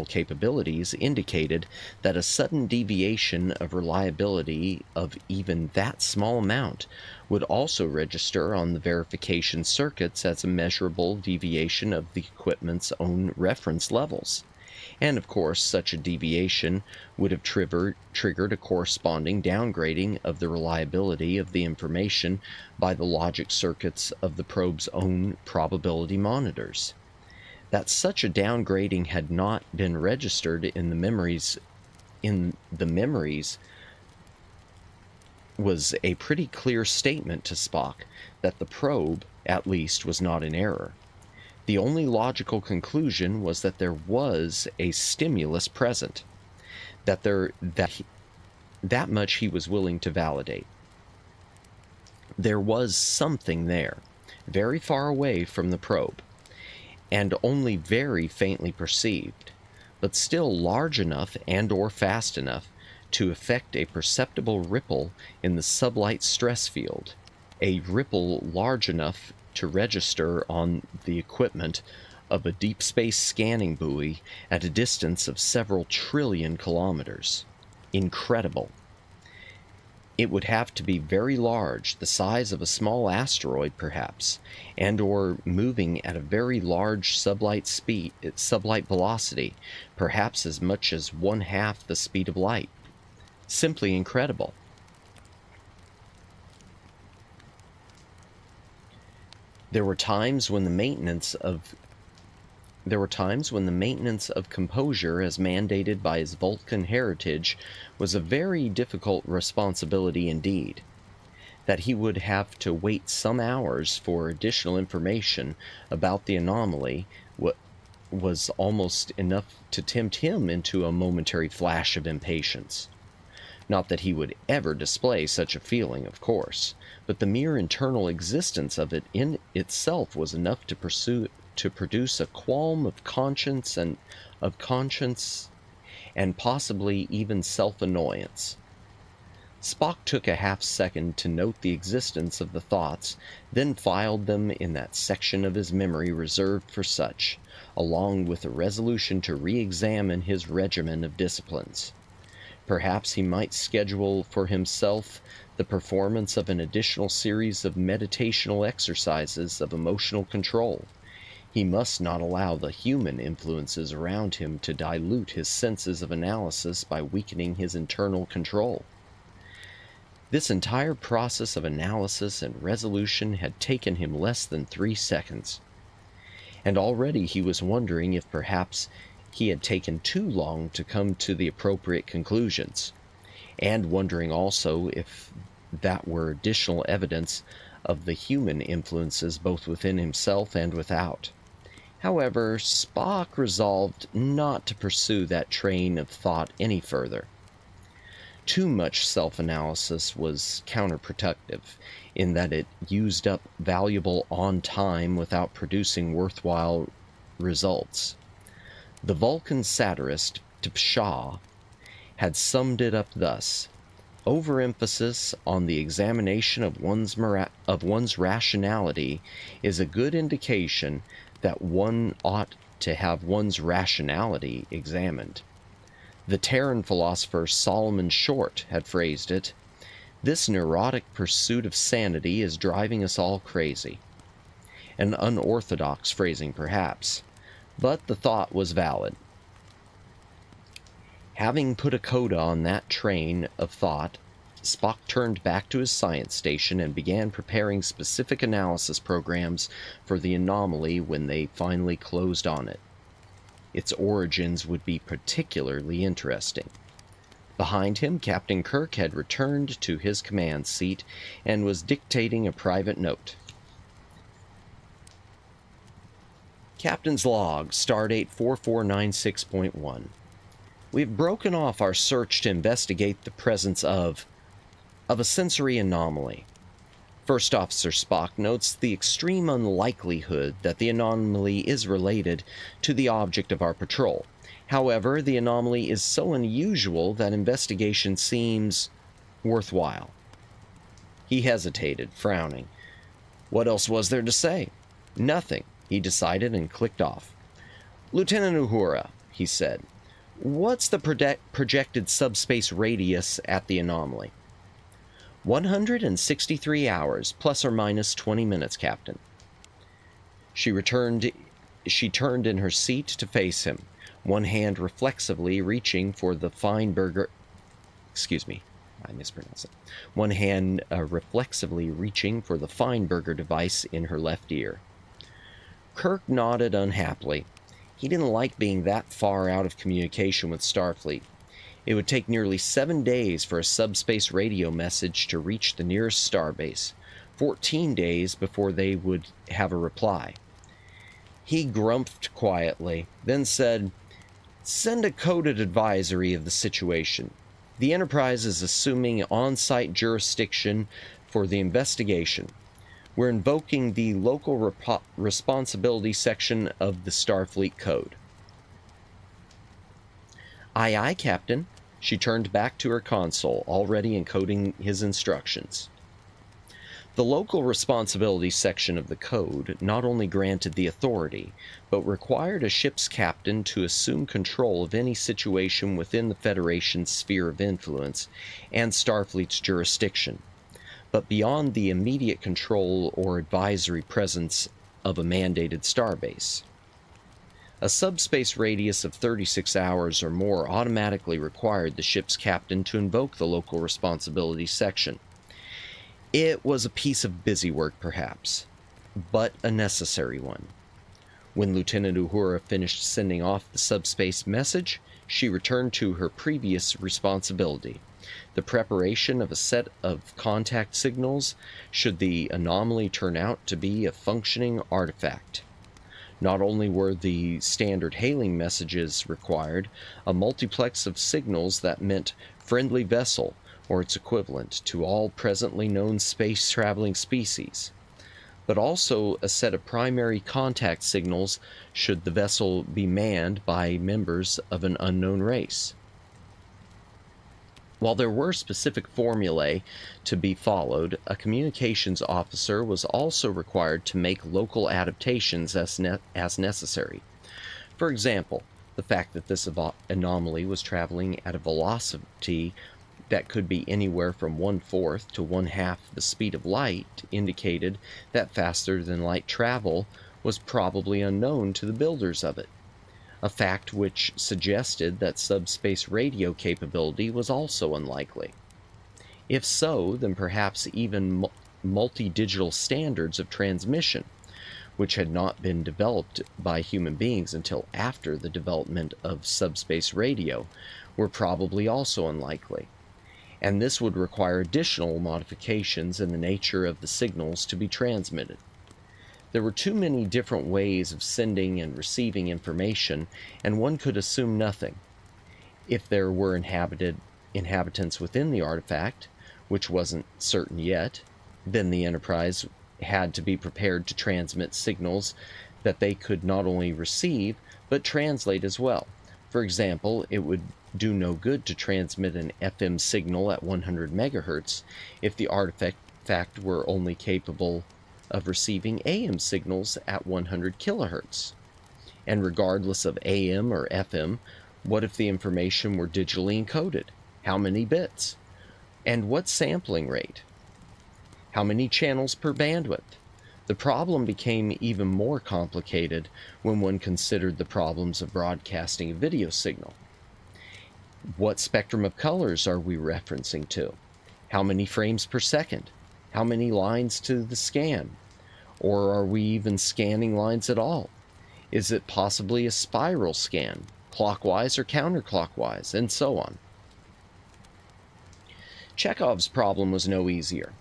capabilities indicated that a sudden deviation of reliability of even that small amount would also register on the verification circuits as a measurable deviation of the equipment's own reference levels. And of course, such a deviation would have triggered a corresponding downgrading of the reliability of the information by the logic circuits of the probe's own probability monitors. That such a downgrading had not been registered in the memories was a pretty clear statement to Spock that the probe, at least, was not in error. The only logical conclusion was that there was a stimulus present, that much he was willing to validate. There was something there, very far away from the probe, and only very faintly perceived, but still large enough and or fast enough to effect a perceptible ripple in the sublight stress field, a ripple large enough to register on the equipment of a deep space scanning buoy at a distance of several trillion kilometers. Incredible. It would have to be very large, the size of a small asteroid perhaps, and or moving at a very large sublight velocity, perhaps as much as 1/2 the speed of light. Simply incredible. There were times when the maintenance of composure as mandated by his Vulcan heritage was a very difficult responsibility indeed. That he would have to wait some hours for additional information about the anomaly was almost enough to tempt him into a momentary flash of impatience. Not that he would ever display such a feeling, of course, but the mere internal existence of it in itself was enough to produce a qualm of conscience and possibly even self-annoyance. Spock took a half-second to note the existence of the thoughts, then filed them in that section of his memory reserved for such, along with a resolution to re-examine his regimen of disciplines. Perhaps he might schedule for himself the performance of an additional series of meditational exercises of emotional control. He must not allow the human influences around him to dilute his senses of analysis by weakening his internal control. This entire process of analysis and resolution had taken him less than 3 seconds. And already he was wondering if perhaps he had taken too long to come to the appropriate conclusions, and wondering also if that were additional evidence of the human influences both within himself and without. However, Spock resolved not to pursue that train of thought any further. Too much self-analysis was counterproductive, in that it used up valuable on-time without producing worthwhile results. The Vulcan satirist, T'Pshaw, had summed it up thus: overemphasis on the examination of one's rationality is a good indication that one ought to have one's rationality examined. The Terran philosopher Solomon Short had phrased it, "This neurotic pursuit of sanity is driving us all crazy." An unorthodox phrasing, perhaps, but the thought was valid. Having put a coda on that train of thought, Spock turned back to his science station and began preparing specific analysis programs for the anomaly when they finally closed on it. Its origins would be particularly interesting. Behind him, Captain Kirk had returned to his command seat and was dictating a private note. Captain's Log, Stardate 4496.1. We have broken off our search to investigate the presence of a sensory anomaly. First Officer Spock notes the extreme unlikelihood that the anomaly is related to the object of our patrol. However, the anomaly is so unusual that investigation seems worthwhile. He hesitated, frowning. What else was there to say? Nothing, he decided, and clicked off. Lieutenant Uhura, he said, what's the projected subspace radius at the anomaly? 163 hours, plus or minus 20 minutes, Captain. She turned in her seat to face him, one hand reflexively reaching for the One hand reflexively reaching for the Feinberger device in her left ear. Kirk nodded unhappily. He didn't like being that far out of communication with Starfleet. It would take nearly 7 days for a subspace radio message to reach the nearest starbase, 14 days before they would have a reply. He grumped quietly, then said, "Send a coded advisory of the situation. The Enterprise is assuming on-site jurisdiction for the investigation. We're invoking the local responsibility section of the Starfleet Code." "Aye, aye, Captain." She turned back to her console, already encoding his instructions. The local responsibility section of the code not only granted the authority, but required a ship's captain to assume control of any situation within the Federation's sphere of influence and Starfleet's jurisdiction, but beyond the immediate control or advisory presence of a mandated starbase. A subspace radius of 36 hours or more automatically required the ship's captain to invoke the local responsibility section. It was a piece of busy work, perhaps, but a necessary one. When Lieutenant Uhura finished sending off the subspace message, she returned to her previous responsibility, the preparation of a set of contact signals should the anomaly turn out to be a functioning artifact. Not only were the standard hailing messages required, a multiplex of signals that meant friendly vessel or its equivalent to all presently known space-traveling species, but also a set of primary contact signals should the vessel be manned by members of an unknown race. While there were specific formulae to be followed, a communications officer was also required to make local adaptations as necessary. For example, the fact that this anomaly was traveling at a velocity that could be anywhere from 1/4 to 1/2 the speed of light indicated that faster-than-light travel was probably unknown to the builders of it, a fact which suggested that subspace radio capability was also unlikely. If so, then perhaps even multi-digital standards of transmission, which had not been developed by human beings until after the development of subspace radio, were probably also unlikely, and this would require additional modifications in the nature of the signals to be transmitted. There were too many different ways of sending and receiving information, and one could assume nothing. If there were inhabitants within the artifact, which wasn't certain yet, then the Enterprise had to be prepared to transmit signals that they could not only receive, but translate as well. For example, it would do no good to transmit an FM signal at 100 megahertz if the artifact were only capable of receiving AM signals at 100 kilohertz. And regardless of AM or FM, what if the information were digitally encoded? How many bits? And what sampling rate? How many channels per bandwidth? The problem became even more complicated when one considered the problems of broadcasting a video signal. What spectrum of colors are we referencing to? How many frames per second? How many lines to the scan? Or are we even scanning lines at all? Is it possibly a spiral scan, clockwise or counterclockwise, and so on? Chekhov's problem was no easier.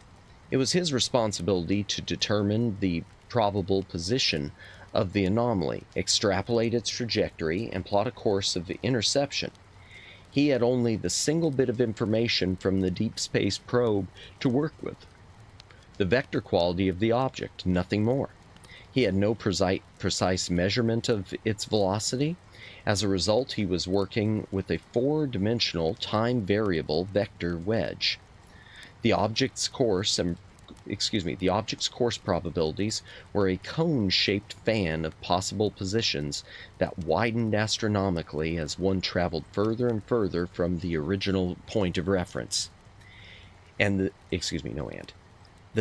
It was his responsibility to determine the probable position of the anomaly, extrapolate its trajectory, and plot a course of interception. He had only the single bit of information from the deep space probe to work with. The vector quality of the object, nothing more. He had no precise measurement of its velocity. As a result, he was working with a four-dimensional, time-variable vector wedge. The object's course probabilities were a cone-shaped fan of possible positions that widened astronomically as one traveled further and further from the original point of reference. The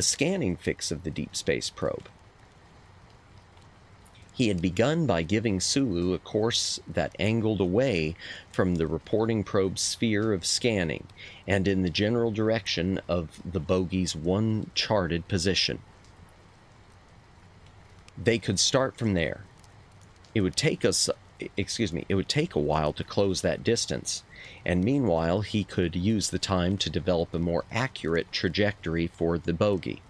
scanning fix of the deep space probe. He had begun by giving Sulu a course that angled away from the reporting probe's sphere of scanning and in the general direction of the bogey's one charted position. They could start from there. It would take a while to close that distance, and meanwhile he could use the time to develop a more accurate trajectory for the bogey,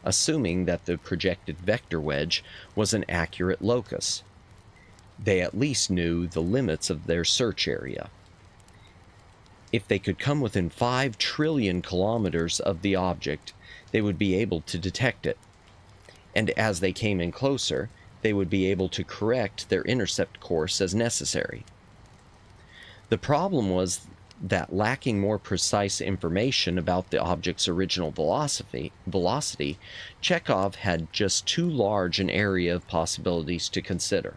assuming that the projected vector wedge was an accurate locus. They at least knew the limits of their search area. If they could come within 5 trillion kilometers of the object, they would be able to detect it. And as they came in closer, they would be able to correct their intercept course as necessary. The problem was that lacking more precise information about the object's original velocity, Chekhov had just too large an area of possibilities to consider.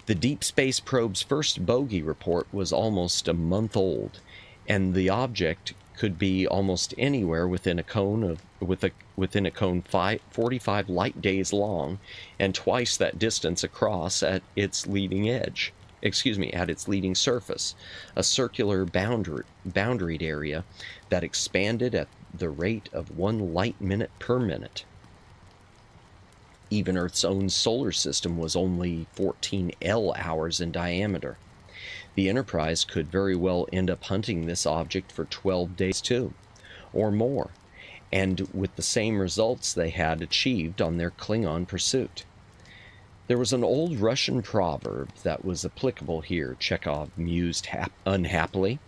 The Deep Space Probe's first bogey report was almost a month old, and the object could be almost anywhere within a cone 45 light days long, and twice that distance across at its leading surface, a circular boundaried area that expanded at the rate of 1 light minute per minute. Even Earth's own solar system was only 14 L-hours in diameter. The Enterprise could very well end up hunting this object for 12 days too, or more, and with the same results they had achieved on their Klingon pursuit. There was an old Russian proverb that was applicable here, Chekhov mused unhappily.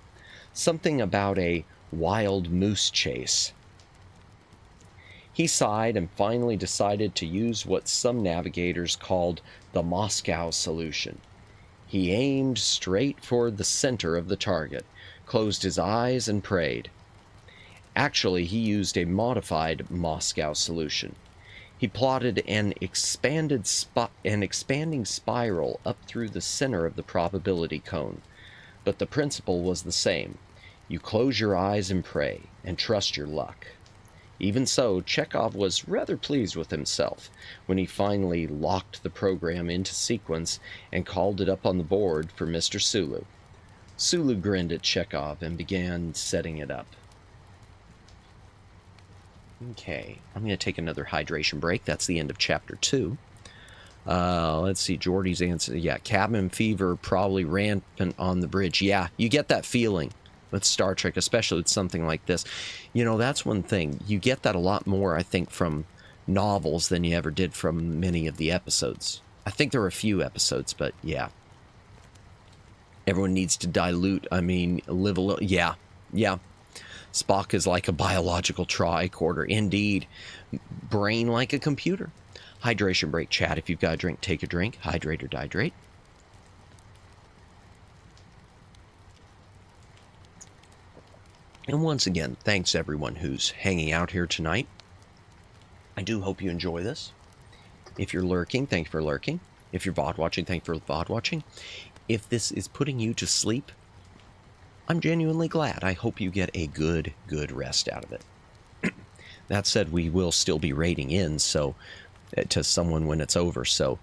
Something about a wild moose chase. He sighed and finally decided to use what some navigators called the Moscow solution. He aimed straight for the center of the target, closed his eyes, and prayed. Actually, he used a modified Moscow solution. He plotted an expanding spiral up through the center of the probability cone, but the principle was the same. You close your eyes and pray, and trust your luck. Even so, Chekhov was rather pleased with himself when he finally locked the program into sequence and called it up on the board for Mr. Sulu. Sulu grinned at Chekhov and began setting it up. Okay, I'm going to take another hydration break. That's the end of Chapter 2. Let's see, Geordi's answer. Yeah, cabin fever probably rampant on the bridge. Yeah, you get that feeling with Star Trek, especially with something like this. You know, that's one thing. You get that a lot more, I think, from novels than you ever did from many of the episodes. I think there were a few episodes, but yeah. Everyone needs to dilute, live a little. Yeah. Spock is like a biological tricorder. Indeed. Brain like a computer. Hydration break, chat. If you've got a drink, take a drink. Hydrate or dihydrate. And once again, thanks everyone who's hanging out here tonight. I do hope you enjoy this. If you're lurking, thank you for lurking. If you're VOD watching, thank you for VOD watching. If this is putting you to sleep, I'm genuinely glad. I hope you get a good rest out of it. That said, we will still be rating in to someone when it's over, so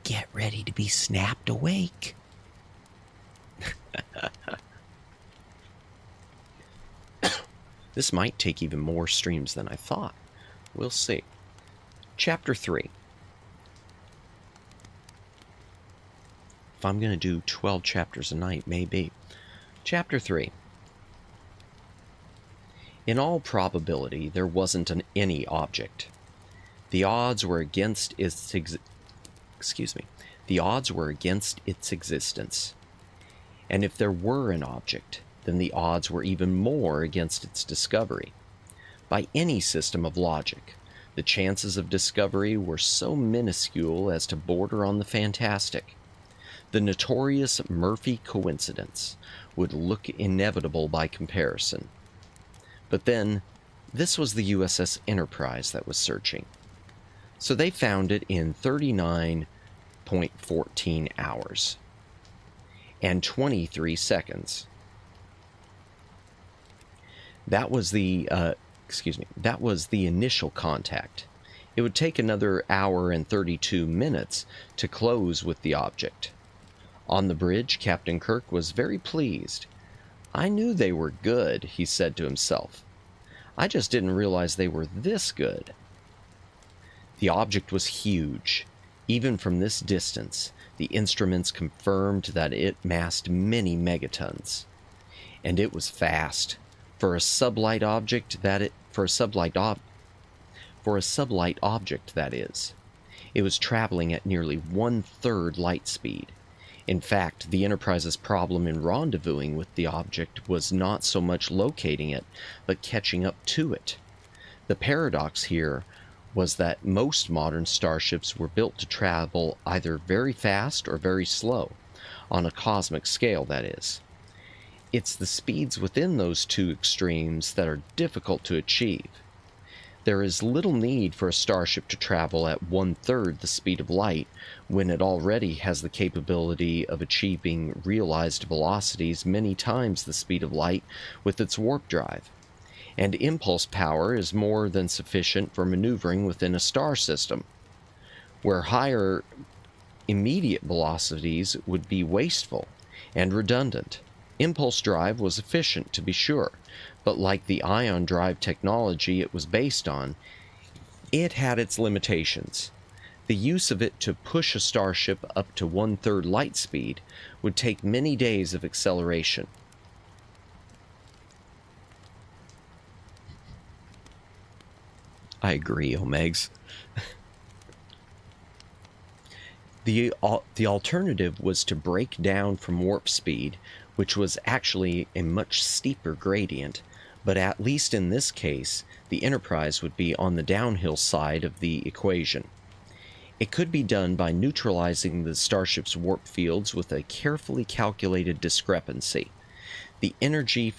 get ready to be snapped awake. This might take even more streams than I thought. We'll see. Chapter 3. If I'm going to do 12 chapters a night, maybe. Chapter 3. In all probability, there wasn't any object. The odds were against its The odds were against its existence. And if there were an object, then the odds were even more against its discovery. By any system of logic, the chances of discovery were so minuscule as to border on the fantastic. The notorious Murphy coincidence would look inevitable by comparison. But then, this was the USS Enterprise that was searching. So they found it in 39.14 hours and 23 seconds. That was the initial contact. It would take another hour and 32 minutes to close with the object. On the bridge, Captain Kirk was very pleased. I knew they were good, he said to himself. I just didn't realize they were this good. The object was huge. Even from this distance, the instruments confirmed that it massed many megatons. And it was fast. For a sublight object, that is. It was traveling at nearly 1/3 light speed. In fact, the Enterprise's problem in rendezvousing with the object was not so much locating it, but catching up to it. The paradox here was that most modern starships were built to travel either very fast or very slow, on a cosmic scale, that is. It's the speeds within those two extremes that are difficult to achieve. There is little need for a starship to travel at 1/3 the speed of light when it already has the capability of achieving realized velocities many times the speed of light with its warp drive. And impulse power is more than sufficient for maneuvering within a star system, where higher immediate velocities would be wasteful and redundant. Impulse drive was efficient, to be sure, but like the ion drive technology it was based on, it had its limitations. The use of it to push a starship up to 1/3 light speed would take many days of acceleration. I agree, Omegs. The alternative was to break down from warp speed, which was actually a much steeper gradient, but at least in this case, the Enterprise would be on the downhill side of the equation. It could be done by neutralizing the starship's warp fields with a carefully calculated discrepancy. The energy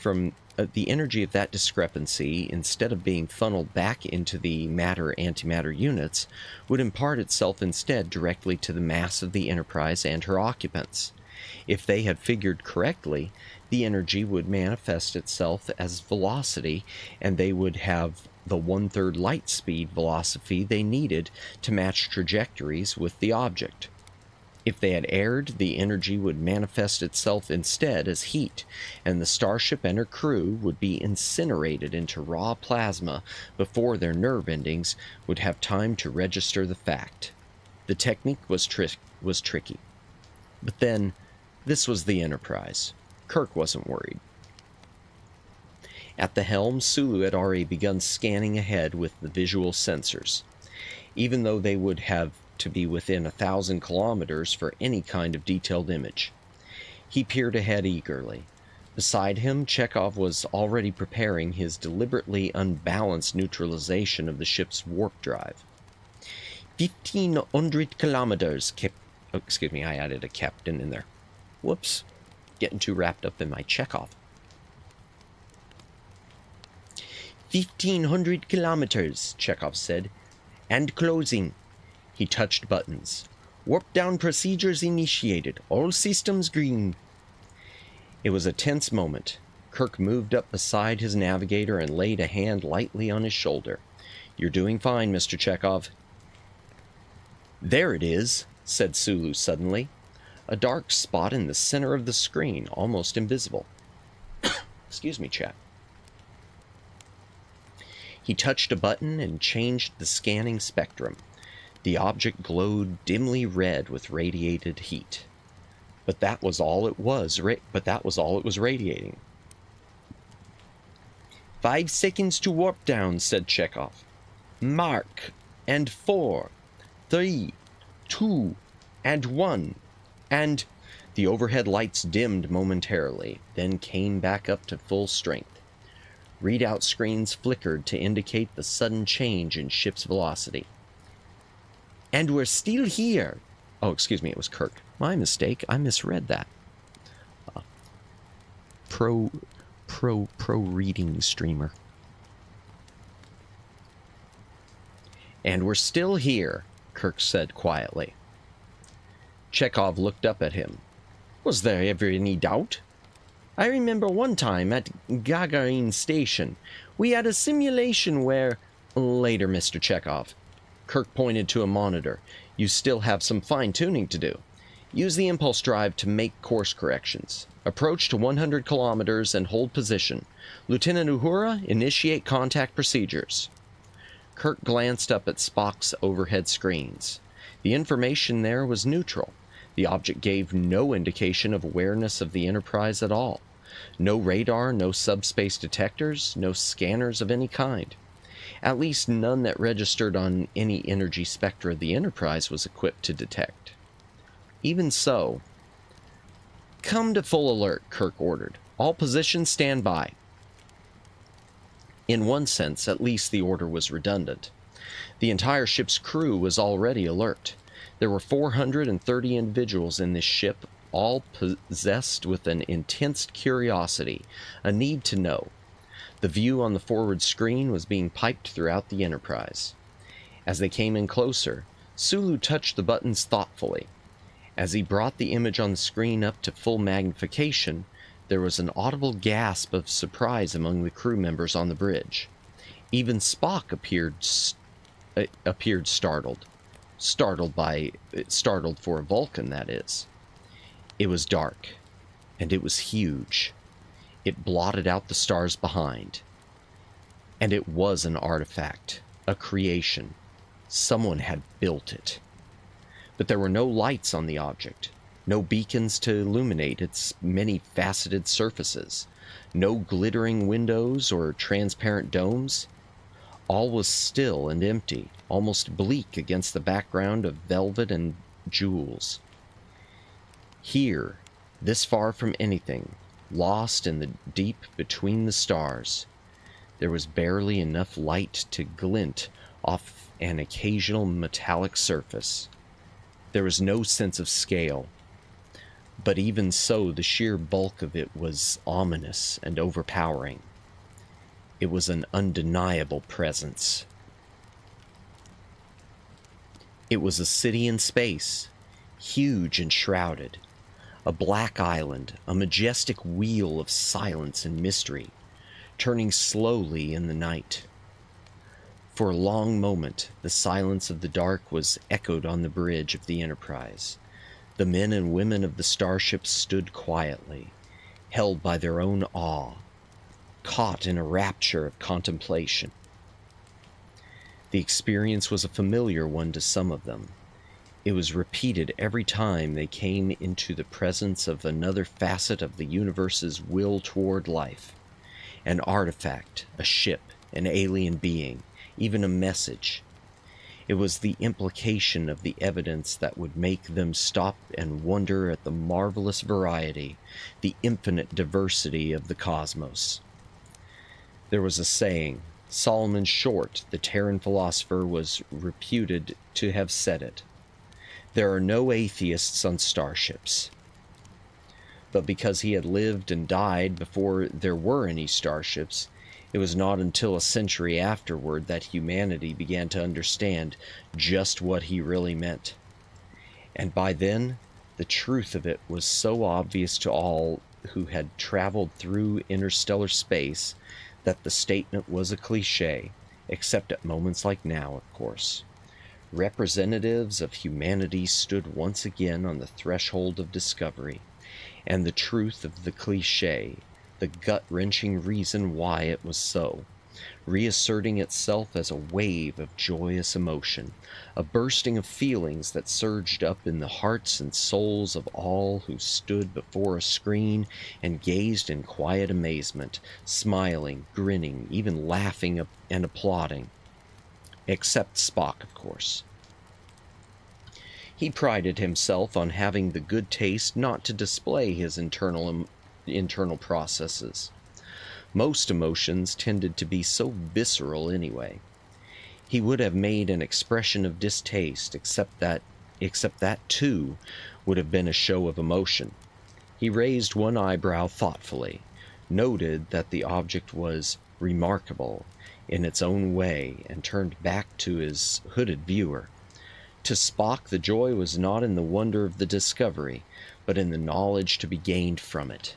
of that discrepancy, instead of being funneled back into the matter-antimatter units, would impart itself instead directly to the mass of the Enterprise and her occupants. If they had figured correctly, the energy would manifest itself as velocity, and they would have the 1/3 light speed velocity they needed to match trajectories with the object. If they had erred, the energy would manifest itself instead as heat, and the starship and her crew would be incinerated into raw plasma before their nerve endings would have time to register the fact. The technique was tricky. But then, this was the Enterprise. Kirk wasn't worried. At the helm, Sulu had already begun scanning ahead with the visual sensors. even though they would have to be within 1,000 kilometers for any kind of detailed image. He peered ahead eagerly. Beside him, Chekhov was already preparing his deliberately unbalanced neutralization of the ship's warp drive. 1,500 kilometers, oh, excuse me, I added a captain in there. Whoops. Getting too wrapped up in my Chekhov. 1,500 kilometers, Chekhov said. And closing. He touched buttons. Warp down procedures initiated. All systems green. It was a tense moment. Kirk moved up beside his navigator and laid a hand lightly on his shoulder. You're doing fine, Mr. Chekhov. There it is, said Sulu suddenly. A dark spot in the center of the screen, almost invisible. Excuse me, chat. He touched a button and changed the scanning spectrum. The object glowed dimly red with radiated heat. But that was all it was. Radiating. 5 seconds to warp down, said Chekhov. Mark, and 4, 3, 2, and 1, and... The overhead lights dimmed momentarily, then came back up to full strength. Readout screens flickered to indicate the sudden change in ship's velocity. And we're still here. Oh, excuse me, it was Kirk. My mistake. I misread that. Pro reading streamer. And we're still here, Kirk said quietly. Chekhov looked up at him. Was there ever any doubt? I remember one time at Gagarin Station, we had a simulation where... Later, Mr. Chekhov. Kirk pointed to a monitor. You still have some fine-tuning to do. Use the impulse drive to make course corrections. Approach to 100 kilometers and hold position. Lieutenant Uhura, initiate contact procedures. Kirk glanced up at Spock's overhead screens. The information there was neutral. The object gave no indication of awareness of the Enterprise at all. No radar, no subspace detectors, no scanners of any kind. At least none that registered on any energy spectra the Enterprise was equipped to detect. Even so... Come to full alert, Kirk ordered. All positions stand by. In one sense, at least the order was redundant. The entire ship's crew was already alert. There were 430 individuals in this ship, all possessed with an intense curiosity, a need to know. The view on the forward screen was being piped throughout the Enterprise. As they came in closer, Sulu touched the buttons thoughtfully. As he brought the image on the screen up to full magnification, there was an audible gasp of surprise among the crew members on the bridge. Even Spock appeared startled. Startled for a Vulcan, that is. It was dark, and it was huge. It blotted out the stars behind. And it was an artifact, a creation. Someone had built it. But there were no lights on the object, no beacons to illuminate its many faceted surfaces, no glittering windows or transparent domes. All was still and empty, almost bleak against the background of velvet and jewels. Here, this far from anything, lost in the deep between the stars, there was barely enough light to glint off an occasional metallic surface. There was no sense of scale, but even so, the sheer bulk of it was ominous and overpowering. It was an undeniable presence. It was a city in space, huge and shrouded, a black island, a majestic wheel of silence and mystery, turning slowly in the night. For a long moment, the silence of the dark was echoed on the bridge of the Enterprise. The men and women of the starship stood quietly, held by their own awe, caught in a rapture of contemplation. The experience was a familiar one to some of them. It was repeated every time they came into the presence of another facet of the universe's will toward life. An artifact, a ship, an alien being, even a message. It was the implication of the evidence that would make them stop and wonder at the marvelous variety, the infinite diversity of the cosmos. There was a saying, Solomon Short, the Terran philosopher, was reputed to have said it. There are no atheists on starships. But because he had lived and died before there were any starships, it was not until a century afterward that humanity began to understand just what he really meant. And by then, the truth of it was so obvious to all who had traveled through interstellar space that the statement was a cliché, except at moments like now, of course. Representatives of humanity stood once again on the threshold of discovery, and the truth of the cliché, the gut-wrenching reason why it was so, reasserting itself as a wave of joyous emotion, a bursting of feelings that surged up in the hearts and souls of all who stood before a screen and gazed in quiet amazement, smiling, grinning, even laughing and applauding. Except Spock, of course. He prided himself on having the good taste not to display his internal processes. Most emotions tended to be so visceral anyway. He would have made an expression of distaste, except that too would have been a show of emotion. He raised one eyebrow thoughtfully, noted that the object was remarkable in its own way, and turned back to his hooded viewer. To Spock, the joy was not in the wonder of the discovery, but in the knowledge to be gained from it.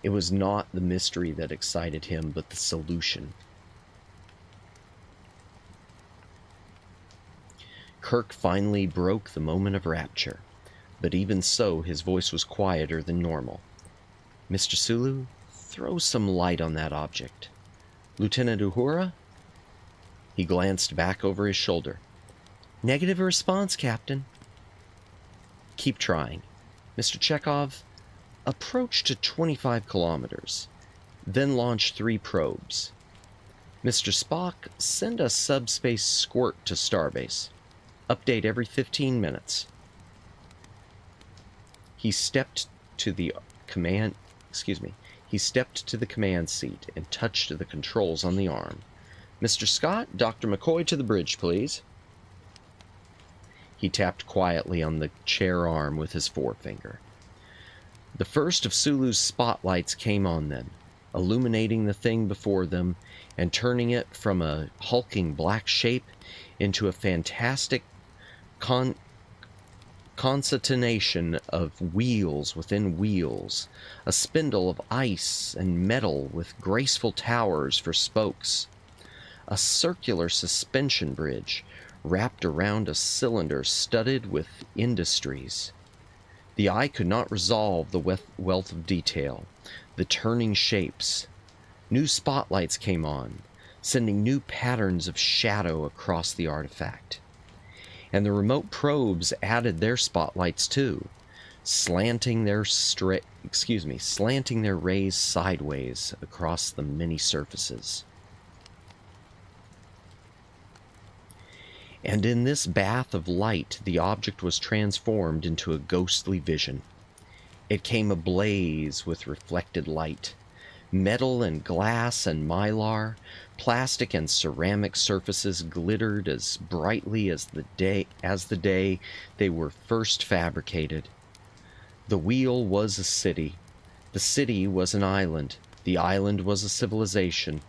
It was not the mystery that excited him, but the solution. Kirk finally broke the moment of rapture, but even so, his voice was quieter than normal. Mr. Sulu, throw some light on that object. Lieutenant Uhura? He glanced back over his shoulder. Negative response, Captain. Keep trying. Mr. Chekhov, approach to 25 kilometers, then launch 3 probes. Mr. Spock, send a subspace squirt to Starbase. Update every 15 minutes. He stepped to the command seat and touched the controls on the arm. Mr. Scott, Dr. McCoy to the bridge, please. He tapped quietly on the chair arm with his forefinger. The first of Sulu's spotlights came on then, illuminating the thing before them and turning it from a hulking black shape into a fantastic concatenation of wheels within wheels, a spindle of ice and metal with graceful towers for spokes, a circular suspension bridge wrapped around a cylinder studded with industries. The eye could not resolve the wealth of detail, the turning shapes. New spotlights came on, sending new patterns of shadow across the artifact. And the remote probes added their spotlights too, slanting their rays sideways across the many surfaces. And in this bath of light, the object was transformed into a ghostly vision. It came ablaze with reflected light. Metal and glass and mylar, plastic and ceramic surfaces glittered as brightly as the day they were first fabricated. The wheel was a city. The city was an island. The island was a civilization,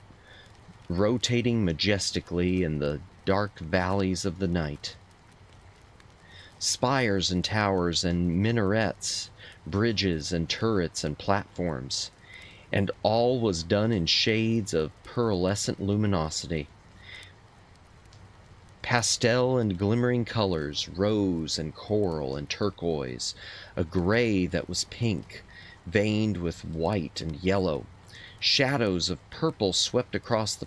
rotating majestically in the dark valleys of the night. Spires and towers and minarets, bridges and turrets and platforms, and all was done in shades of pearlescent luminosity. Pastel and glimmering colors, rose and coral and turquoise, a gray that was pink, veined with white and yellow. Shadows of purple swept across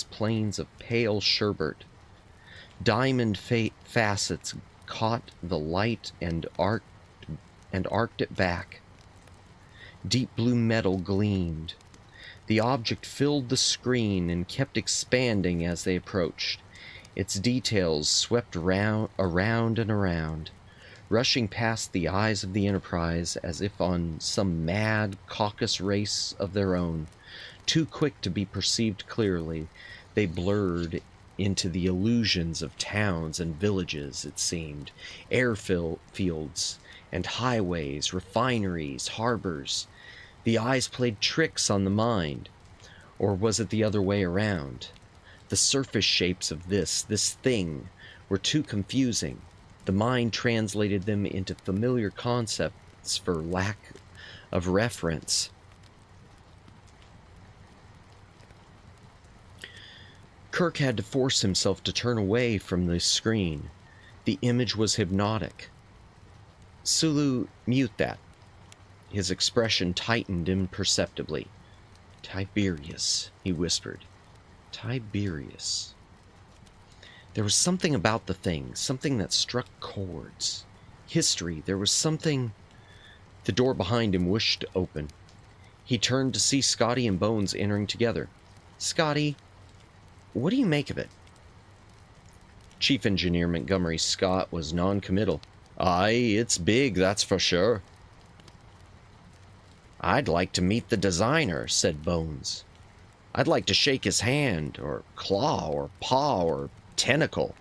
plains of pale sherbet. Diamond facets caught the light and arced it back. Deep blue metal gleamed. The object filled the screen and kept expanding as they approached. Its details swept around and around, rushing past the eyes of the Enterprise as if on some mad caucus race of their own. Too quick to be perceived clearly, they blurred into the illusions of towns and villages, it seemed, airfields and highways, refineries, harbors. The eyes played tricks on the mind. Or was it the other way around? The surface shapes of this thing, were too confusing. The mind translated them into familiar concepts for lack of reference. Kirk had to force himself to turn away from the screen. The image was hypnotic. Sulu, mute that. His expression tightened imperceptibly. Tiberius, he whispered. Tiberius. There was something about the thing, something that struck chords. History, there was something... The door behind him whooshed open. He turned to see Scotty and Bones entering together. Scotty, what do you make of it? Chief Engineer Montgomery Scott was non-committal. Aye, it's big, that's for sure. I'd like to meet the designer, said Bones. I'd like to shake his hand, or claw, or paw, or tentacle.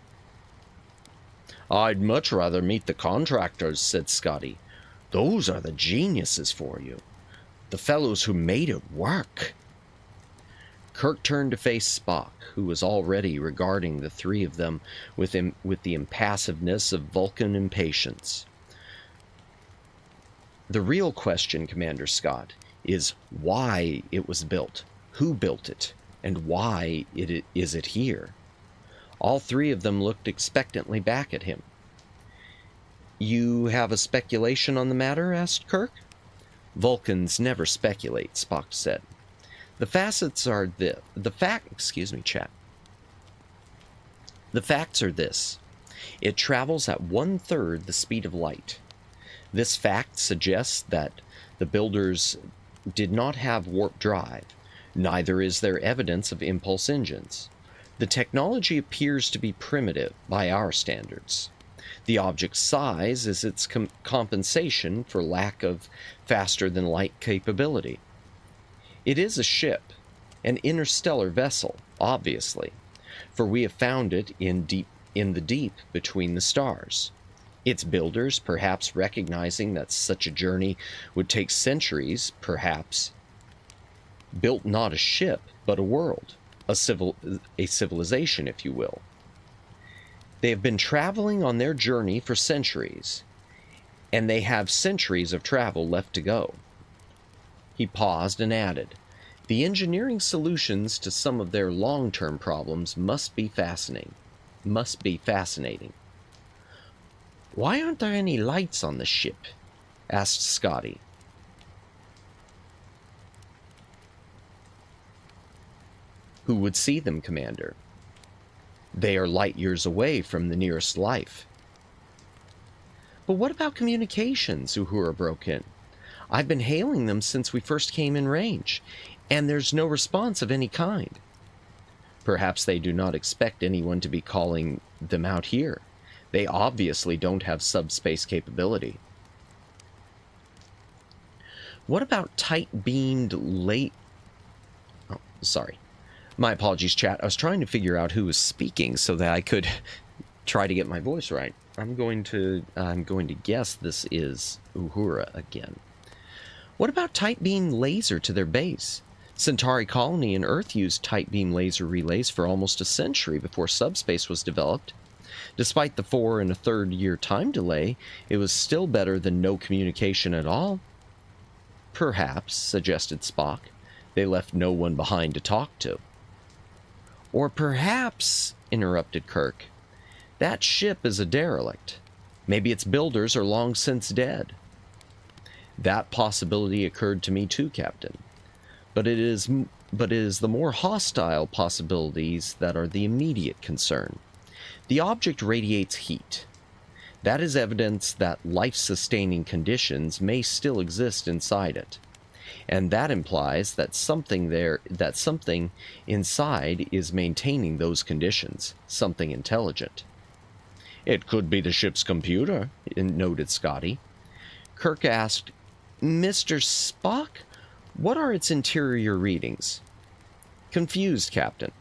I'd much rather meet the contractors, said Scotty. Those are the geniuses for you. The fellows who made it work. Kirk turned to face Spock, who was already regarding the three of them with the impassiveness of Vulcan impatience. The real question, Commander Scott, is why it was built, who built it, and why is it here? All three of them looked expectantly back at him. You have a speculation on the matter? Asked Kirk. Vulcans never speculate, Spock said. The facts are this. The facts are this. It travels at 1/3 the speed of light. This fact suggests that the builders did not have warp drive. Neither is there evidence of impulse engines. The technology appears to be primitive by our standards. The object's size is its compensation for lack of faster-than-light capability. It is a ship, an interstellar vessel, obviously, for we have found it in the deep between the stars. Its builders, perhaps recognizing that such a journey would take centuries, perhaps, built not a ship, but a world, a civilization, if you will. They have been traveling on their journey for centuries, and they have centuries of travel left to go. He paused and added, the engineering solutions to some of their long-term problems must be fascinating. Why aren't there any lights on the ship? Asked Scotty. Who would see them, Commander? They are light years away from the nearest life. But what about communications? Uhura broke in. I've been hailing them since we first came in range, and there's no response of any kind. Perhaps they do not expect anyone to be calling them out here. They obviously don't have subspace capability. What about tight-beamed Oh, sorry. My apologies, chat. I was trying to figure out who was speaking so that I could try to get my voice right. I'm going to guess this is Uhura again. What about tight-beam laser to their base? Centauri Colony and Earth used tight-beam laser relays for almost a century before subspace was developed. Despite the 4 1/3 year time delay, it was still better than no communication at all. Perhaps, suggested Spock, they left no one behind to talk to. Or perhaps, interrupted Kirk, that ship is a derelict. Maybe its builders are long since dead. That possibility occurred to me too, Captain. But it is the more hostile possibilities that are the immediate concern. The object radiates heat. That is evidence that life-sustaining conditions may still exist inside it. And that implies that something inside is maintaining those conditions, something intelligent. It could be the ship's computer, noted Scotty. Kirk asked, Mr. Spock, what are its interior readings? Confused, Captain.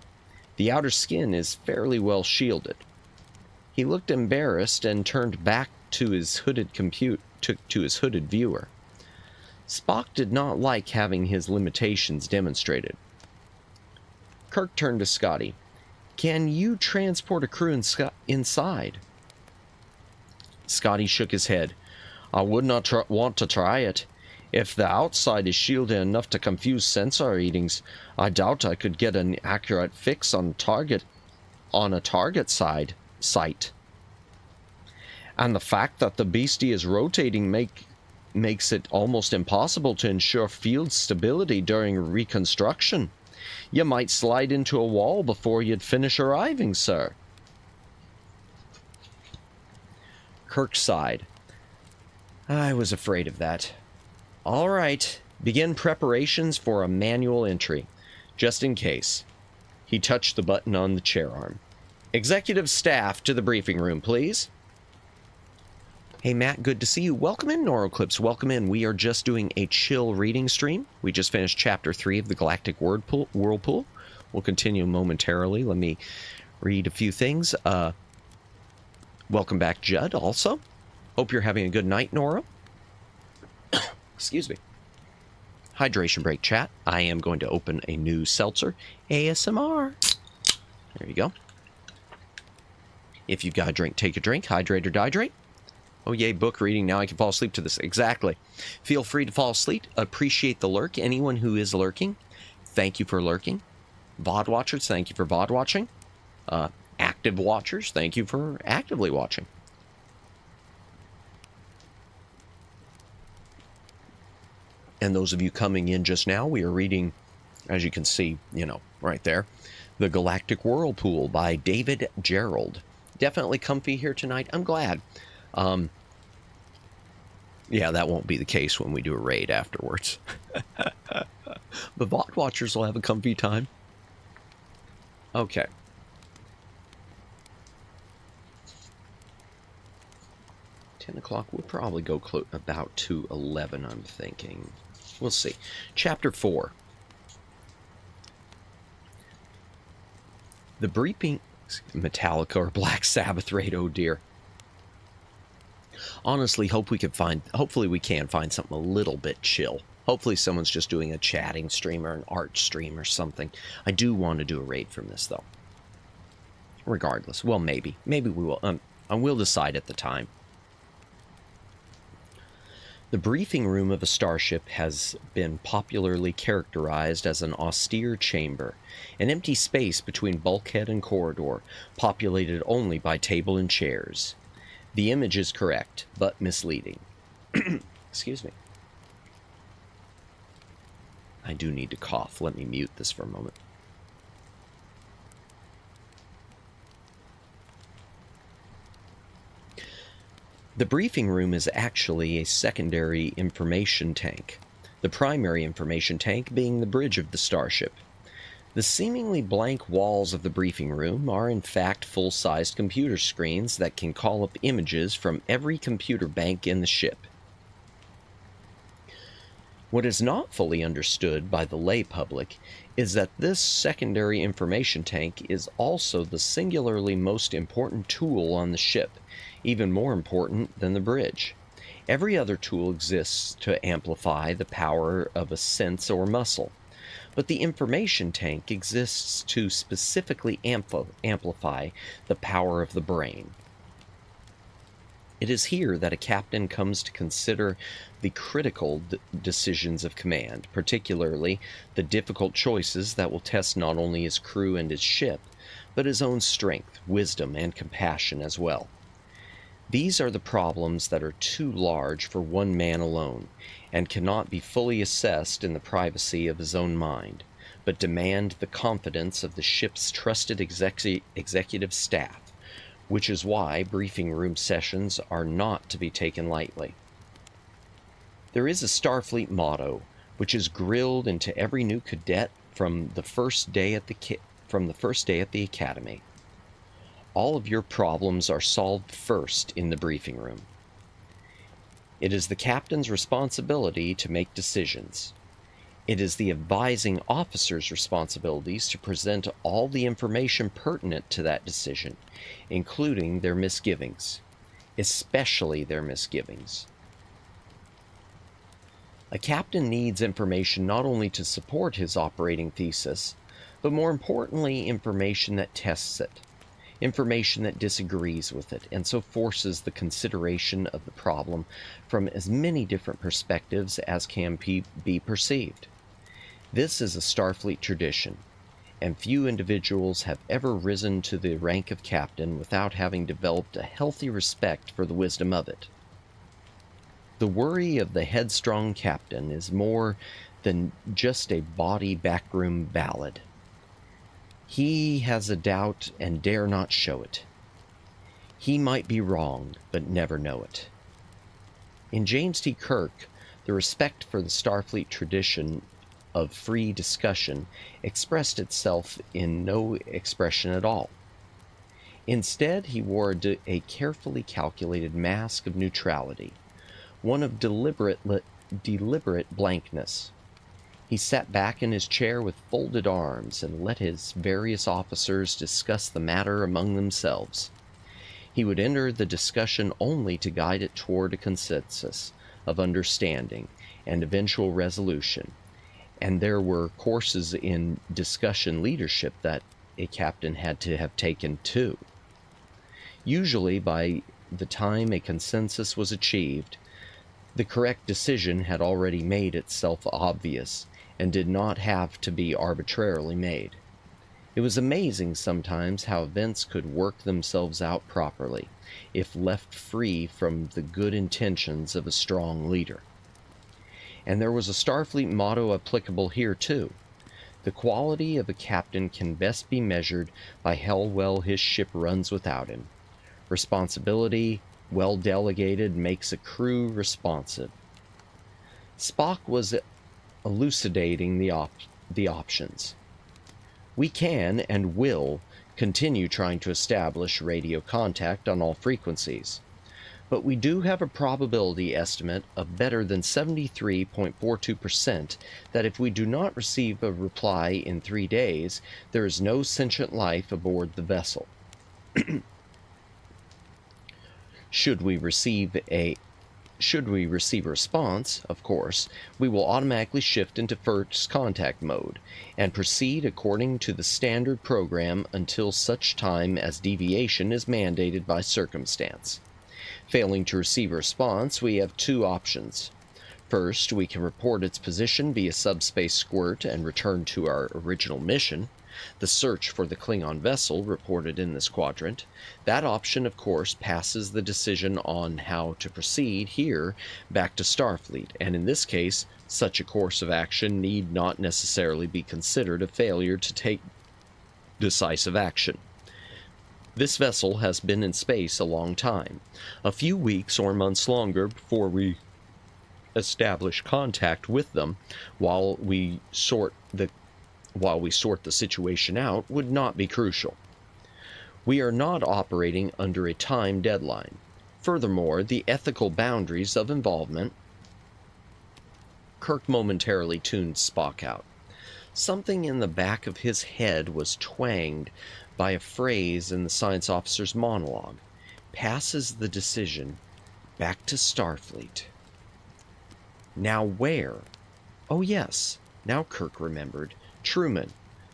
The outer skin is fairly well shielded. He looked embarrassed and turned back to his hooded viewer. Spock did not like having his limitations demonstrated. Kirk turned to Scotty. Can you transport a crew inside? Scotty shook his head. I would not want to try it. If the outside is shielded enough to confuse sensor readings, I doubt I could get an accurate fix on a target site. And the fact that the beastie is rotating makes it almost impossible to ensure field stability during reconstruction. You might slide into a wall before you'd finish arriving, sir. Kirk sighed. I was afraid of that. All right, begin preparations for a manual entry, just in case. He touched the button on the chair arm. Executive staff to the briefing room, please. Hey, Matt, good to see you. Welcome in, Neuroclips. Welcome in. We are just doing a chill reading stream. We just finished Chapter 3 of the Galactic Whirlpool. We'll continue momentarily. Let me read a few things. Welcome back, Judd, also. Hope you're having a good night, Nora. Excuse me. Hydration break, chat. I am going to open a new seltzer. ASMR. There you go. If you've got a drink, take a drink. Hydrate or dihydrate. Oh, yay, book reading. Now I can fall asleep to this. Exactly. Feel free to fall asleep. Appreciate the lurk. Anyone who is lurking, thank you for lurking. VOD watchers, thank you for VOD watching. Active watchers, thank you for actively watching. And those of you coming in just now, we are reading, as you can see, right there, The Galactic Whirlpool by David Gerald. Definitely comfy here tonight. I'm glad. Yeah, that won't be the case when we do a raid afterwards. The VOD watchers will have a comfy time. Okay. O'clock, we'll probably go about to 11, I'm thinking. We'll see. Chapter 4. The briefing... Metallica or Black Sabbath raid, oh dear. Honestly, hopefully we can find something a little bit chill. Hopefully someone's just doing a chatting stream or an art stream or something. I do want to do a raid from this, though. Regardless. Well, maybe. Maybe we will. I will decide at the time. The briefing room of a starship has been popularly characterized as an austere chamber, an empty space between bulkhead and corridor, populated only by table and chairs. The image is correct, but misleading. Excuse me. I do need to cough. Let me mute this for a moment. The briefing room is actually a secondary information tank, the primary information tank being the bridge of the starship. The seemingly blank walls of the briefing room are in fact full-sized computer screens that can call up images from every computer bank in the ship. What is not fully understood by the lay public is that this secondary information tank is also the singularly most important tool on the ship, even more important than the bridge. Every other tool exists to amplify the power of a sense or muscle, but the information tank exists to specifically amplify the power of the brain. It is here that a captain comes to consider the critical decisions of command, particularly the difficult choices that will test not only his crew and his ship, but his own strength, wisdom, and compassion as well. These are the problems that are too large for one man alone, and cannot be fully assessed in the privacy of his own mind, but demand the confidence of the ship's trusted executive staff, which is why briefing room sessions are not to be taken lightly. There is a Starfleet motto, which is grilled into every new cadet from the first day at the academy. All of your problems are solved first in the briefing room. It is the captain's responsibility to make decisions. It is the advising officer's responsibilities to present all the information pertinent to that decision, including their misgivings, especially their misgivings. A captain needs information not only to support his operating thesis, but more importantly, information that tests it, information that disagrees with it, and so forces the consideration of the problem from as many different perspectives as can be perceived. This is a Starfleet tradition, and few individuals have ever risen to the rank of captain without having developed a healthy respect for the wisdom of it. The worry of the headstrong captain is more than just a bawdy backroom ballad. He has a doubt and dare not show it. He might be wrong, but never know it. In James T. Kirk, the respect for the Starfleet tradition of free discussion expressed itself in no expression at all. Instead, he wore a carefully calculated mask of neutrality, one of deliberate blankness. He sat back in his chair with folded arms and let his various officers discuss the matter among themselves. He would enter the discussion only to guide it toward a consensus of understanding and eventual resolution, and there were courses in discussion leadership that a captain had to have taken too. Usually, by the time a consensus was achieved, the correct decision had already made itself obvious and did not have to be arbitrarily made. It was amazing sometimes how events could work themselves out properly if left free from the good intentions of a strong leader. And there was a Starfleet motto applicable here too. The quality of a captain can best be measured by how well his ship runs without him. Responsibility, well delegated, makes a crew responsive. Spock was elucidating the options. We can and will continue trying to establish radio contact on all frequencies, but we do have a probability estimate of better than 73.42% that if we do not receive a reply in 3 days, there is no sentient life aboard the vessel. Should we receive a response, of course, we will automatically shift into first contact mode and proceed according to the standard program until such time as deviation is mandated by circumstance. Failing to receive a response, we have 2 options. First, we can report its position via subspace squirt and return to our original mission, the search for the Klingon vessel reported in this quadrant. That option, of course, passes the decision on how to proceed here back to Starfleet, and in this case, such a course of action need not necessarily be considered a failure to take decisive action. This vessel has been in space a long time, a few weeks or months longer before we establish contact with them while we sort the situation out would not be crucial. We are not operating under a time deadline. Furthermore, the ethical boundaries of involvement. Kirk momentarily tuned Spock out. Something in the back of his head was twanged by a phrase in the science officer's monologue. Passes the decision back to Starfleet. Now where? Oh yes, now Kirk remembered. Truman,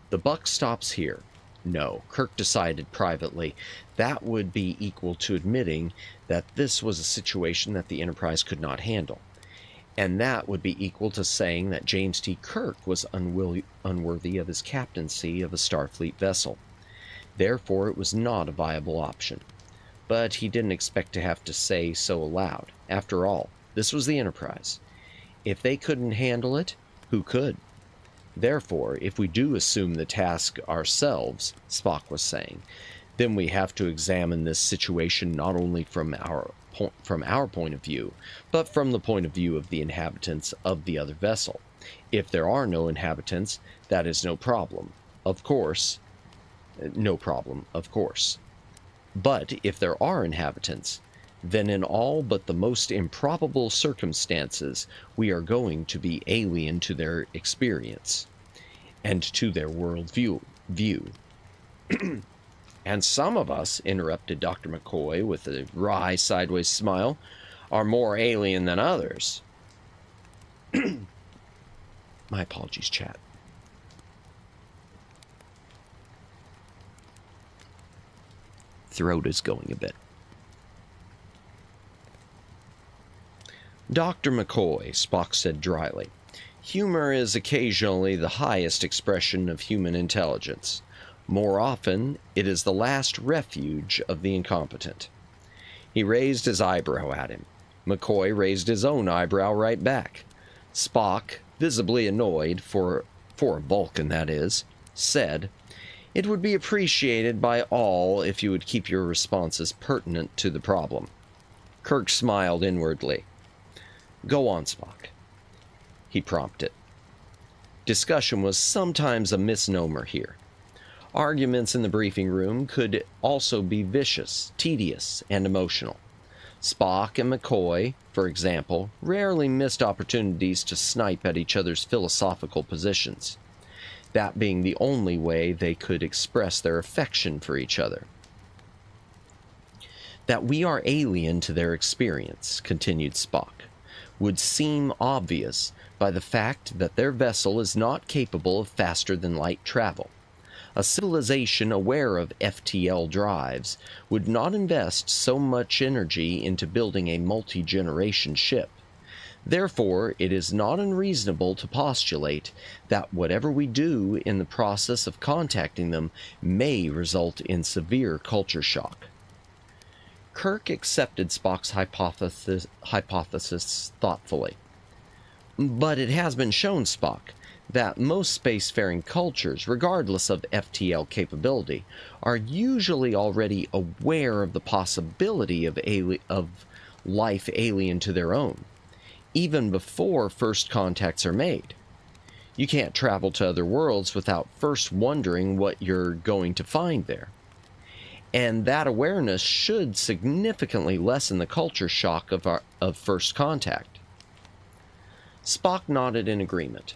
the buck stops here. No, Kirk decided privately, that would be equal to admitting that this was a situation that the Enterprise could not handle. And that would be equal to saying that James T. Kirk was unworthy of his captaincy of a Starfleet vessel. Therefore, it was not a viable option. But he didn't expect to have to say so aloud. After all, this was the Enterprise. If they couldn't handle it, who could? Therefore, if we do assume the task ourselves, Spock was saying, then we have to examine this situation not only from our point of view, but from the point of view of the inhabitants of the other vessel. If there are no inhabitants, that is no problem. Of course, no problem, of course. But if there are inhabitants, then in all but the most improbable circumstances, we are going to be alien to their experience and to their worldview. And some of us, interrupted Dr. McCoy with a wry, sideways smile, are more alien than others. My apologies, chat. Throat is going a bit. Dr. McCoy, Spock said dryly, humor is occasionally the highest expression of human intelligence. More often, it is the last refuge of the incompetent. He raised his eyebrow at him. McCoy raised his own eyebrow right back. Spock, visibly annoyed, for a Vulcan that is, said, "It would be appreciated by all if you would keep your responses pertinent to the problem." Kirk smiled inwardly. "Go on, Spock," he prompted. Discussion was sometimes a misnomer here. Arguments in the briefing room could also be vicious, tedious, and emotional. Spock and McCoy, for example, rarely missed opportunities to snipe at each other's philosophical positions, that being the only way they could express their affection for each other. That we are alien to their experience, continued Spock, would seem obvious by the fact that their vessel is not capable of faster-than-light travel. A civilization aware of FTL drives would not invest so much energy into building a multi-generation ship. Therefore, it is not unreasonable to postulate that whatever we do in the process of contacting them may result in severe culture shock. Kirk accepted Spock's hypothesis thoughtfully. But it has been shown, Spock, that most spacefaring cultures, regardless of FTL capability, are usually already aware of the possibility of life alien to their own, even before first contacts are made. You can't travel to other worlds without first wondering what you're going to find there. And that awareness should significantly lessen the culture shock of first contact. Spock nodded in agreement.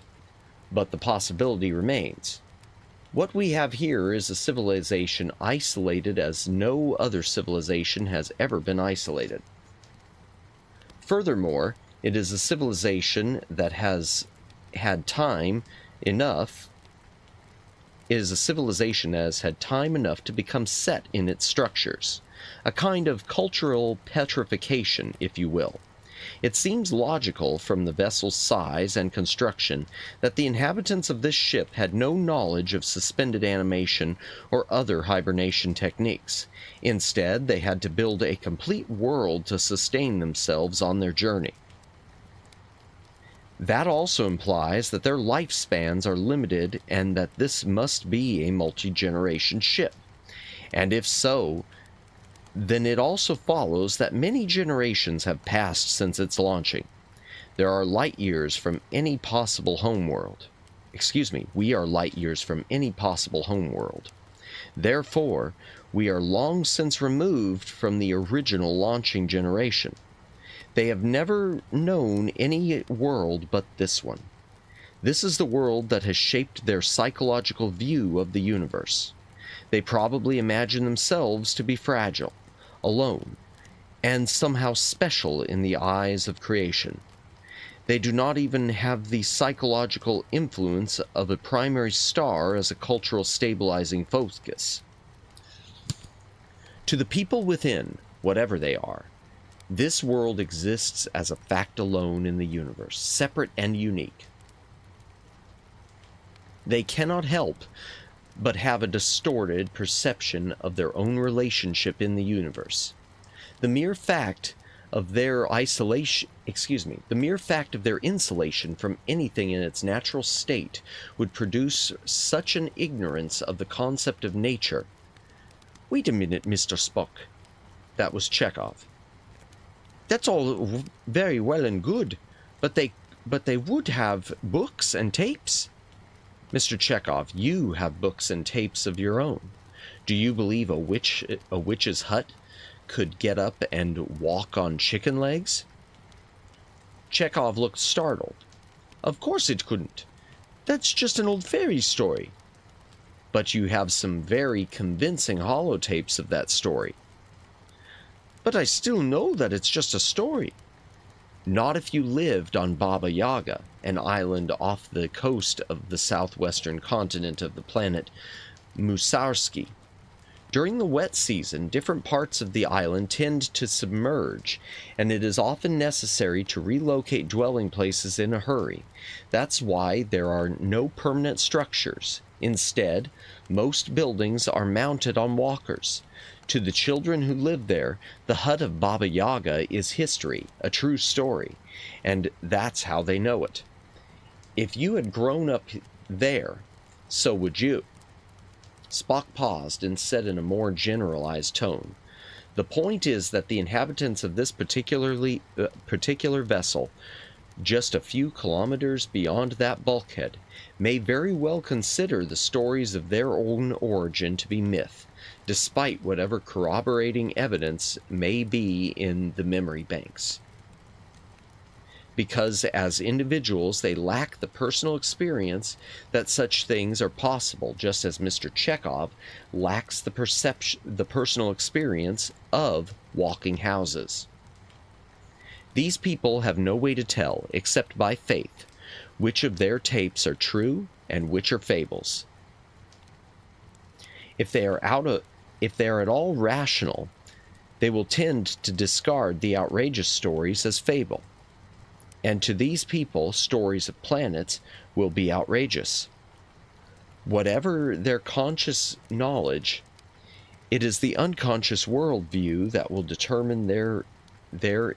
But the possibility remains. What we have here is a civilization isolated as no other civilization has ever been isolated. Furthermore, it is a civilization that has had time enough. It is a civilization that has had time enough to become set in its structures, a kind of cultural petrification, if you will. It seems logical from the vessel's size and construction that the inhabitants of this ship had no knowledge of suspended animation or other hibernation techniques. Instead, they had to build a complete world to sustain themselves on their journey. That also implies that their lifespans are limited and that this must be a multi-generation ship. And if so, then it also follows that many generations have passed since its launching. There are light years from any possible homeworld. We are light years from any possible homeworld. Therefore, we are long since removed from the original launching generation. They have never known any world but this one. This is the world that has shaped their psychological view of the universe. They probably imagine themselves to be fragile, alone, and somehow special in the eyes of creation. They do not even have the psychological influence of a primary star as a cultural stabilizing focus. To the people within, whatever they are, this world exists as a fact alone in the universe, separate and unique. They cannot help but have a distorted perception of their own relationship in the universe. The mere fact of their insulation from anything in its natural state would produce such an ignorance of the concept of nature. Wait a minute, Mr. Spock. That was Chekhov. That's all very well and good, but they But they would have books and tapes. Mr. Chekhov, you have books and tapes of your own. Do you believe a witch's hut could get up and walk on chicken legs? Chekhov looked startled. Of course it couldn't. That's just an old fairy story. But you have some very convincing holotapes of that story. But I still know that it's just a story. Not if you lived on Baba Yaga, an island off the coast of the southwestern continent of the planet Musarski. During the wet season, different parts of the island tend to submerge, and it is often necessary to relocate dwelling places in a hurry. That's why there are no permanent structures. Instead, most buildings are mounted on walkers. To the children who live there, the hut of Baba Yaga is history, a true story, and that's how they know it. If you had grown up there, so would you. Spock paused and said in a more generalized tone, "The point is that the inhabitants of this particular vessel, just a few kilometers beyond that bulkhead, may very well consider the stories of their own origin to be myth, despite whatever corroborating evidence may be in the memory banks. Because as individuals they lack the personal experience that such things are possible, just as Mr. Chekhov lacks the personal experience of walking houses. These people have no way to tell, except by faith, which of their tapes are true and which are fables. If they are at all rational, they will tend to discard the outrageous stories as fable. And to these people, stories of planets will be outrageous. Whatever their conscious knowledge, it is the unconscious worldview that will determine their,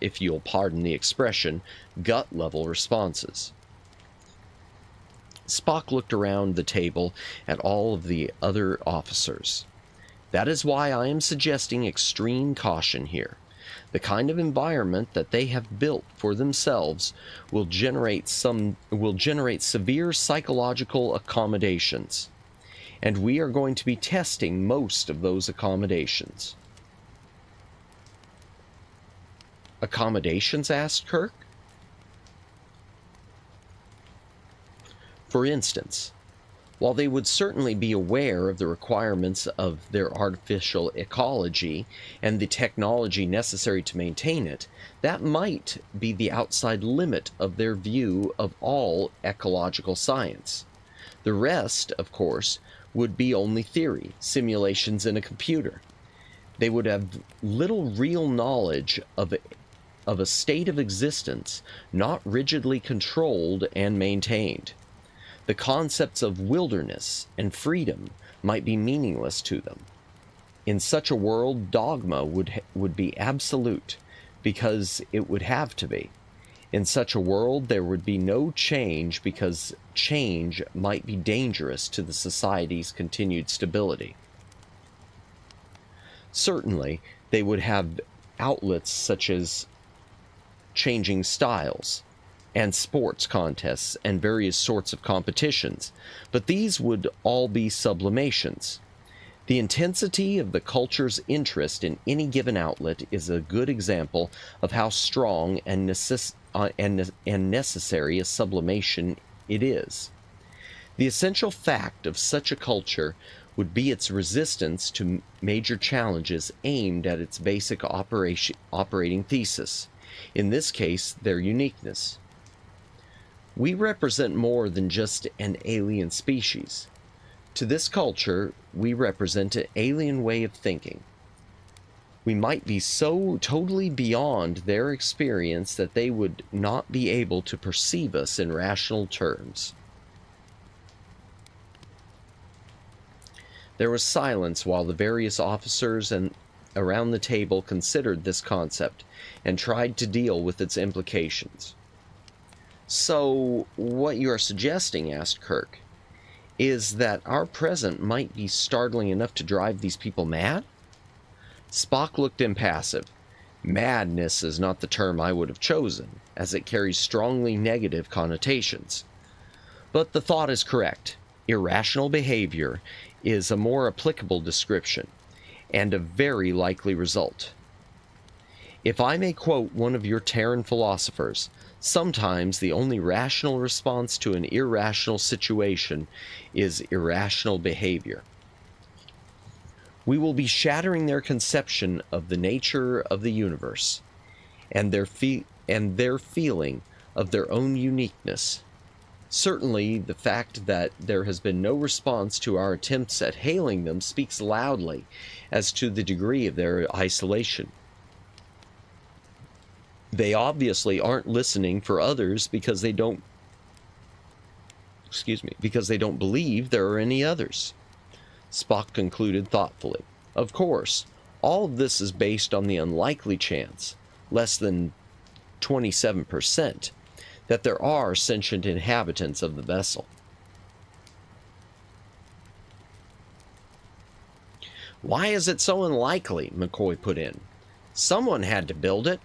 if you'll pardon the expression, gut-level responses." Spock looked around the table at all of the other officers. "That is why I am suggesting extreme caution here. The kind of environment that they have built for themselves will generate severe psychological accommodations, and we are going to be testing most of those accommodations." "Accommodations?" asked Kirk. "For instance, while they would certainly be aware of the requirements of their artificial ecology and the technology necessary to maintain it, that might be the outside limit of their view of all ecological science. The rest, of course, would be only theory, simulations in a computer. They would have little real knowledge of a state of existence not rigidly controlled and maintained. The concepts of wilderness and freedom might be meaningless to them. In such a world, dogma would be absolute, because it would have to be. In such a world, there would be no change, because change might be dangerous to the society's continued stability. Certainly, they would have outlets such as changing styles, and sports contests, and various sorts of competitions, but these would all be sublimations. The intensity of the culture's interest in any given outlet is a good example of how strong and necessary a sublimation it is. The essential fact of such a culture would be its resistance to major challenges aimed at its basic operating thesis, in this case, their uniqueness. We represent more than just an alien species. To this culture, we represent an alien way of thinking. We might be so totally beyond their experience that they would not be able to perceive us in rational terms." There was silence while the various officers around the table considered this concept and tried to deal with its implications. "So, what you are suggesting," asked Kirk, "is that our present might be startling enough to drive these people mad?" Spock looked impassive. Madness is not the term I would have chosen, as it carries strongly negative connotations. But the thought is correct. Irrational behavior is a more applicable description, and a very likely result. If I may quote one of your Terran philosophers, sometimes the only rational response to an irrational situation is irrational behavior. We will be shattering their conception of the nature of the universe and their feeling of their own uniqueness. Certainly, the fact that there has been no response to our attempts at hailing them speaks loudly as to the degree of their isolation. They obviously aren't listening for others because they don't believe there are any others. Spock concluded thoughtfully. Of course, all of this is based on the unlikely chance, less than 27%, that there are sentient inhabitants of the vessel. Why is it so unlikely? McCoy put in. Someone had to build it.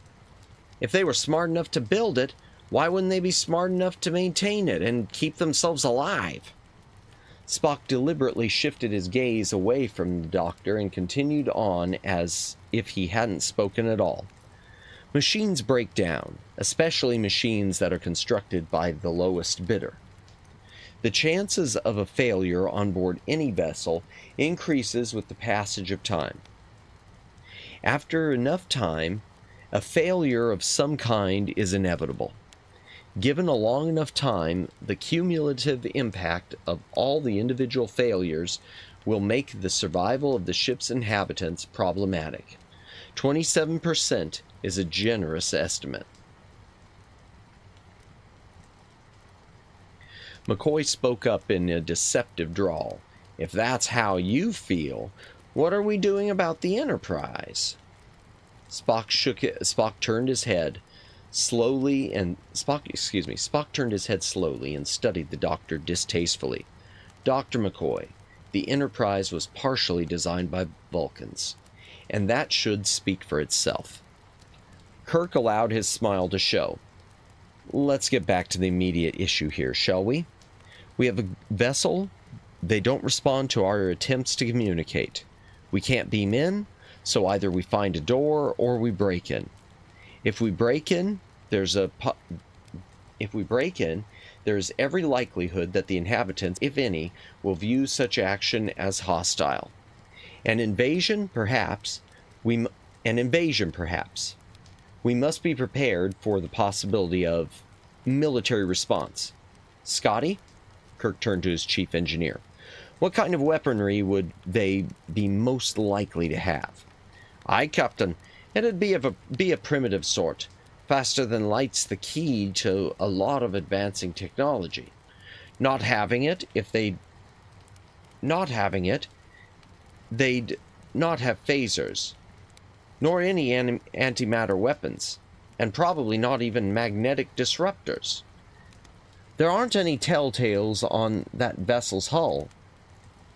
If they were smart enough to build it, why wouldn't they be smart enough to maintain it and keep themselves alive? Spock deliberately shifted his gaze away from the doctor and continued on as if he hadn't spoken at all. Machines break down, especially machines that are constructed by the lowest bidder. The chances of a failure on board any vessel increases with the passage of time. After enough time, a failure of some kind is inevitable. Given a long enough time, the cumulative impact of all the individual failures will make the survival of the ship's inhabitants problematic. 27% is a generous estimate. McCoy spoke up in a deceptive drawl. If that's how you feel, what are we doing about the Enterprise? Spock turned his head slowly and studied the doctor distastefully. Dr. McCoy, the Enterprise was partially designed by Vulcans, and that should speak for itself. Kirk allowed his smile to show. Let's get back to the immediate issue here, shall we? We have a vessel. They don't respond to our attempts to communicate. We can't beam in, so either we find a door or we break in. If we break in, there's every likelihood that the inhabitants, if any, will view such action as hostile. An invasion, perhaps. We must be prepared for the possibility of military response. Scotty? Kirk turned to his chief engineer. What kind of weaponry would they be most likely to have? Aye, Captain. It'd be a primitive sort. Faster than light's the key to a lot of advancing technology. Not having it, they'd not have phasers, nor any antimatter weapons, and probably not even magnetic disruptors. There aren't any telltales on that vessel's hull.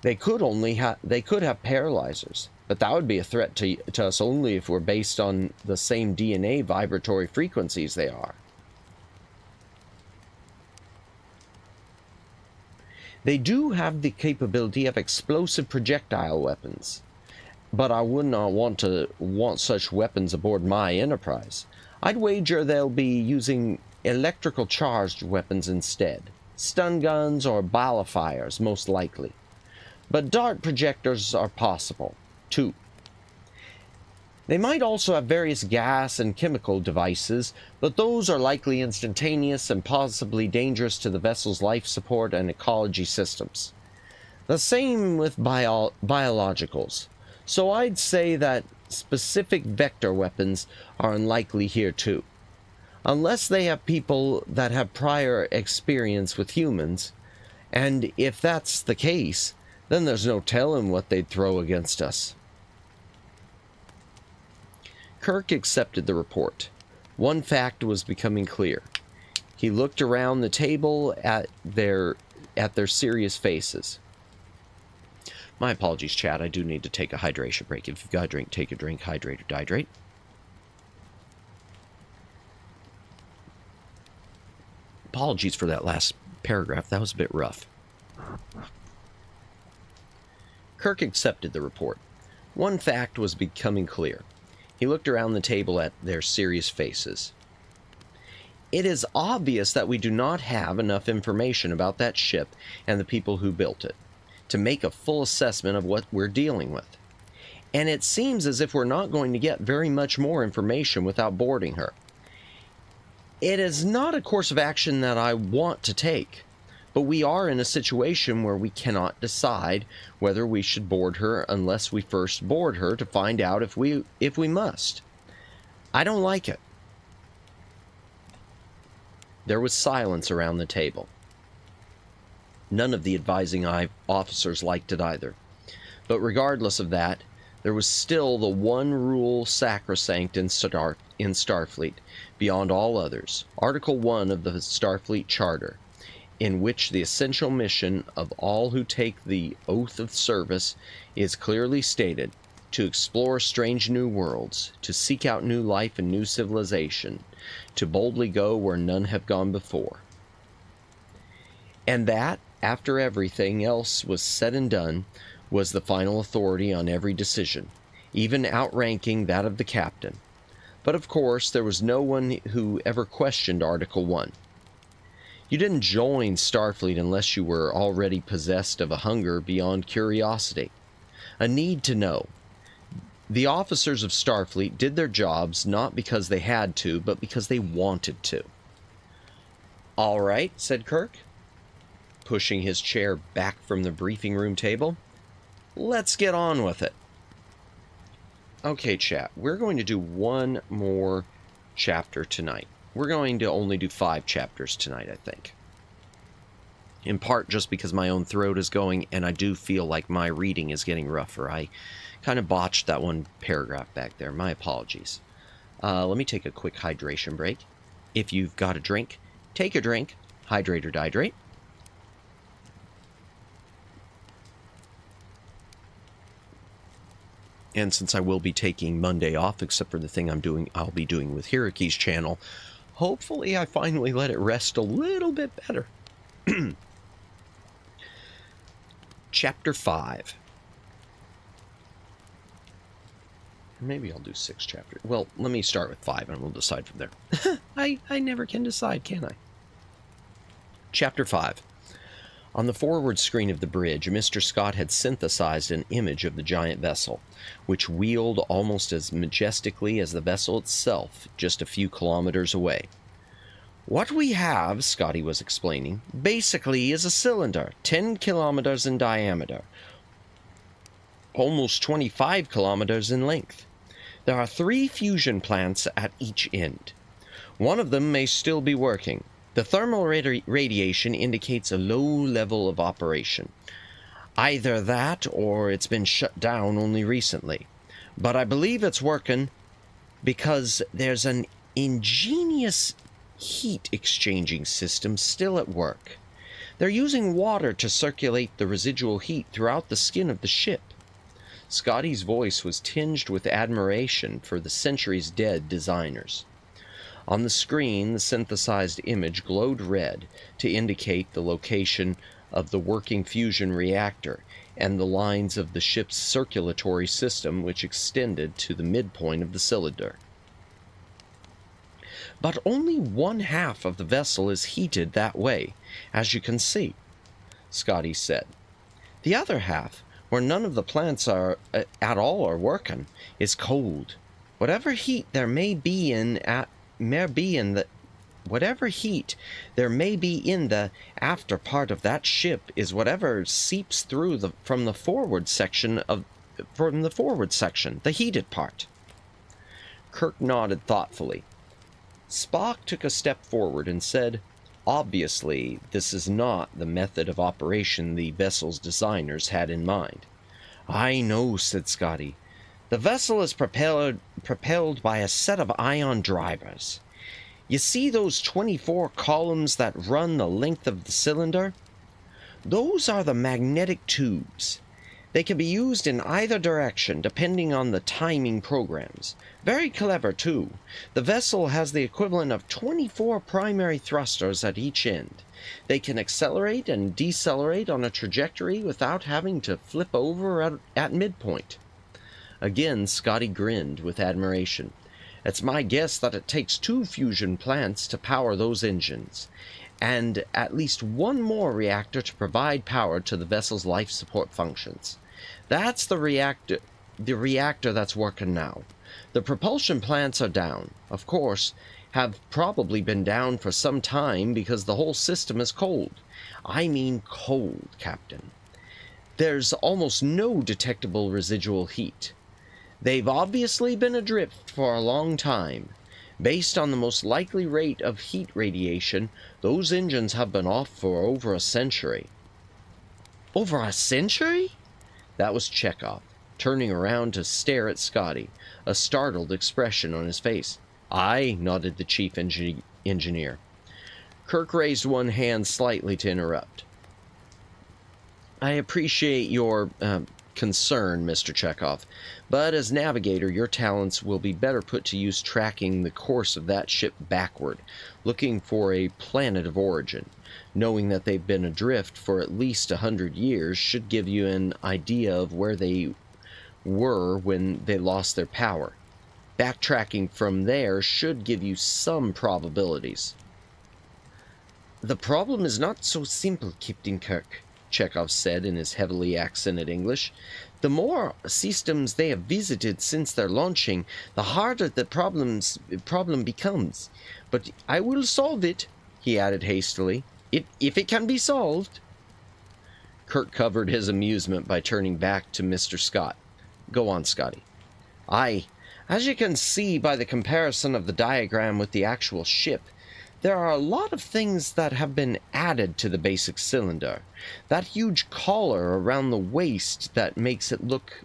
They could have paralyzers, but that would be a threat to us only if we're based on the same DNA vibratory frequencies they are. They do have the capability of explosive projectile weapons, but I would not want such weapons aboard my Enterprise. I'd wager they'll be using electrical charged weapons instead. Stun guns or balefires, most likely. But dart projectors are possible, too. They might also have various gas and chemical devices, but those are likely instantaneous and possibly dangerous to the vessel's life support and ecology systems. The same with biologicals. So I'd say that specific vector weapons are unlikely here too. Unless they have people that have prior experience with humans, and if that's the case, then there's no telling what they'd throw against us. Kirk accepted the report. One fact was becoming clear. He looked around the table at their serious faces. My apologies, chat. I do need to take a hydration break. If you've got a drink, take a drink. Hydrate or dihydrate. apologies for that last paragraph. That was a bit rough. Kirk accepted the report. One fact was becoming clear. He looked around the table at their serious faces. It is obvious that we do not have enough information about that ship and the people who built it to make a full assessment of what we're dealing with. And it seems as if we're not going to get very much more information without boarding her. It is not a course of action that I want to take, but we are in a situation where we cannot decide whether we should board her unless we first board her to find out if we must. I don't like it. There was silence around the table. None of the advising officers liked it either. But regardless of that, there was still the one rule sacrosanct in Starfleet, beyond all others, Article 1 of the Starfleet Charter, in which the essential mission of all who take the oath of service is clearly stated: to explore strange new worlds, to seek out new life and new civilization, to boldly go where none have gone before. And that, after everything else was said and done, was the final authority on every decision, even outranking that of the captain. But of course, there was no one who ever questioned Article 1. You didn't join Starfleet unless you were already possessed of a hunger beyond curiosity, a need to know. The officers of Starfleet did their jobs not because they had to, but because they wanted to. "All right," said Kirk, pushing his chair back from the briefing room table. "Let's get on with it." Okay, chat, we're going to do one more chapter tonight. We're going to only do 5 chapters tonight, I think. In part just because my own throat is going, and I do feel like my reading is getting rougher. I kind of botched that one paragraph back there. My apologies. Let me take a quick hydration break. If you've got a drink, take a drink. Hydrate or dihydrate. And since I will be taking Monday off, except for the thing I'll be doing with Hiraki's channel, hopefully I finally let it rest a little bit better. Chapter 5. Maybe I'll do 6 chapters. Well, let me start with 5 and we'll decide from there. I never can decide, can I? Chapter 5. On the forward screen of the bridge, Mr. Scott had synthesized an image of the giant vessel, which wheeled almost as majestically as the vessel itself, just a few kilometers away. "What we have," Scotty was explaining, "basically is a cylinder, 10 kilometers in diameter, almost 25 kilometers in length. There are 3 fusion plants at each end. One of them may still be working. The thermal radiation indicates a low level of operation. Either that or it's been shut down only recently. But I believe it's working because there's an ingenious heat exchanging system still at work. They're using water to circulate the residual heat throughout the skin of the ship." Scotty's voice was tinged with admiration for the centuries-dead designers. On the screen, the synthesized image glowed red to indicate the location of the working fusion reactor and the lines of the ship's circulatory system, which extended to the midpoint of the cylinder. "But only 1/2 of the vessel is heated that way, as you can see," Scotty said. "The other half, where none of the plants are at all are working, is cold. Whatever heat there may be in the after part of that ship is whatever seeps through from the forward section, the heated part." Kirk nodded thoughtfully. Spock took a step forward and said, "Obviously, this is not the method of operation the vessel's designers had in mind." "I know," said Scotty. "The vessel is propelled by a set of ion drivers. You see those 24 columns that run the length of the cylinder? Those are the magnetic tubes. They can be used in either direction, depending on the timing programs. Very clever, too. The vessel has the equivalent of 24 primary thrusters at each end. They can accelerate and decelerate on a trajectory without having to flip over at midpoint. Again, Scotty grinned with admiration. It's my guess that it takes 2 fusion plants to power those engines, and at least 1 more reactor to provide power to the vessel's life support functions. That's the reactor that's working now. The propulsion plants are down, of course, have probably been down for some time because the whole system is cold. I mean cold, Captain. There's almost no detectable residual heat. They've obviously been adrift for a long time. Based on the most likely rate of heat radiation, those engines have been off for over a century. Over a century? That was Chekhov, turning around to stare at Scotty, a startled expression on his face. Aye, nodded the chief engineer. Kirk raised one hand slightly to interrupt. I appreciate your concern, Mr. Chekhov, but as navigator, your talents will be better put to use tracking the course of that ship backward, looking for a planet of origin. Knowing that they've been adrift for at least 100 years should give you an idea of where they were when they lost their power. Backtracking from there should give you some probabilities. The problem is not so simple, Captain Kirk, Chekhov said in his heavily accented English. The more systems they have visited since their launching, the harder the problem becomes. But I will solve it, he added hastily, if it can be solved. Kirk covered his amusement by turning back to Mr. Scott. Go on, Scotty. Aye, as you can see by the comparison of the diagram with the actual ship, there are a lot of things that have been added to the basic cylinder. That huge collar around the waist that makes it look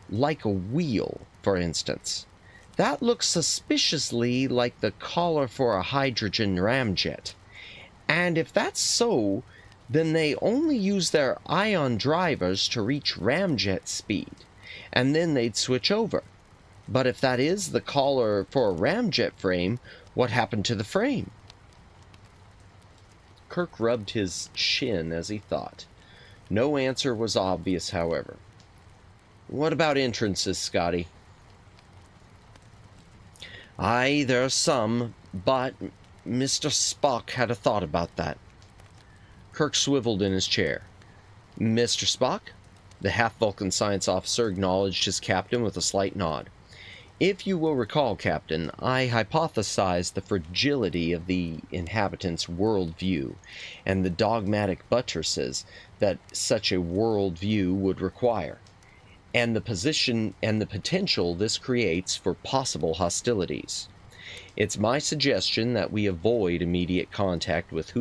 like a wheel, for instance. That looks suspiciously like the collar for a hydrogen ramjet. And if that's so, then they only use their ion drivers to reach ramjet speed, and then they'd switch over. But if that is the collar for a ramjet frame, what happened to the frame? Kirk rubbed his chin as he thought. No answer was obvious, however. What about entrances, Scotty? Aye, there are some, but Mr. Spock had a thought about that. Kirk swiveled in his chair. Mr. Spock? The half-Vulcan science officer acknowledged his captain with a slight nod. If you will recall, Captain, I hypothesized the fragility of the inhabitants' worldview and the dogmatic buttresses that such a worldview would require, and the potential this creates for possible hostilities. It's my suggestion that we avoid immediate contact with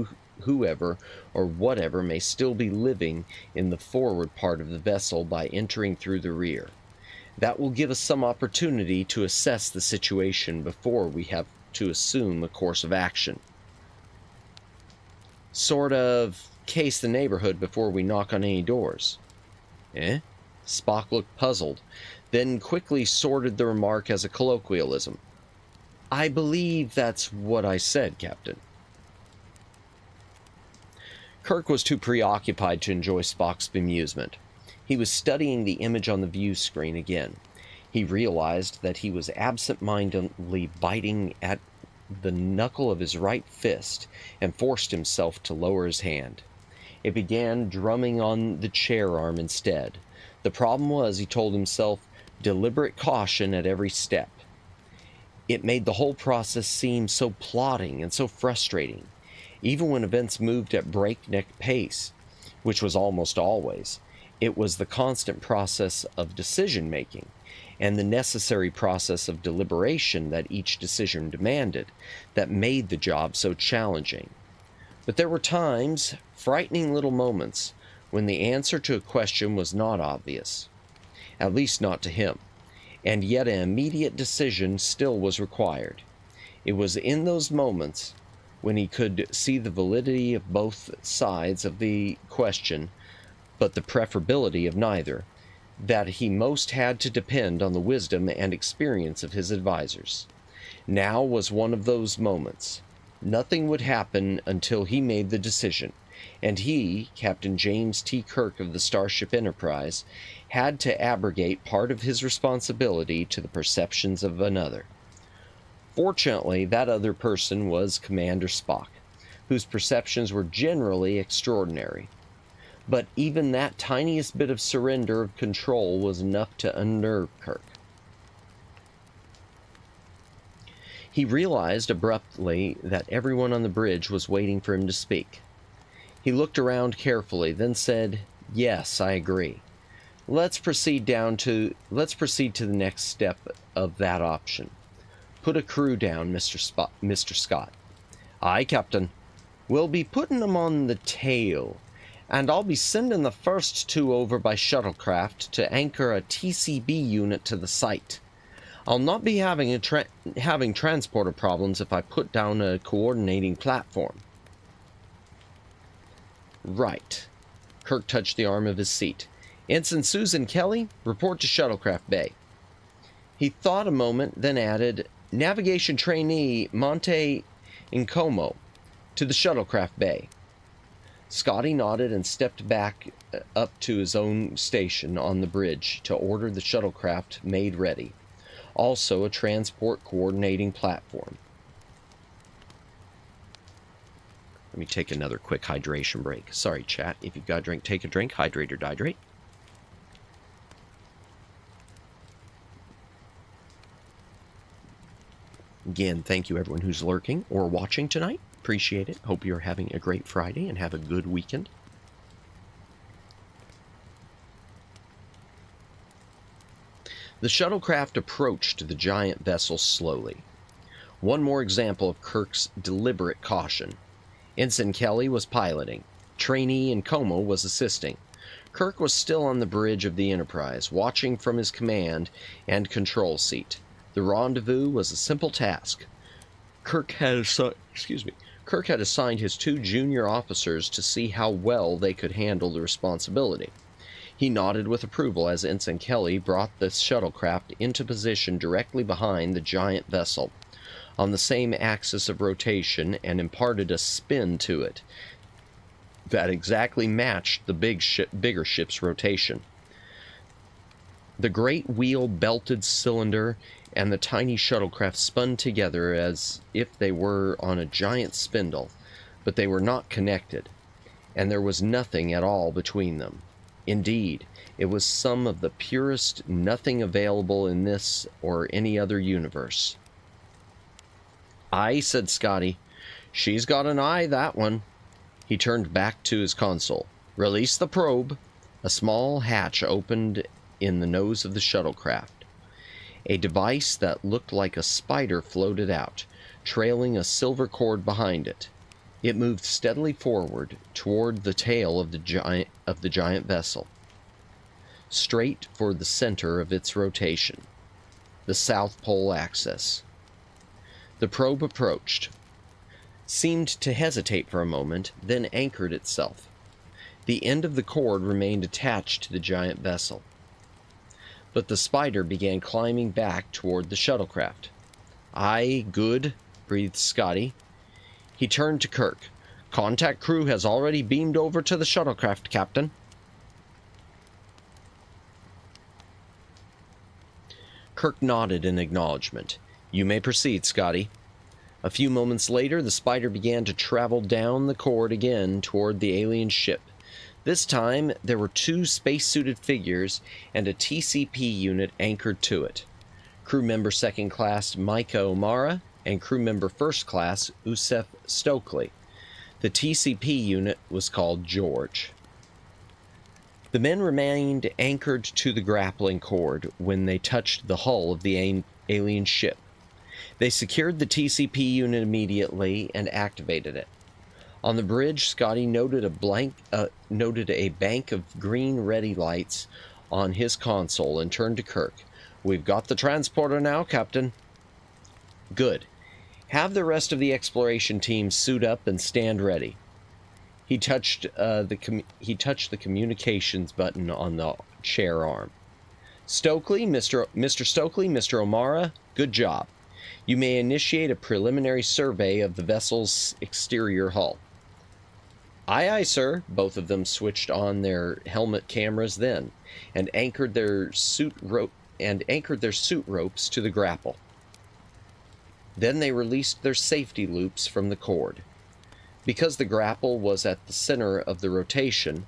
whoever or whatever may still be living in the forward part of the vessel by entering through the rear. That will give us some opportunity to assess the situation before we have to assume a course of action. Sort of case the neighborhood before we knock on any doors. Eh? Spock looked puzzled, then quickly sorted the remark as a colloquialism. I believe that's what I said, Captain. Kirk was too preoccupied to enjoy Spock's bemusement. He was studying the image on the view screen again. He realized that he was absent-mindedly biting at the knuckle of his right fist and forced himself to lower his hand. It began drumming on the chair arm instead. The problem was, he told himself, deliberate caution at every step. It made the whole process seem so plodding and so frustrating, even when events moved at breakneck pace, which was almost always. It was the constant process of decision-making and the necessary process of deliberation that each decision demanded that made the job so challenging. But there were times, frightening little moments, when the answer to a question was not obvious, at least not to him, and yet an immediate decision still was required. It was in those moments, when he could see the validity of both sides of the question, but the preferability of neither, that he most had to depend on the wisdom and experience of his advisors. Now was one of those moments. Nothing would happen until he made the decision, and he, Captain James T. Kirk of the Starship Enterprise, had to abrogate part of his responsibility to the perceptions of another. Fortunately, that other person was Commander Spock, whose perceptions were generally extraordinary. But even that tiniest bit of surrender of control was enough to unnerve Kirk. He realized abruptly that everyone on the bridge was waiting for him to speak. He looked around carefully, then said, "Yes, I agree. Let's proceed to the next step of that option. Put a crew down, Mr. Scott." "Aye, Captain. We'll be putting them on the tail, and I'll be sending the first two over by shuttlecraft to anchor a TCB unit to the site. I'll not be having transporter problems if I put down a coordinating platform." "Right." Kirk touched the arm of his seat. "Ensign Susan Kelly, report to Shuttlecraft Bay." He thought a moment, then added, "Navigation trainee Monte Incomo to the Shuttlecraft Bay." Scotty nodded and stepped back up to his own station on the bridge to order the shuttlecraft made ready. Also a transport coordinating platform. Let me take another quick hydration break. Sorry, chat. If you've got a drink, take a drink. Hydrate or dihydrate. Again, thank you everyone who's lurking or watching tonight. Appreciate it. Hope you're having a great Friday and have a good weekend. The shuttlecraft approached the giant vessel slowly. One more example of Kirk's deliberate caution. Ensign Kelly was piloting. Trainee Nkomo was assisting. Kirk was still on the bridge of the Enterprise, watching from his command and control seat. The rendezvous was a simple task. Kirk had assigned his two junior officers to see how well they could handle the responsibility. He nodded with approval as Ensign Kelly brought the shuttlecraft into position directly behind the giant vessel, on the same axis of rotation, and imparted a spin to it that exactly matched the bigger ship's rotation. The great wheel belted cylinder and the tiny shuttlecraft spun together as if they were on a giant spindle, but they were not connected, and there was nothing at all between them. Indeed, it was some of the purest nothing available in this or any other universe. "Aye," said Scotty. "She's got an eye, that one." He turned back to his console. "Release the probe." A small hatch opened in the nose of the shuttlecraft. A device that looked like a spider floated out, trailing a silver cord behind it. It moved steadily forward toward the tail of the giant vessel, straight for the center of its rotation, the South Pole axis. The probe approached, seemed to hesitate for a moment, then anchored itself. The end of the cord remained attached to the giant vessel. But the spider began climbing back toward the shuttlecraft. "Aye, good," breathed Scotty. He turned to Kirk. "Contact crew has already beamed over to the shuttlecraft, Captain." Kirk nodded in acknowledgement. "You may proceed, Scotty." A few moments later, the spider began to travel down the cord again toward the alien ship. This time, there were two spacesuited figures and a TCP unit anchored to it. Crew member second class Micah O'Mara and crew member first class Usef Stokely. The TCP unit was called George. The men remained anchored to the grappling cord when they touched the hull of the alien ship. They secured the TCP unit immediately and activated it. On the bridge, Scotty noted a bank of green ready lights on his console and turned to Kirk. "We've got the transporter now, Captain." "Good. Have the rest of the exploration team suit up and stand ready." He touched the communications button on the chair arm. Stokely, Mr. Stokely, Mr. O'Mara, good job. You may initiate a preliminary survey of the vessel's exterior hull. Aye, aye, sir. Both of them switched on their helmet cameras then, and anchored their suit ropes to the grapple. Then they released their safety loops from the cord. Because the grapple was at the center of the rotation,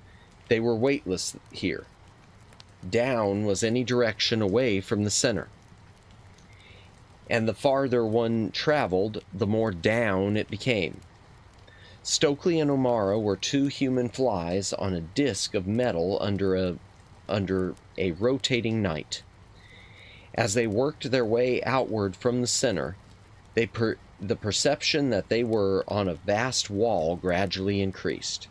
they were weightless here. Down was any direction away from the center. And the farther one traveled, the more down it became. Stokely and O'Mara were two human flies on a disc of metal under a rotating night. As they worked their way outward from the center, the perception that they were on a vast wall gradually increased.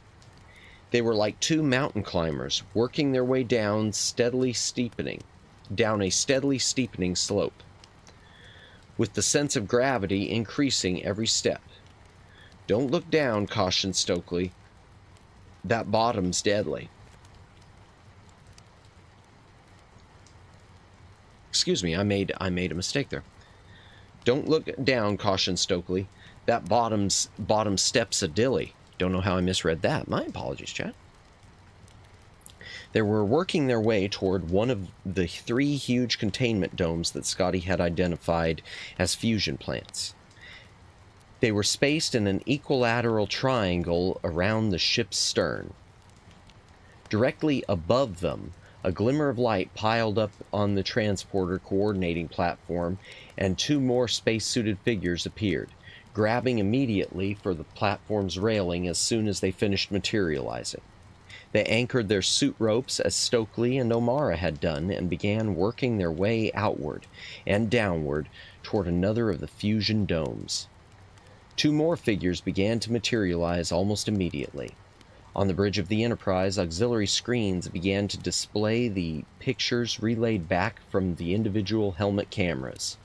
They were like two mountain climbers working their way down a steadily steepening slope, with the sense of gravity increasing every step. Don't look down, cautioned Stokely. That bottom's deadly. Excuse me, I made a mistake there. Don't look down, cautioned Stokely. That bottom step's a dilly. Don't know how I misread that. My apologies, chat. They were working their way toward one of the 3 huge containment domes that Scotty had identified as fusion plants. They were spaced in an equilateral triangle around the ship's stern. Directly above them, a glimmer of light piled up on the transporter coordinating platform, and 2 more spacesuited figures appeared, grabbing immediately for the platform's railing as soon as they finished materializing. They anchored their suit ropes as Stokely and O'Mara had done and began working their way outward and downward toward another of the fusion domes. 2 more figures began to materialize almost immediately. On the bridge of the Enterprise, auxiliary screens began to display the pictures relayed back from the individual helmet cameras.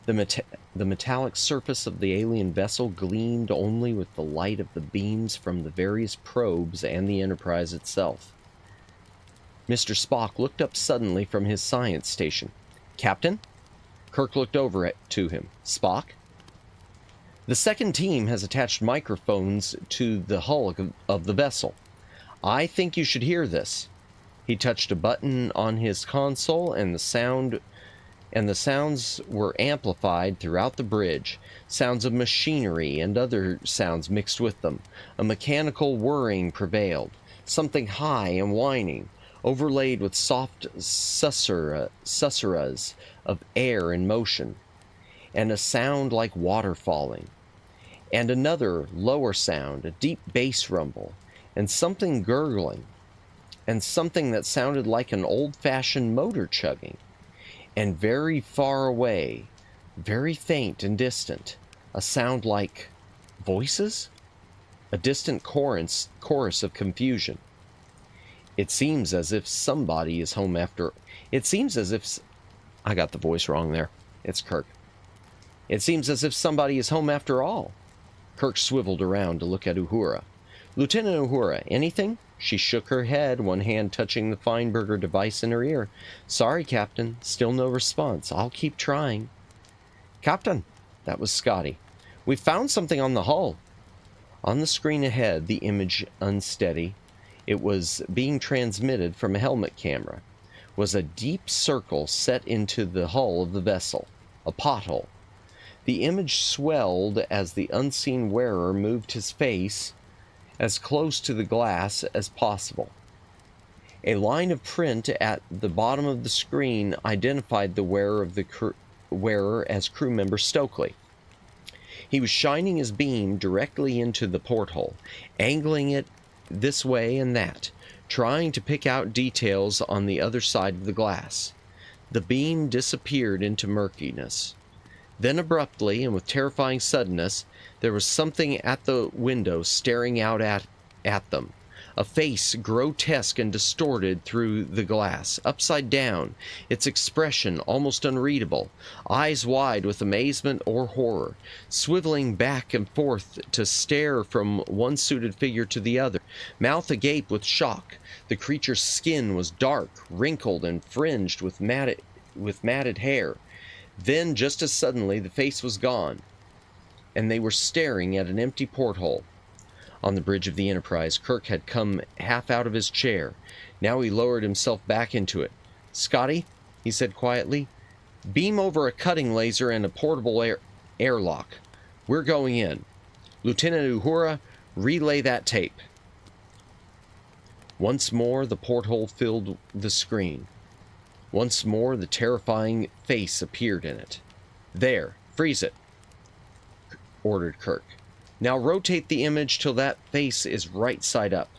The metallic surface of the alien vessel gleamed only with the light of the beams from the various probes and the Enterprise itself. Mr. Spock looked up suddenly from his science station. "Captain?" Kirk looked over to him. "Spock?" "The second team has attached microphones to the hull of the vessel. I think you should hear this." He touched a button on his console, and the sounds were amplified throughout the bridge. Sounds of machinery and other sounds mixed with them. A mechanical whirring prevailed, something high and whining, overlaid with soft susurras of air in motion, and a sound like water falling. And another, lower sound, a deep bass rumble, and something gurgling, and something that sounded like an old-fashioned motor chugging. And very far away, very faint and distant, a sound like voices? A distant chorus of confusion. It seems as if somebody is home after... I got the voice wrong there. It's Kirk. "It seems as if somebody is home after all." Kirk swiveled around to look at Uhura. "Lieutenant Uhura, anything?" She shook her head, one hand touching the Feinberger device in her ear. "Sorry, Captain. Still no response. I'll keep trying." "Captain," that was Scotty. "We found something on the hull." On the screen ahead, the image unsteady. It was being transmitted from a helmet camera. Was a deep circle set into the hull of the vessel. A pothole. The image swelled as the unseen wearer moved his face as close to the glass as possible. A line of print at the bottom of the screen identified the wearer as crew member Stokely. He was shining his beam directly into the porthole, angling it this way and that, trying to pick out details on the other side of the glass. The beam disappeared into murkiness. Then abruptly, and with terrifying suddenness, there was something at the window staring out at them. A face grotesque and distorted through the glass, upside down, its expression almost unreadable, eyes wide with amazement or horror, swiveling back and forth to stare from one suited figure to the other, mouth agape with shock, The creature's skin was dark, wrinkled, and fringed with matted hair. Then, just as suddenly, the face was gone, and they were staring at an empty porthole. On the bridge of the Enterprise, Kirk had come half out of his chair. Now he lowered himself back into it. "Scotty," he said quietly, "beam over a cutting laser and a portable airlock. We're going in. Lieutenant Uhura, relay that tape." Once more, the porthole filled the screen. Once more, the terrifying face appeared in it. "There, freeze it," ordered Kirk. "Now rotate the image till that face is right side up."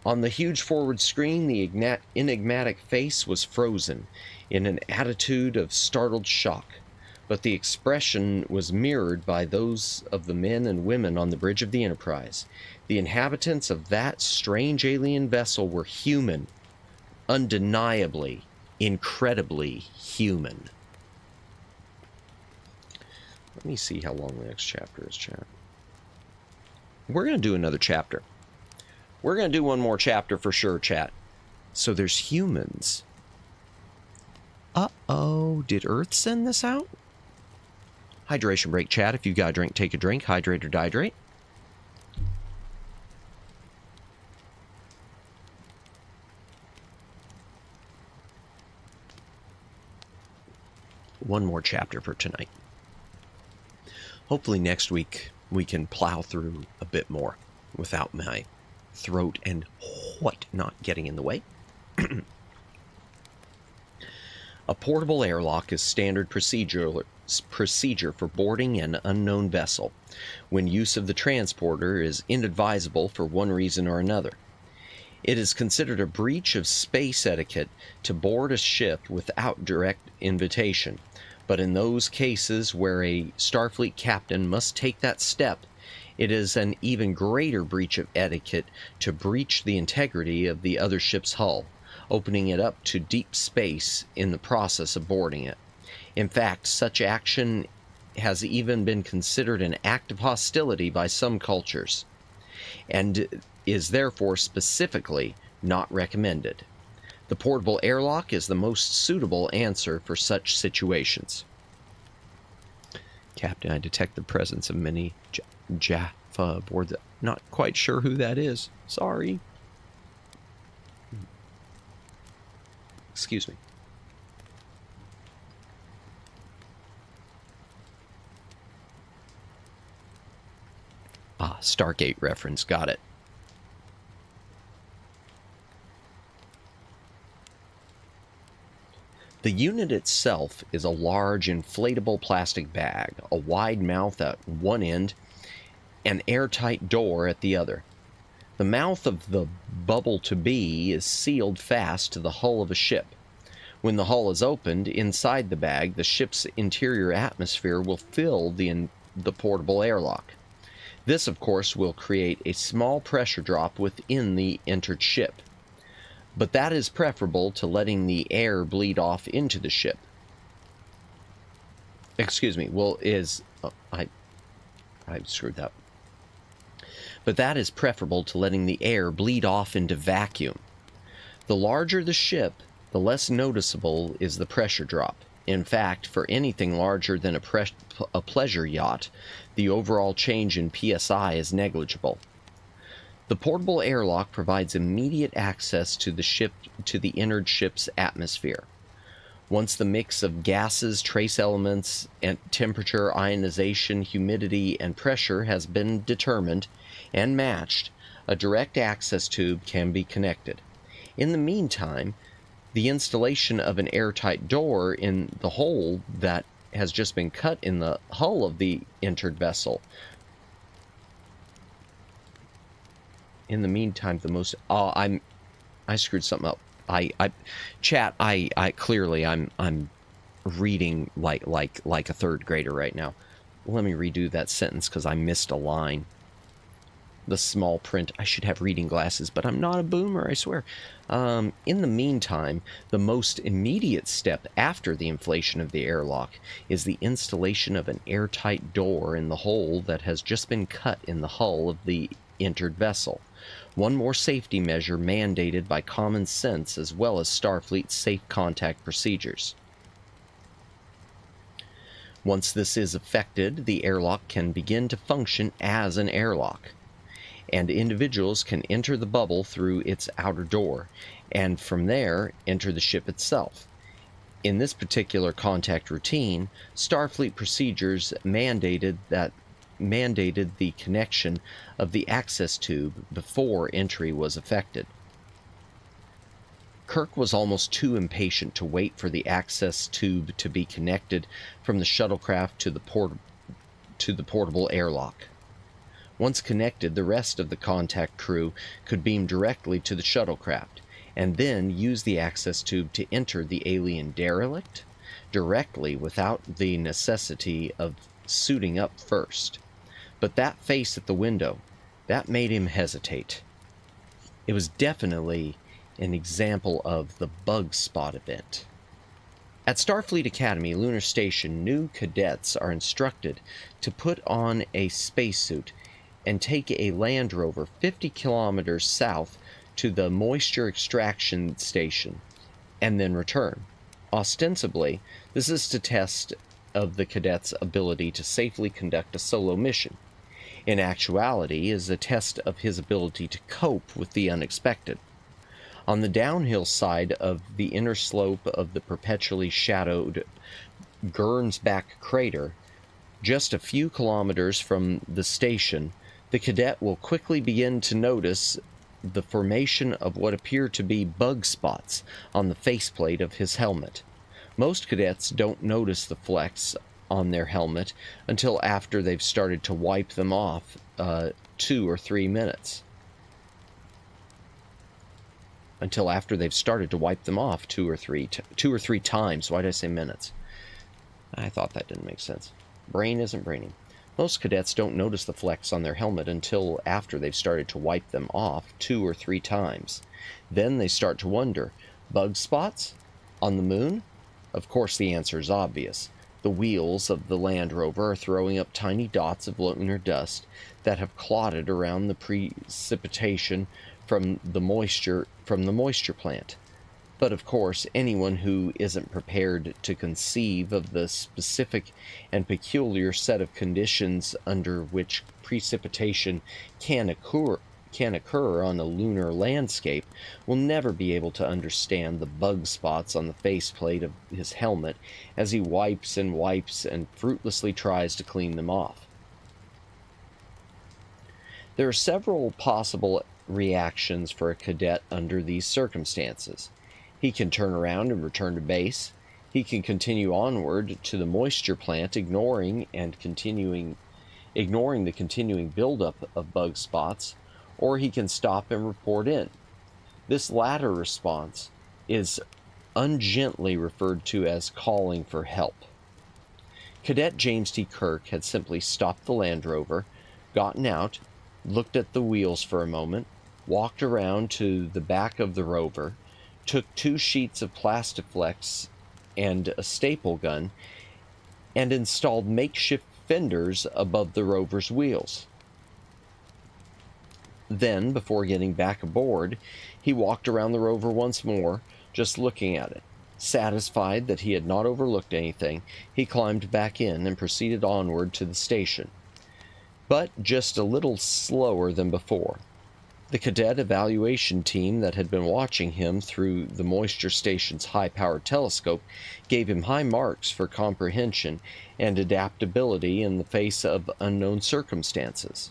On the huge forward screen, the enigmatic face was frozen in an attitude of startled shock, but the expression was mirrored by those of the men and women on the bridge of the Enterprise. The inhabitants of that strange alien vessel were human, undeniably, incredibly human. Let me see how long the next chapter is, chat. We're going to do another chapter. We're going to do one more chapter for sure, chat. So there's humans. Uh-oh, did Earth send this out? Hydration break, chat. If you got a drink, take a drink. Hydrate or dihydrate. One more chapter for tonight. Hopefully next week we can plow through a bit more without my throat and whatnot getting in the way. A portable airlock is standard procedure for boarding an unknown vessel when use of the transporter is inadvisable for one reason or another. It is considered a breach of space etiquette to board a ship without direct invitation, but in those cases where a Starfleet captain must take that step, it is an even greater breach of etiquette to breach the integrity of the other ship's hull, opening it up to deep space in the process of boarding it. In fact, such action has even been considered an act of hostility by some cultures, and is therefore specifically not recommended. The portable airlock is the most suitable answer for such situations. Captain, I detect the presence of many Jaffa aboard. Not quite sure who that is. Sorry. Excuse me. Ah, Stargate reference. Got it. The unit itself is a large inflatable plastic bag, a wide mouth at one end, an airtight door at the other. The mouth of the bubble-to-be is sealed fast to the hull of a ship. When the hull is opened, inside the bag, the ship's interior atmosphere will fill the portable airlock. This, of course, will create a small pressure drop within the entered ship. But that is preferable to letting the air bleed off into the ship. Excuse me, I screwed up. But that is preferable to letting the air bleed off into vacuum. The larger the ship, the less noticeable is the pressure drop. In fact, for anything larger than a pleasure yacht, the overall change in PSI is negligible. The portable airlock provides immediate access to the entered ship's atmosphere. Once the mix of gases, trace elements, and temperature, ionization, humidity, and pressure has been determined and matched, a direct access tube can be connected. In the meantime, the installation of an airtight door in the hole that has just been cut in the hull of the entered vessel. In the meantime, the most... I screwed something up. Chat, clearly, I'm reading like a third grader right now. Let me redo that sentence because I missed a line. The small print. I should have reading glasses, but I'm not a boomer, I swear. In the meantime, the most immediate step after the inflation of the airlock is the installation of an airtight door in the hole that has just been cut in the hull of the entered vessel. one more safety measure mandated by common sense as well as Starfleet's safe contact procedures. Once this is effected, the airlock can begin to function as an airlock, and individuals can enter the bubble through its outer door, and from there enter the ship itself. In this particular contact routine, Starfleet procedures mandated the connection of the access tube before entry was effected. Kirk was almost too impatient to wait for the access tube to be connected from the shuttlecraft to the portable airlock. Once connected, the rest of the contact crew could beam directly to the shuttlecraft, and then use the access tube to enter the alien derelict directly without the necessity of suiting up first. But that face at the window, that made him hesitate. It was definitely an example of the bug spot event. At Starfleet Academy Lunar Station, new cadets are instructed to put on a spacesuit and take a Land Rover 50 kilometers south to the moisture extraction station, and then return. Ostensibly, this is to test of the cadet's ability to safely conduct a solo mission. In actuality, it is a test of his ability to cope with the unexpected. On the downhill side of the inner slope of the perpetually shadowed Gernsback crater, just a few kilometers from the station, the cadet will quickly begin to notice the formation of what appear to be bug spots on the faceplate of his helmet. Most cadets don't notice the flecks on their helmet until after they've started to wipe them off 2 or 3 minutes. Until after they've started to wipe them off two or three times. Why did I say minutes? I thought that didn't make sense. Brain isn't braining. Most cadets don't notice the flecks on their helmet until after they've started to wipe them off 2 or 3 times. Then they start to wonder, bug spots? On the moon? Of course the answer is obvious. The wheels of the Land Rover are throwing up tiny dots of lunar dust that have clotted around the precipitation from the moisture plant. But of course, anyone who isn't prepared to conceive of the specific and peculiar set of conditions under which precipitation can occur on a lunar landscape will never be able to understand the bug spots on the faceplate of his helmet as he wipes and fruitlessly tries to clean them off. There are several possible reactions for a cadet under these circumstances. He can turn around and return to base. He can continue onward to the moisture plant, ignoring the continuing buildup of bug spots, or he can stop and report in. This latter response is ungently referred to as calling for help. Cadet James T. Kirk had simply stopped the Land Rover, gotten out, looked at the wheels for a moment, walked around to the back of the rover, took 2 sheets of Plastiflex and a staple gun, and installed makeshift fenders above the rover's wheels. Then, before getting back aboard, he walked around the rover once more, just looking at it. Satisfied that he had not overlooked anything, he climbed back in and proceeded onward to the station, but just a little slower than before. The cadet evaluation team that had been watching him through the moisture station's high-powered telescope gave him high marks for comprehension and adaptability in the face of unknown circumstances.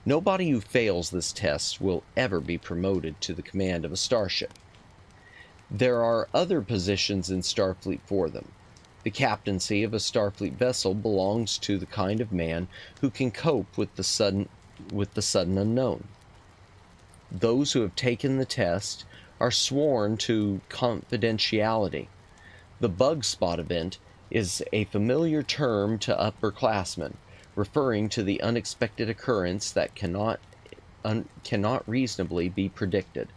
Nobody who fails this test will ever be promoted to the command of a starship. There are other positions in Starfleet for them. The captaincy of a Starfleet vessel belongs to the kind of man who can cope with the sudden unknown. Those who have taken the test are sworn to confidentiality. The bug spot event is a familiar term to upperclassmen, referring to the unexpected occurrence that cannot reasonably be predicted,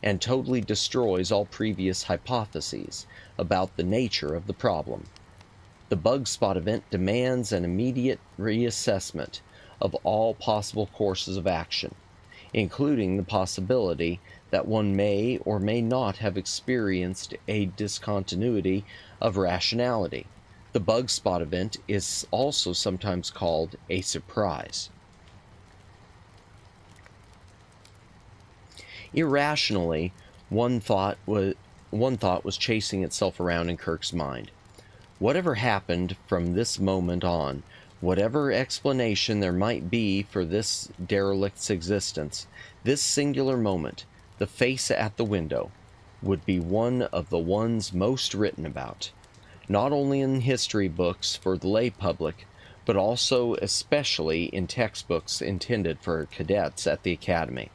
and totally destroys all previous hypotheses about the nature of the problem. The bug spot event demands an immediate reassessment of all possible courses of action. including the possibility that one may or may not have experienced a discontinuity of rationality. The bug spot event is also sometimes called a surprise. Irrationally, one thought was chasing itself around in Kirk's mind. Whatever happened from this moment on, whatever explanation there might be for this derelict's existence, this singular moment, the face at the window, would be one of the ones most written about, not only in history books for the lay public, but also especially in textbooks intended for cadets at the academy.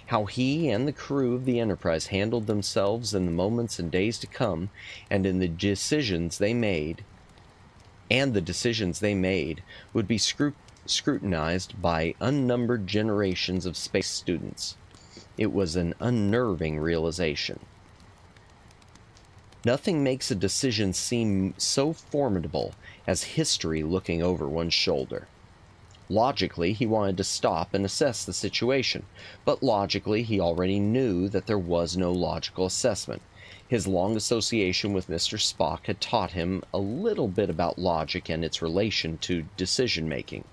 How he and the crew of the Enterprise handled themselves in the moments and days to come, and in the decisions they made, would be scrutinized by unnumbered generations of space students. It was an unnerving realization. Nothing makes a decision seem so formidable as history looking over one's shoulder. Logically, he wanted to stop and assess the situation, but logically, he already knew that there was no logical assessment. His long association with Mr. Spock had taught him a little bit about logic and its relation to decision-making.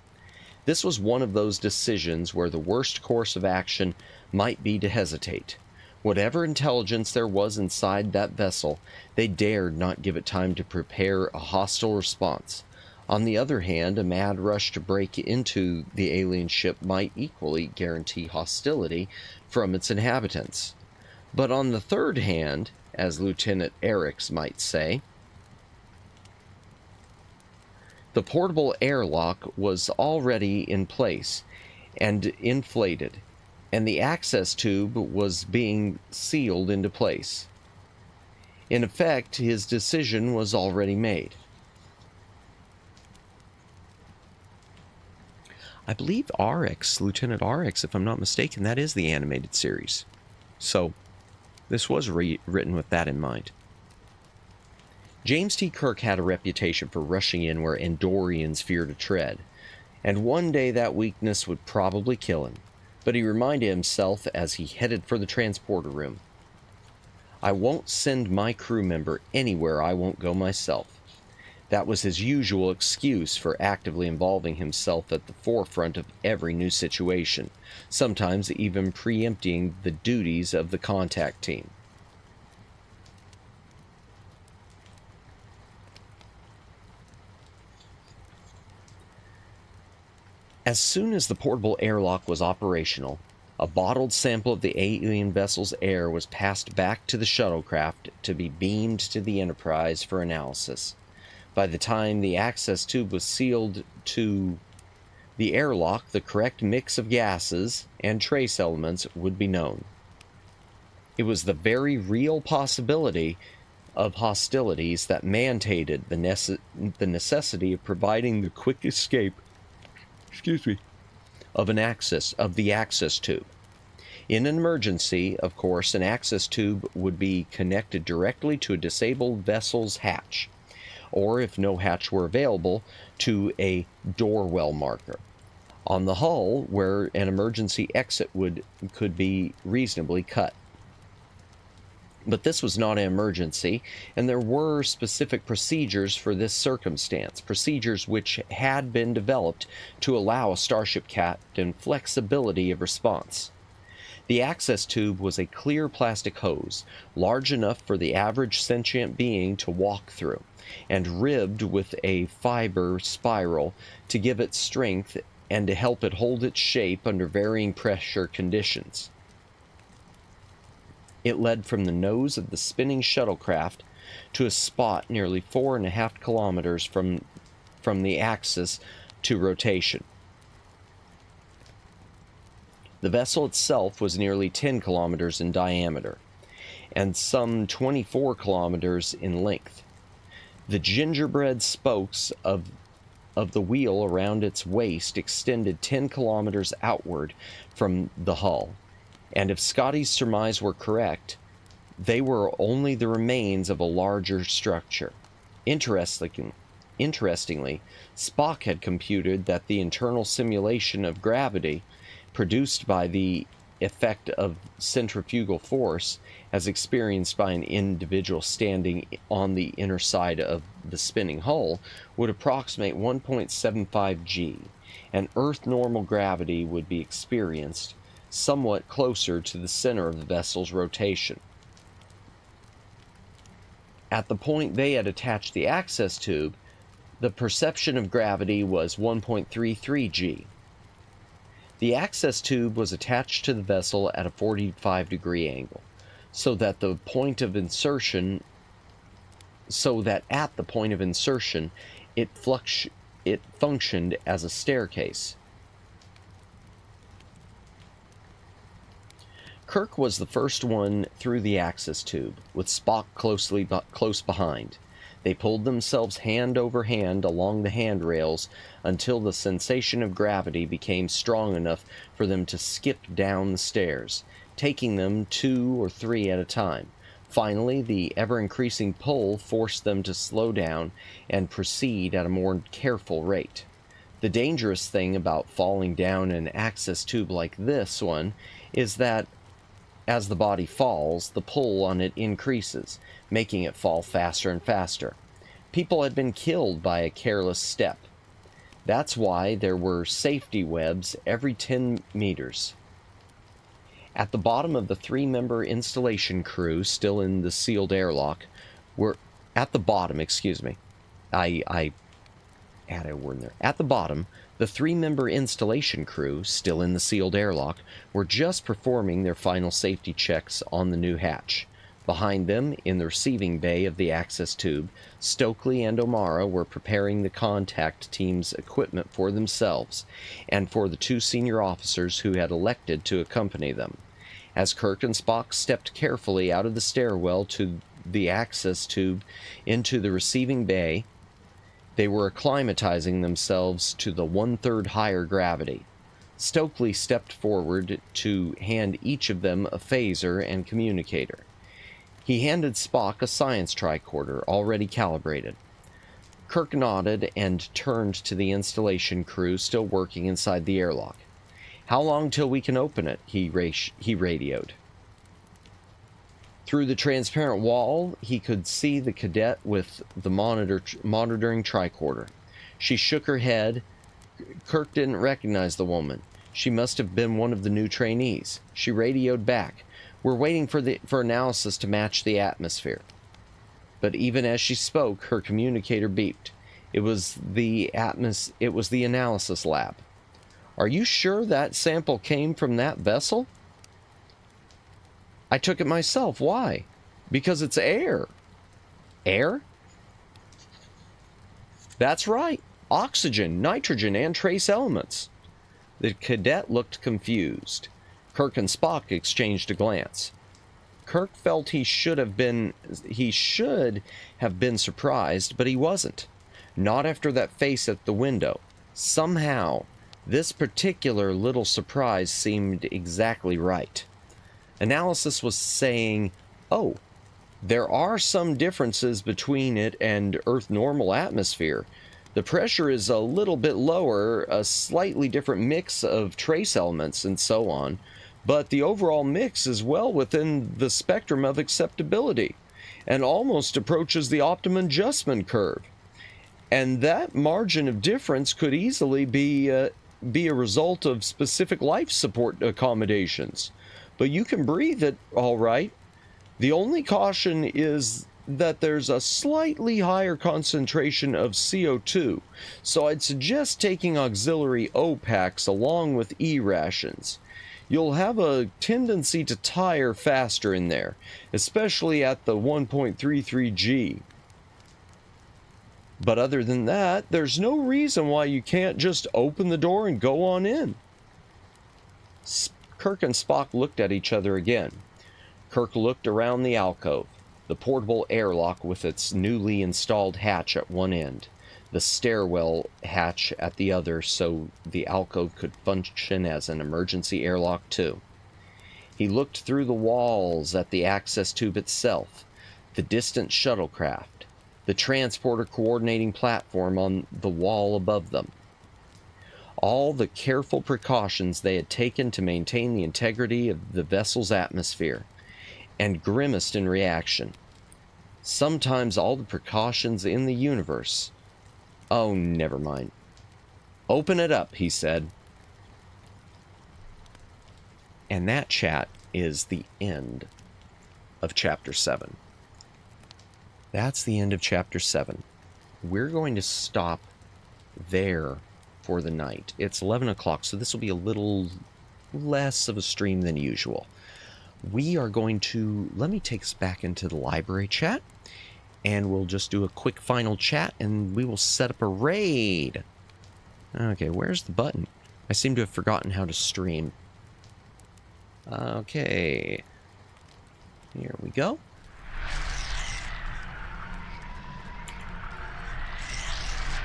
This was one of those decisions where the worst course of action might be to hesitate. Whatever intelligence there was inside that vessel, they dared not give it time to prepare a hostile response. On the other hand, a mad rush to break into the alien ship might equally guarantee hostility from its inhabitants. But on the third hand, as Lieutenant Eriks might say, the portable airlock was already in place and inflated, and the access tube was being sealed into place. In effect, his decision was already made. I believe Eriks, Lieutenant Eriks, if I'm not mistaken, that is the animated series. So, this was written with that in mind. James T. Kirk had a reputation for rushing in where Andorians fear to tread, and one day that weakness would probably kill him, but he reminded himself as he headed for the transporter room. I won't send my crew member anywhere I won't go myself. That was his usual excuse for actively involving himself at the forefront of every new situation, sometimes even preempting the duties of the contact team. As soon as the portable airlock was operational, a bottled sample of the alien vessel's air was passed back to the shuttlecraft to be beamed to the Enterprise for analysis. By the time the access tube was sealed to the airlock, the correct mix of gases and trace elements would be known. It was the very real possibility of hostilities that mandated the necessity of providing the quick escape of the access tube. In an emergency, of course, an access tube would be connected directly to a disabled vessel's hatch, or if no hatch were available, to a door well marker on the hull where an emergency exit could be reasonably cut. But this was not an emergency, and there were specific procedures for this circumstance, procedures which had been developed to allow a starship captain flexibility of response. The access tube was a clear plastic hose, large enough for the average sentient being to walk through, and ribbed with a fiber spiral to give it strength and to help it hold its shape under varying pressure conditions. It led from the nose of the spinning shuttlecraft to a spot nearly 4.5 kilometers from the axis to rotation. The vessel itself was nearly 10 kilometers in diameter and some 24 kilometers in length. The gingerbread spokes of the wheel around its waist extended 10 kilometers outward from the hull, and if Scotty's surmise were correct, they were only the remains of a larger structure. Interestingly, Spock had computed that the internal simulation of gravity produced by the effect of centrifugal force as experienced by an individual standing on the inner side of the spinning hull would approximate 1.75 g, and Earth normal gravity would be experienced somewhat closer to the center of the vessel's rotation. At the point they had attached the access tube, the perception of gravity was 1.33 g. The access tube was attached to the vessel at a 45-degree angle, so that at the point of insertion, it functioned as a staircase. Kirk was the first one through the access tube, with Spock close behind. They pulled themselves hand over hand along the handrails until the sensation of gravity became strong enough for them to skip down the stairs, taking them 2 or 3 at a time. Finally, the ever-increasing pull forced them to slow down and proceed at a more careful rate. The dangerous thing about falling down an access tube like this one is that as the body falls, the pull on it increases, making it fall faster and faster. People had been killed by a careless step. That's why there were safety webs every 10 meters. At the bottom of the 3-member installation crew, still in the sealed airlock, At the bottom, I added a word there. At the bottom, the 3-member installation crew, still in the sealed airlock, were just performing their final safety checks on the new hatch. Behind them, in the receiving bay of the access tube, Stokely and O'Mara were preparing the contact team's equipment for themselves and for the 2 senior officers who had elected to accompany them. As Kirk and Spock stepped carefully out of the stairwell to the access tube into the receiving bay, they were acclimatizing themselves to the 1/3 higher gravity. Stokely stepped forward to hand each of them a phaser and communicator. He handed Spock a science tricorder, already calibrated. Kirk nodded and turned to the installation crew still working inside the airlock. "How long till we can open it?" he radioed. Through the transparent wall, he could see the cadet with the monitoring tricorder. She shook her head. Kirk didn't recognize the woman. She must have been one of the new trainees. She radioed back. "We're waiting for analysis to match the atmosphere." But even as she spoke, her communicator beeped. It was the analysis lab. "Are you sure that sample came from that vessel?" "I took it myself. Why?" "Because it's air." "Air?" "That's right. Oxygen, nitrogen, and trace elements." The cadet looked confused. Kirk and Spock exchanged a glance. Kirk felt he should have been surprised, but he wasn't. Not after that face at the window. Somehow, this particular little surprise seemed exactly right. Analysis was saying, "Oh, there are some differences between it and Earth normal atmosphere. The pressure is a little bit lower, a slightly different mix of trace elements, and so on. But the overall mix is well within the spectrum of acceptability and almost approaches the optimum adjustment curve. And that margin of difference could easily be a result of specific life support accommodations. But you can breathe it all right. The only caution is that there's a slightly higher concentration of CO2, so I'd suggest taking auxiliary O packs along with E rations. You'll have a tendency to tire faster in there, especially at the 1.33 G. But other than that, there's no reason why you can't just open the door and go on in." Kirk and Spock looked at each other again. Kirk looked around the alcove, the portable airlock with its newly installed hatch at one end, the stairwell hatch at the other, so the alcove could function as an emergency airlock too. He looked through the walls at the access tube itself, the distant shuttlecraft, the transporter coordinating platform on the wall above them. all the careful precautions they had taken to maintain the integrity of the vessel's atmosphere, and grimaced in reaction. Sometimes all the precautions in the universe. Oh, never mind. Open it up, he said. And that, chat, is the end of Chapter 7. That's the end of Chapter 7. We're going to stop there for the night. It's 11 o'clock, so this will be a little less of a stream than usual. We are going to... Let me take us back into the library chat, and we'll just do a quick final chat, and we will set up a raid. Okay, where's the button? I seem to have forgotten how to stream. Okay. Here we go.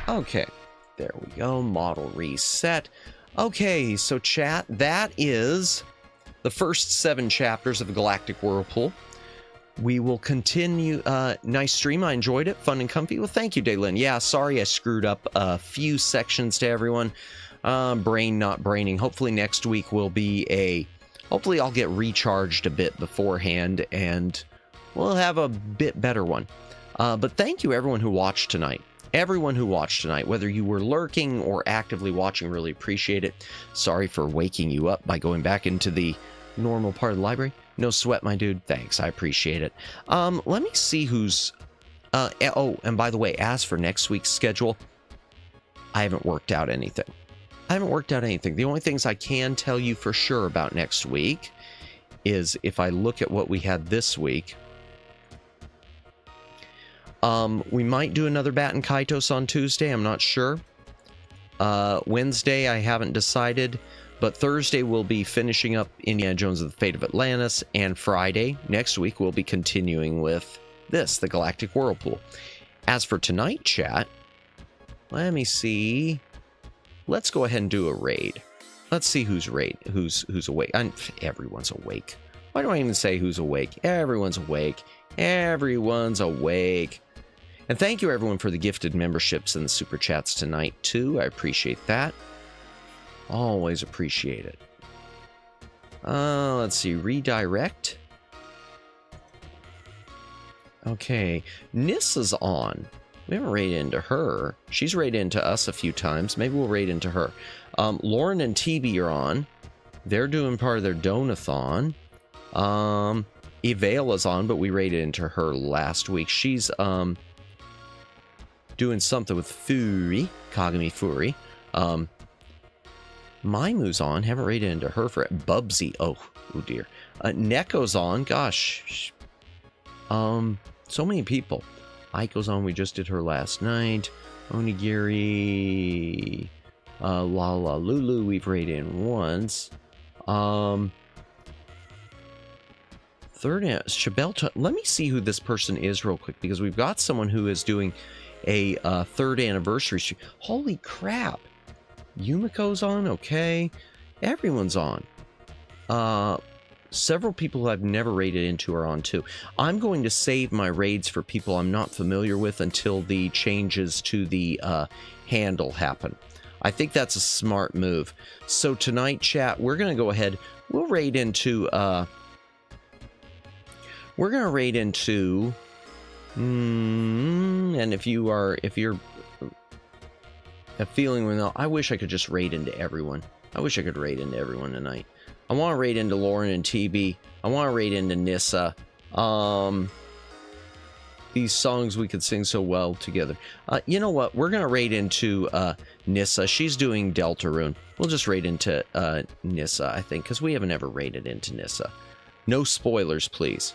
Okay, there we go. Model reset. Okay, so chat, that is the first 7 chapters of the Galactic Whirlpool. We will continue. Nice stream. I enjoyed it. Fun and comfy. Well, thank you, Daylin. Yeah, sorry I screwed up a few sections to everyone. Brain not braining. Hopefully next week will be a... Hopefully I'll get recharged a bit beforehand, and we'll have a bit better one. But thank you, everyone who watched tonight. Everyone who watched tonight, whether you were lurking or actively watching, really appreciate it. Sorry for waking you up by going back into the normal part of the library. No sweat, my dude. Thanks, I appreciate it. Let me see who's... oh, and by the way, as for next week's schedule, I haven't worked out anything. The only things I can tell you for sure about next week is if I look at what we had this week, we might do another Bat and Kaitos on Tuesday. I'm not sure. Wednesday, I haven't decided. But Thursday, we'll be finishing up Indiana Jones and the Fate of Atlantis. And Friday, next week, we'll be continuing with this, the Galactic Whirlpool. As for tonight, chat, let me see. Let's go ahead and do a raid. Let's see who's awake. Everyone's awake. Why do I even say who's awake? Everyone's awake. Everyone's awake. And thank you, everyone, for the gifted memberships and the super chats tonight, too. I appreciate that. Always appreciate it. Let's see. Redirect. Okay. Nissa's on. We haven't raided into her. She's raided into us a few times. Maybe we'll raid into her. Lauren and TB are on. They're doing part of their donathon. Evala's on, but we raided into her last week. She's doing something with Fury, Kagami Fury. Maimu's on. Haven't raided into her for it. Bubsy. Oh dear. Neko's on. Gosh. So many people. Aiko's on. We just did her last night. Onigiri. Lala Lulu. We've raided in once. Third, Shabel. Let me see who this person is real quick, because we've got someone who is doing a third anniversary. Holy crap. Yumiko's on. Okay. Everyone's on. Several people who I've never raided into are on too. I'm going to save my raids for people I'm not familiar with until the changes to the handle happen. I think that's a smart move. So tonight, chat, we're going to go ahead. We'll raid into... we're going to raid into... and if you're feeling... Well, I wish I could just raid into everyone. I wish I could raid into everyone tonight. I want to raid into Lauren and TB. I want to raid into Nissa. These songs we could sing so well together. You know what? We're going to raid into Nissa. She's doing Deltarune. We'll just raid into Nissa, I think, because we haven't ever raided into Nissa. No spoilers, please.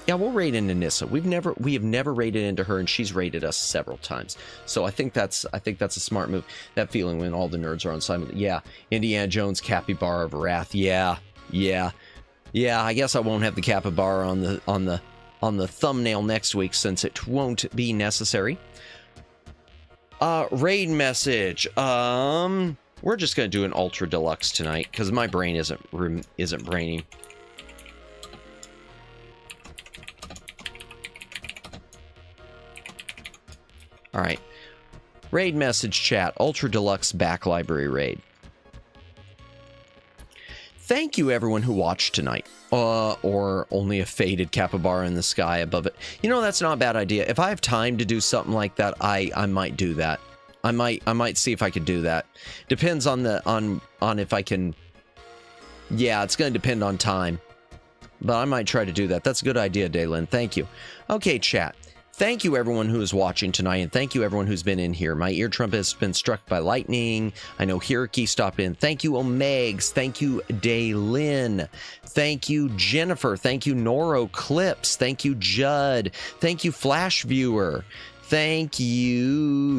Yeah, we'll raid into Nissa. We have never raided into her, and she's raided us several times. So I think that's a smart move. That feeling when all the nerds are on Simon. Yeah, Indiana Jones Capybara of Wrath. Yeah. I guess I won't have the capybara on the thumbnail next week, since it won't be necessary. Raid message. We're just gonna do an ultra deluxe tonight because my brain isn't braining. All right. Raid message chat. Ultra Deluxe Back Library Raid. thank you everyone who watched tonight. Or only a faded capybara in the sky above it. You know, that's not a bad idea. If I have time to do something like that, I might do that. I might see if I could do that. Depends on if I can. Yeah, it's going to depend on time. But I might try to do that. That's a good idea, Daylin. Thank you. Okay, chat. Thank you, everyone who is watching tonight, and thank you, everyone who's been in here. My ear trumpet has been struck by lightning. I know Hiraki stopped in. Thank you, Omegs. Thank you, Daylin. Thank you, Jennifer. Thank you, Noro Clips. Thank you, Judd. Thank you, Flash Viewer. Thank you,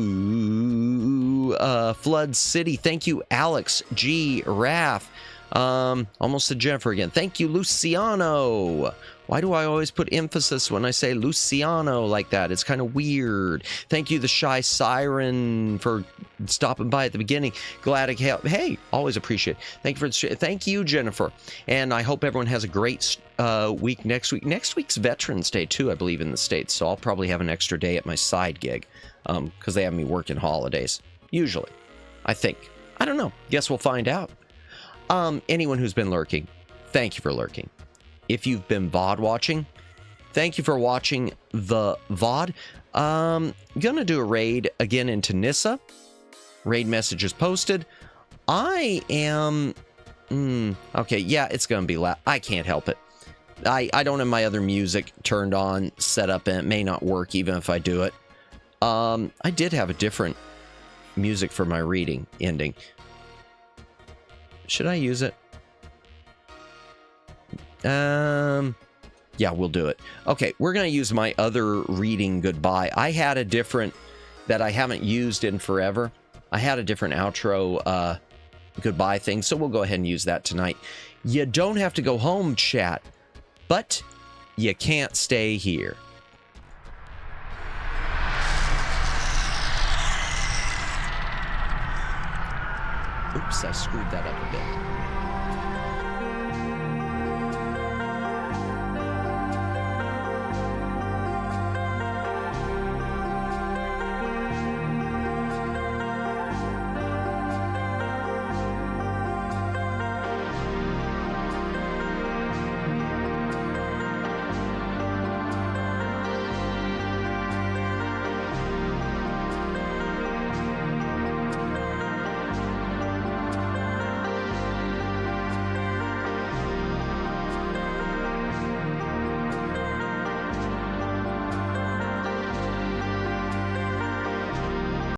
Flood City. Thank you, Alex G. Raff. Almost to Jennifer again. Thank you, Luciano. Why do I always put emphasis when I say Luciano like that? It's kind of weird. Thank you, the Shy Siren, for stopping by at the beginning. Glad to help. Hey, always appreciate it. Thank you, Jennifer. And I hope everyone has a great week next week. Next week's Veterans Day, too, I believe, in the States. So I'll probably have an extra day at my side gig because they have me working holidays. Usually, I think. I don't know. Guess we'll find out. Anyone who's been lurking, thank you for lurking. If you've been VOD watching, thank you for watching the VOD. Gonna do a raid again into Nissa. Raid messages posted. I am... okay, yeah, it's gonna be loud. I can't help it. I don't have my other music turned on, set up, and it may not work even if I do it. I did have a different music for my reading ending. Should I use it? Yeah, we'll do it. Okay, we're going to use my other reading goodbye. I had a different that I haven't used in forever. I had a different outro goodbye thing, so we'll go ahead and use that tonight. You don't have to go home, chat, but you can't stay here. Oops, I screwed that up a bit.